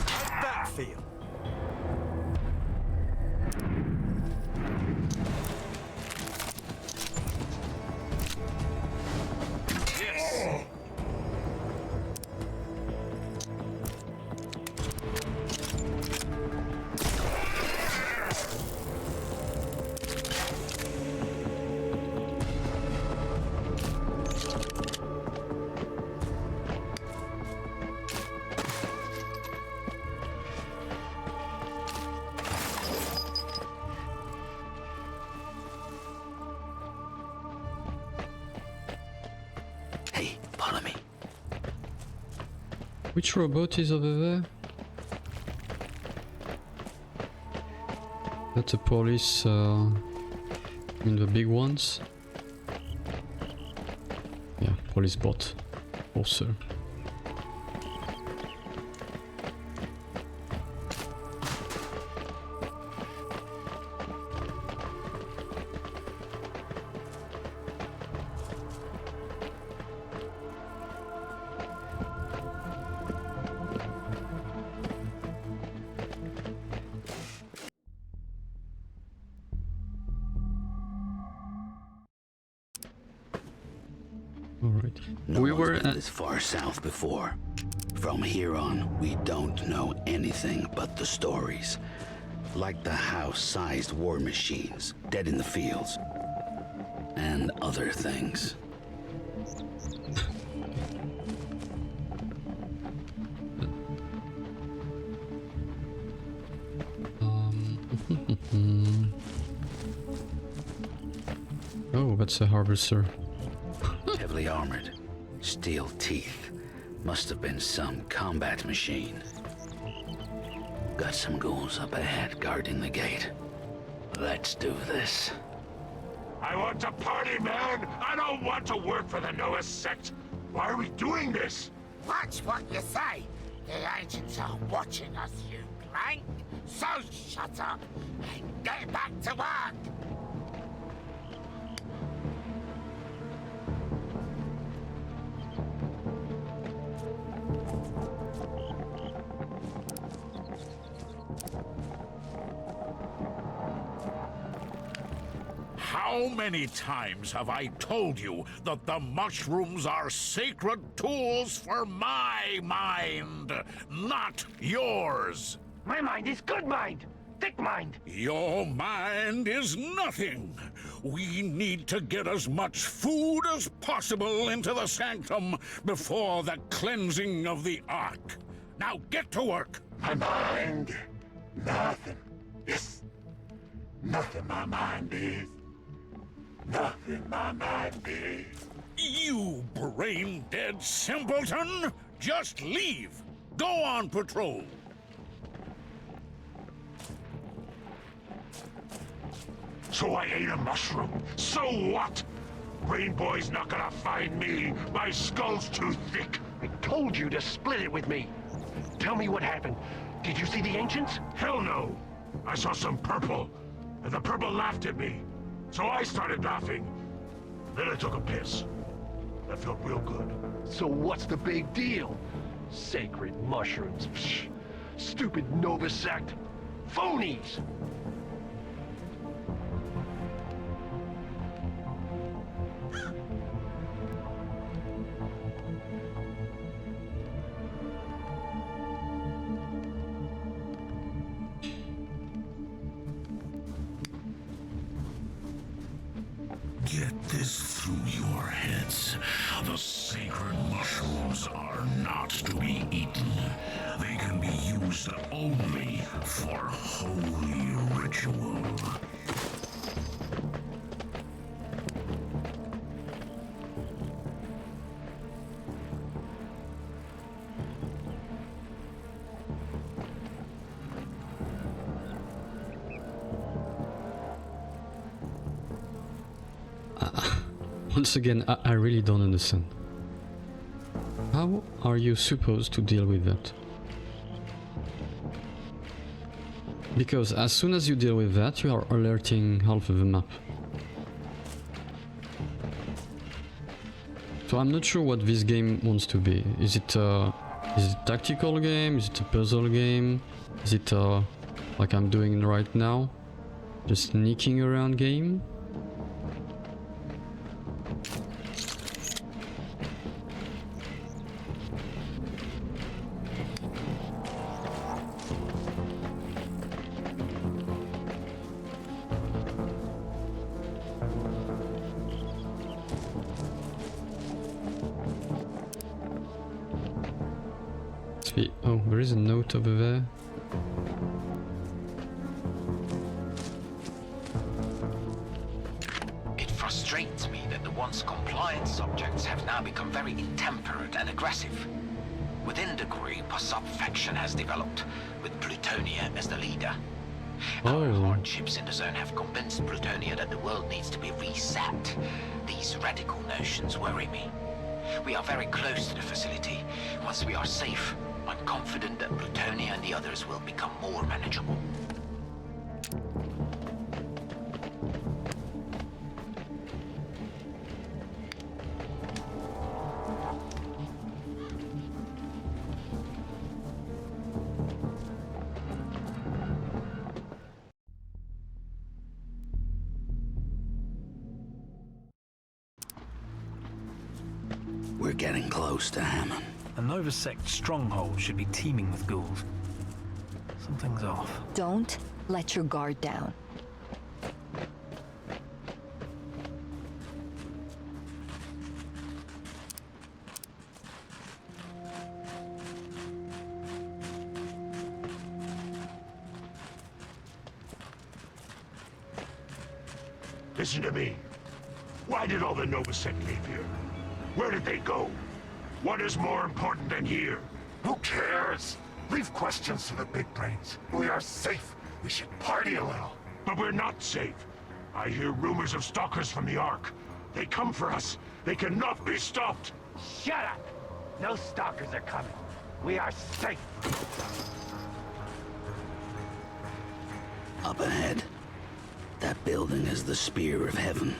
How'd that feel? Hey, follow me. Which robot is over there? That's a police, I mean the big ones. Yeah, police bot. Also. All right. No We one's were been at, this far south before. From here on, we don't know anything but the stories. Like the house-sized war machines, dead in the fields. And other things. Oh, that's a harvester. Heavily armored. Steel teeth. Must have been some combat machine. Got some ghouls up ahead guarding the gate. Let's do this. I want to party, man! I don't want to work for the Noah sect! Why are we doing this? Watch what you say. The agents are watching us, you clank. So shut up and get back to work. How many times have I told you that the mushrooms are sacred tools for my mind, not yours? My mind is good mind. Thick mind. Your mind is nothing. We need to get as much food as possible into the sanctum before the cleansing of the Ark. Now get to work. My mind? Nothing. Yes. Nothing my mind is. Nothing my mind is. You brain-dead simpleton! Just leave. Go on patrol. So I ate a mushroom. So what? Brain Boy's not gonna find me. My skull's too thick. I told you to split it with me. Tell me what happened. Did you see the ancients? Hell no. I saw some purple, and the purple laughed at me. So I started laughing. Then I took a piss. That felt real good. So what's the big deal? Sacred mushrooms. Psh, stupid Nova sect. Phonies! Get this through your heads. The sacred mushrooms are not to be eaten. They can be used only for holy ritual. Once again, I really don't understand. How are you supposed to deal with that? Because as soon as you deal with that, you are alerting half of the map. So I'm not sure what this game wants to be. Is it a tactical game? Is it a puzzle game? Is it like I'm doing right now? Just sneaking around game? Oh, there is a note over there. It frustrates me that the once compliant subjects have now become very intemperate and aggressive. Within the group, a sub-faction has developed, with Plutonia as the leader. Our hardships in the zone have convinced Plutonia that the world needs to be reset. These radical notions worry me. We are very close to the facility. Once we are safe, I'm confident that Plutonia and the others will become more manageable. We're getting close to Hammond. A Novasect stronghold should be teeming with ghouls. Something's off. Don't let your guard down. Listen to me. Why did all the Novasect leave here? Where did they go? What is more important than here? Who cares? Leave questions to the big brains. We are safe. We should party a little. But we're not safe. I hear rumors of stalkers from the Ark. They come for us. They cannot be stopped. Shut up! No stalkers are coming. We are safe. Up ahead. That building is the Spear of Heaven.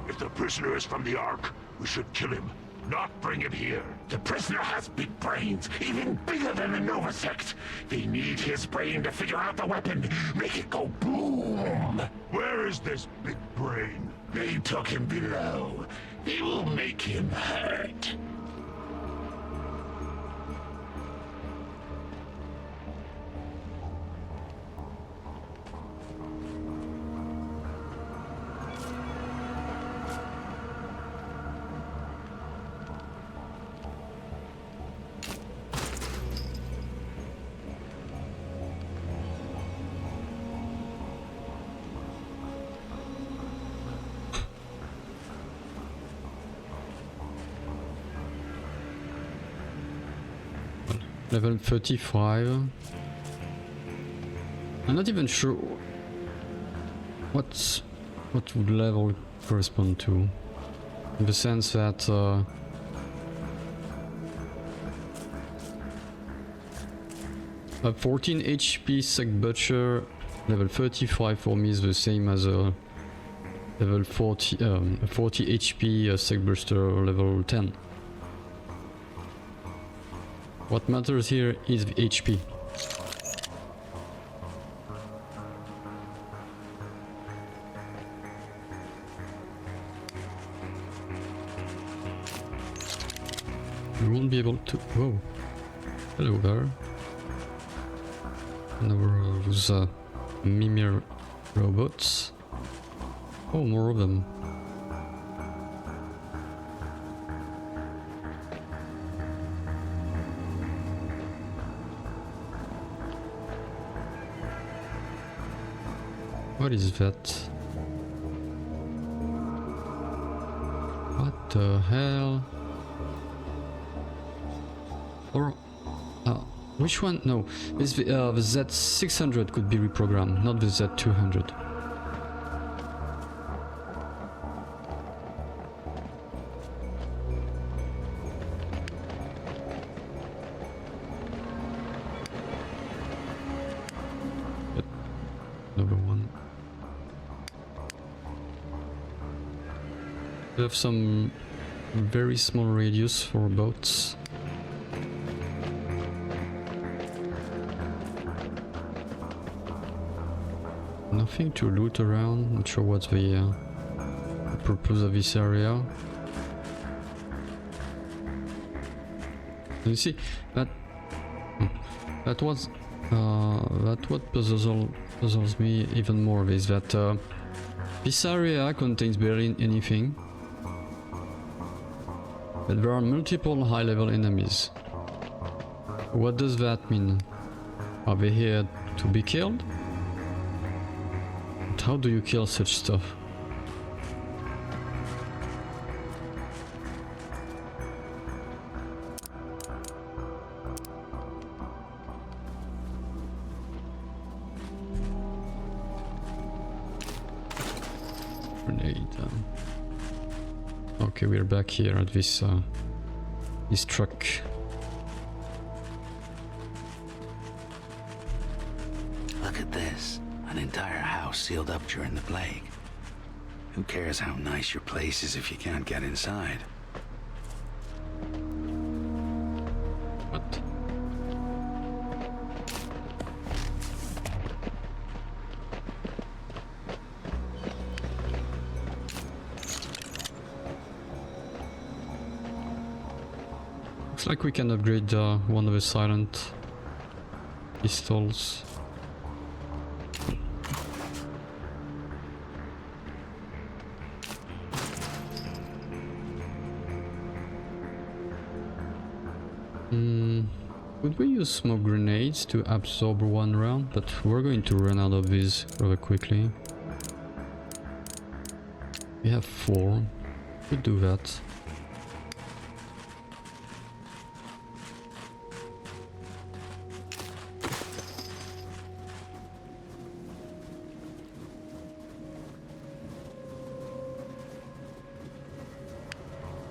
If the prisoner is from the Ark, we should kill him, not bring him here. The prisoner has big brains, even bigger than the Novasect. They need his brain to figure out the weapon, make it go boom. Where is this big brain? They took him below. They will make him hurt. Level 35. I'm not even sure what would level correspond to, in the sense that a 14 HP Sec Butcher level 35 for me is the same as a level 40 HP Sec Burster level 10. What matters here is the HP. We won't be able to... Whoa. Hello there. And those Mimir robots. Oh, more of them. What is that? What the hell? Or which one? No, it's the Z600 could be reprogrammed, not the Z200. Another one. We have some very small radius for boats. Nothing to loot around. Not sure what's the purpose of this area. You see that what puzzles me even more is that this area contains barely anything, but there are multiple high-level enemies. What does that mean? Are they here to be killed? But how do you kill such stuff? Grenade. Okay, we're back here at this truck. Look at this. An entire house sealed up during the plague. Who cares how nice your place is if you can't get inside? What? Looks like we can upgrade one of the silent pistols. Could we use smoke grenades to absorb one round? But we're going to run out of these rather quickly. We have 4. Could do that.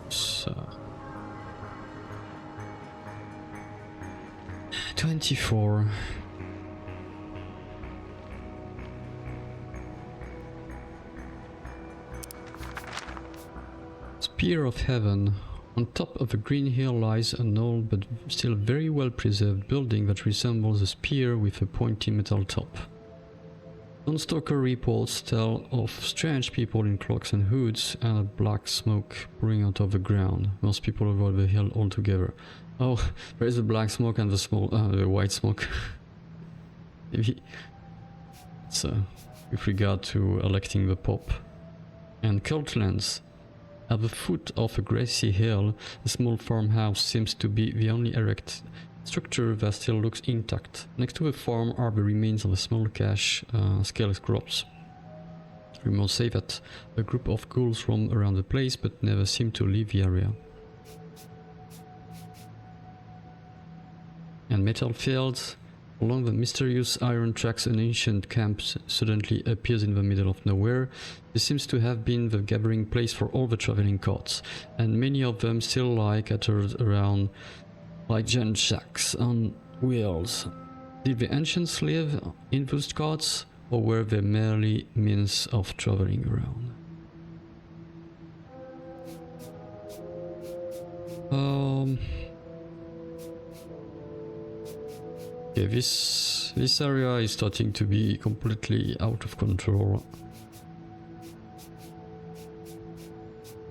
So 24. Spear of Heaven. On top of a green hill lies an old but still very well preserved building that resembles a spear with a pointy metal top. Stalker reports tell of strange people in cloaks and hoods and a black smoke pouring out of the ground. Most people avoid the hill altogether. Oh, there is the black smoke and the white smoke. Maybe it's with regard to electing the Pope. And Cultlands. At the foot of a grassy hill, a small farmhouse seems to be the only erect structure that still looks intact. Next to the farm are the remains of a small cache scale crops. Rumors say that a group of ghouls roam around the place but never seem to leave the area. And metal fields. Along the mysterious iron tracks, an ancient camp suddenly appears in the middle of nowhere. This seems to have been the gathering place for all the traveling carts, and many of them still lie scattered around like giant shacks on wheels. Did the ancients live in those carts, or were they merely means of traveling around? Okay, this area is starting to be completely out of control.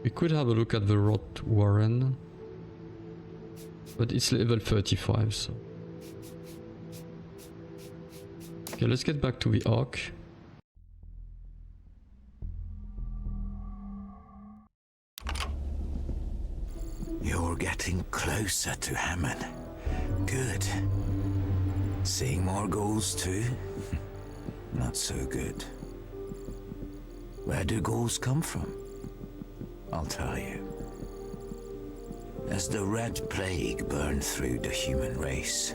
We could have a look at the Rot Warren, but it's level 35, so... Okay, let's get back to the Ark. You're getting closer to Hammond. Good. Seeing more ghouls too? Not so good. Where do ghouls come from? I'll tell you. As the Red Plague burned through the human race,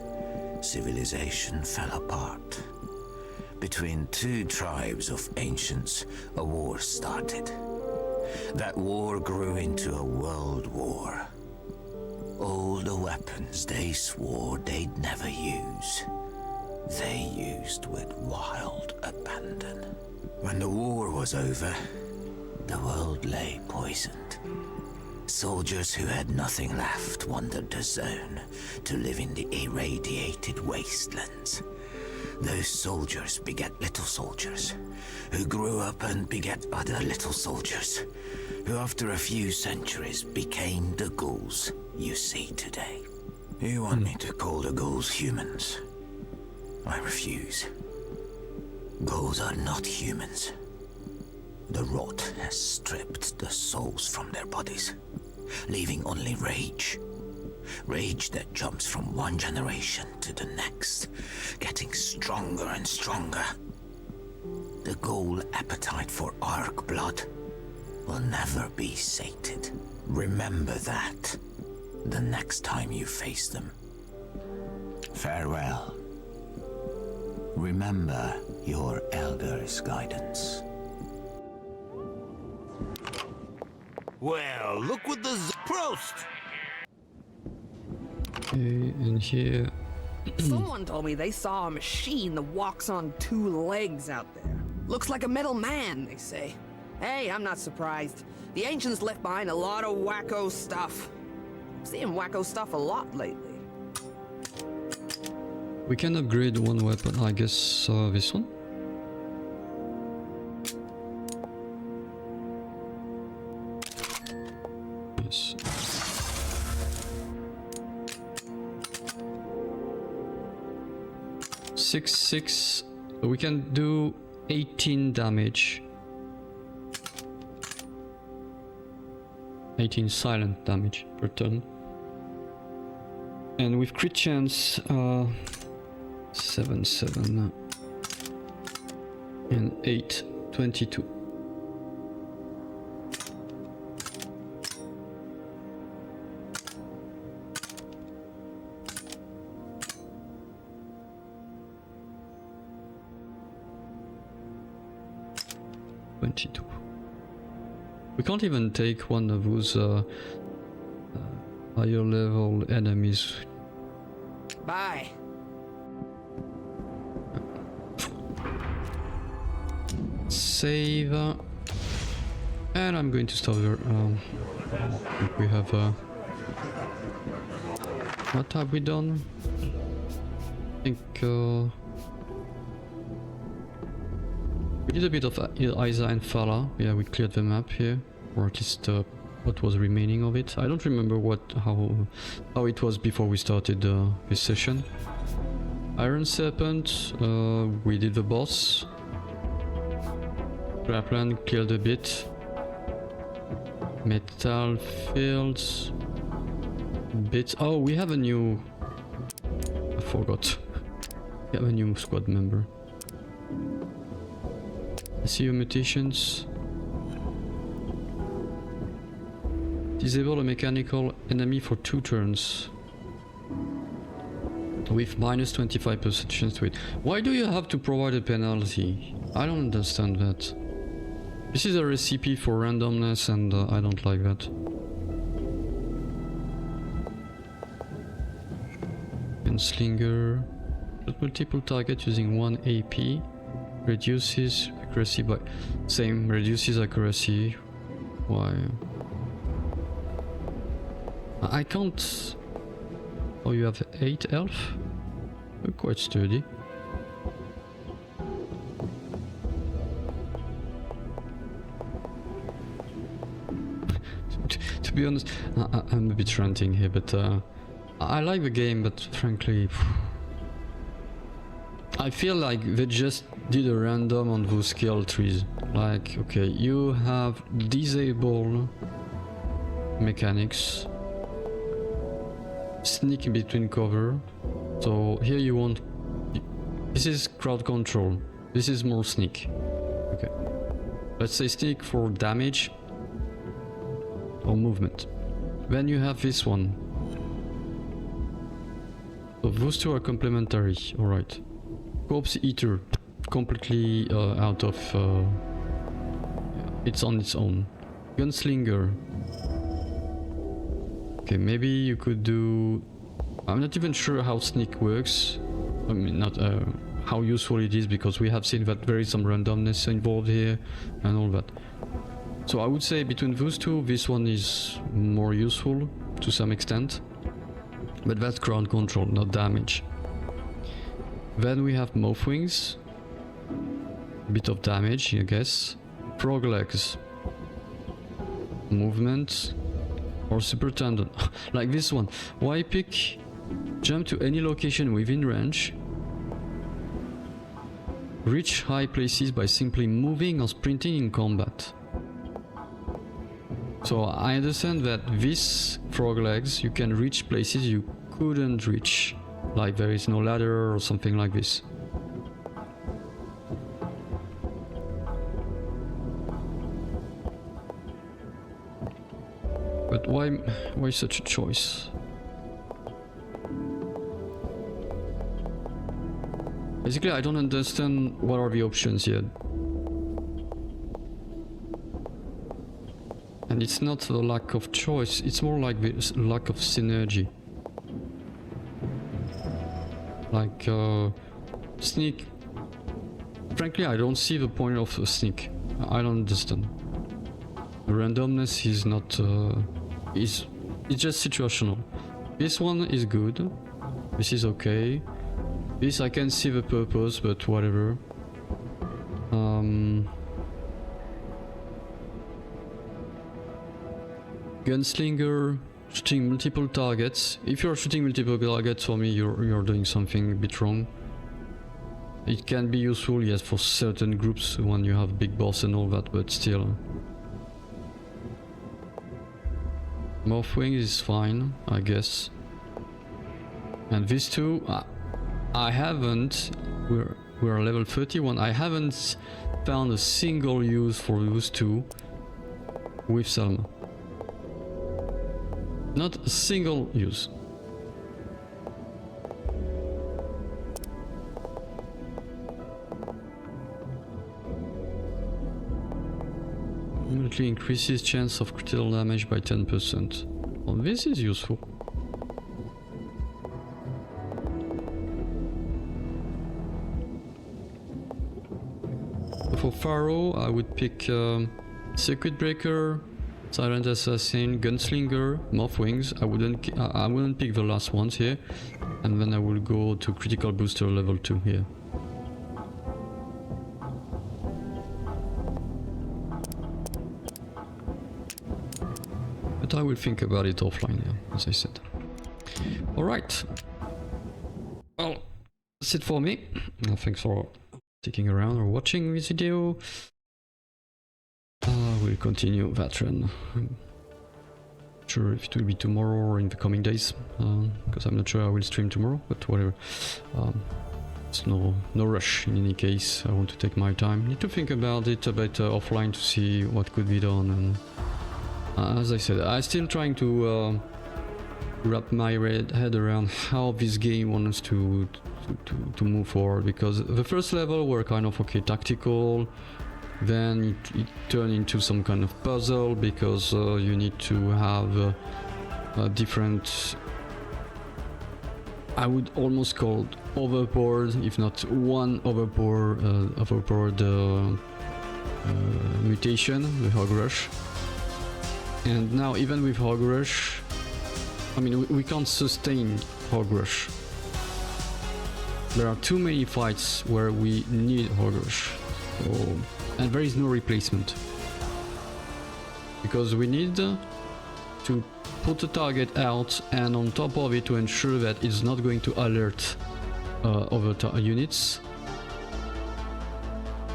civilization fell apart. Between two tribes of ancients, a war started. That war grew into a world war. All the weapons they swore they'd never use, they used with wild abandon. When the war was over, the world lay poisoned. Soldiers who had nothing left wandered the zone to live in the irradiated wastelands. Those soldiers beget little soldiers, who grew up and beget other little soldiers, who after a few centuries became the ghouls you see today. You want me to call the ghouls humans? I refuse. Ghouls are not humans. The rot has stripped the souls from their bodies, leaving only rage. Rage that jumps from one generation to the next, getting stronger and stronger. The ghoul appetite for Ark blood will never be sated. Remember that the next time you face them. Farewell. Remember your elder's guidance. Well, look what the Prost! Okay, and here... Someone told me they saw a machine that walks on two legs out there. Looks like a metal man, they say. Hey, I'm not surprised. The ancients left behind a lot of wacko stuff. Seeing wacko stuff a lot lately. We can upgrade one weapon, I guess this one? Yes. 6. We can do 18 damage. 18 silent damage per turn. And with crit chance, 7, 7, and 8, 22. We can't even take one of those higher level enemies. Bye. Save. And I'm going to stop there. I think we have. What have we done? I think. We did a bit of Isa and Fala. Yeah, we cleared the map here, or at least what was remaining of it. I don't remember how it was before we started this session. Iron Serpent, we did the boss. Grappland killed a bit. Metal Fields. Bits. Oh, we have a new. I forgot. We have a new squad member. I see your mutations. Disable a mechanical enemy for 2 turns. With minus 25% chance to it. Why do you have to provide a penalty? I don't understand that. This is a recipe for randomness and I don't like that. Gunslinger. Multiple target using 1 AP. Reduces accuracy by... Same, reduces accuracy. Why? I can't... Oh, you have 8 health? You're quite sturdy. To be honest, I'm a bit ranting here, but I like the game, but frankly... I feel like they just did a random on those skill trees. Like, okay, you have disable mechanics, sneak in between cover. So here you want... This is crowd control. This is more sneak. Okay. Let's say sneak for damage or movement. Then you have this one. So those two are complementary. Alright. Corpse Eater, completely out of... it's on its own. Gunslinger. Okay, maybe you could do... I'm not even sure how sneak works. I mean, not how useful it is, because we have seen that there is some randomness involved here and all that. So I would say between those two, this one is more useful to some extent. But that's crowd control, not damage. Then we have Moth Wings. Bit of damage, I guess. Frog Legs. Movement. Or Super Tendon. Like this one. Why pick jump to any location within range? Reach high places by simply moving or sprinting in combat. So I understand that this Frog Legs, you can reach places you couldn't reach. Like there is no ladder or something like this. But why such a choice? Basically, I don't understand what are the options yet. And it's not the lack of choice, it's more like the lack of synergy. Like, sneak. Frankly, I don't see the point of a sneak. I don't understand. The randomness is not... it's just situational. This one is good. This is okay. This I can see the purpose, but whatever. Gunslinger, shooting multiple targets. If you're shooting multiple targets, for me, you're doing something a bit wrong. It can be useful, yes, for certain groups when you have big boss and all that, but still. Morphwing is fine, I guess. And these two, I haven't. We're level 31. I haven't found a single use for those two with Selma. Not a single use. Immediately increases chance of critical damage by 10%. Well, this is useful. For Pharaoh, I would pick Circuit Breaker, Silent Assassin, Gunslinger, Morphwings. I wouldn't pick the last ones here, and then I will go to Critical Booster level 2 here. But I will think about it offline, yeah, as I said. Alright. Well, that's it for me. Thanks for sticking around or watching this video. We'll continue that run. I'm not sure if it will be tomorrow or in the coming days, because I'm not sure I will stream tomorrow, but whatever. It's no rush in any case. I want to take my time. Need to think about it a bit offline to see what could be done. And as I said, I'm still trying to wrap my head around how this game wants to move forward, because the first level were kind of okay, tactical, then it turned into some kind of puzzle, because you need to have a different, I would almost call it overpowered, if not one overpowered mutation, the Hog Rush. And now even with Hog Rush, I mean, we can't sustain Hog Rush. There are too many fights where we need Hog Rush. So, and there is no replacement. Because we need to put the target out, and on top of it to ensure that it's not going to alert other units.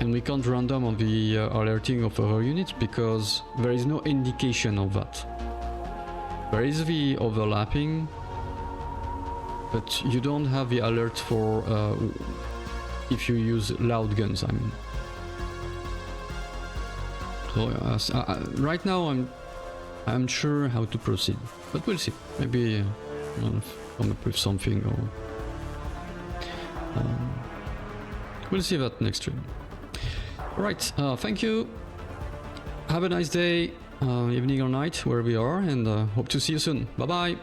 And we can't random on the alerting of other units because there is no indication of that. There is the overlapping, but you don't have the alert for if you use loud guns, I mean. So right now I'm sure how to proceed, but we'll see. Maybe I'll come up with something, or we'll see that next stream. Alright, thank you. Have a nice day, evening or night, wherever you are, and hope to see you soon. Bye bye.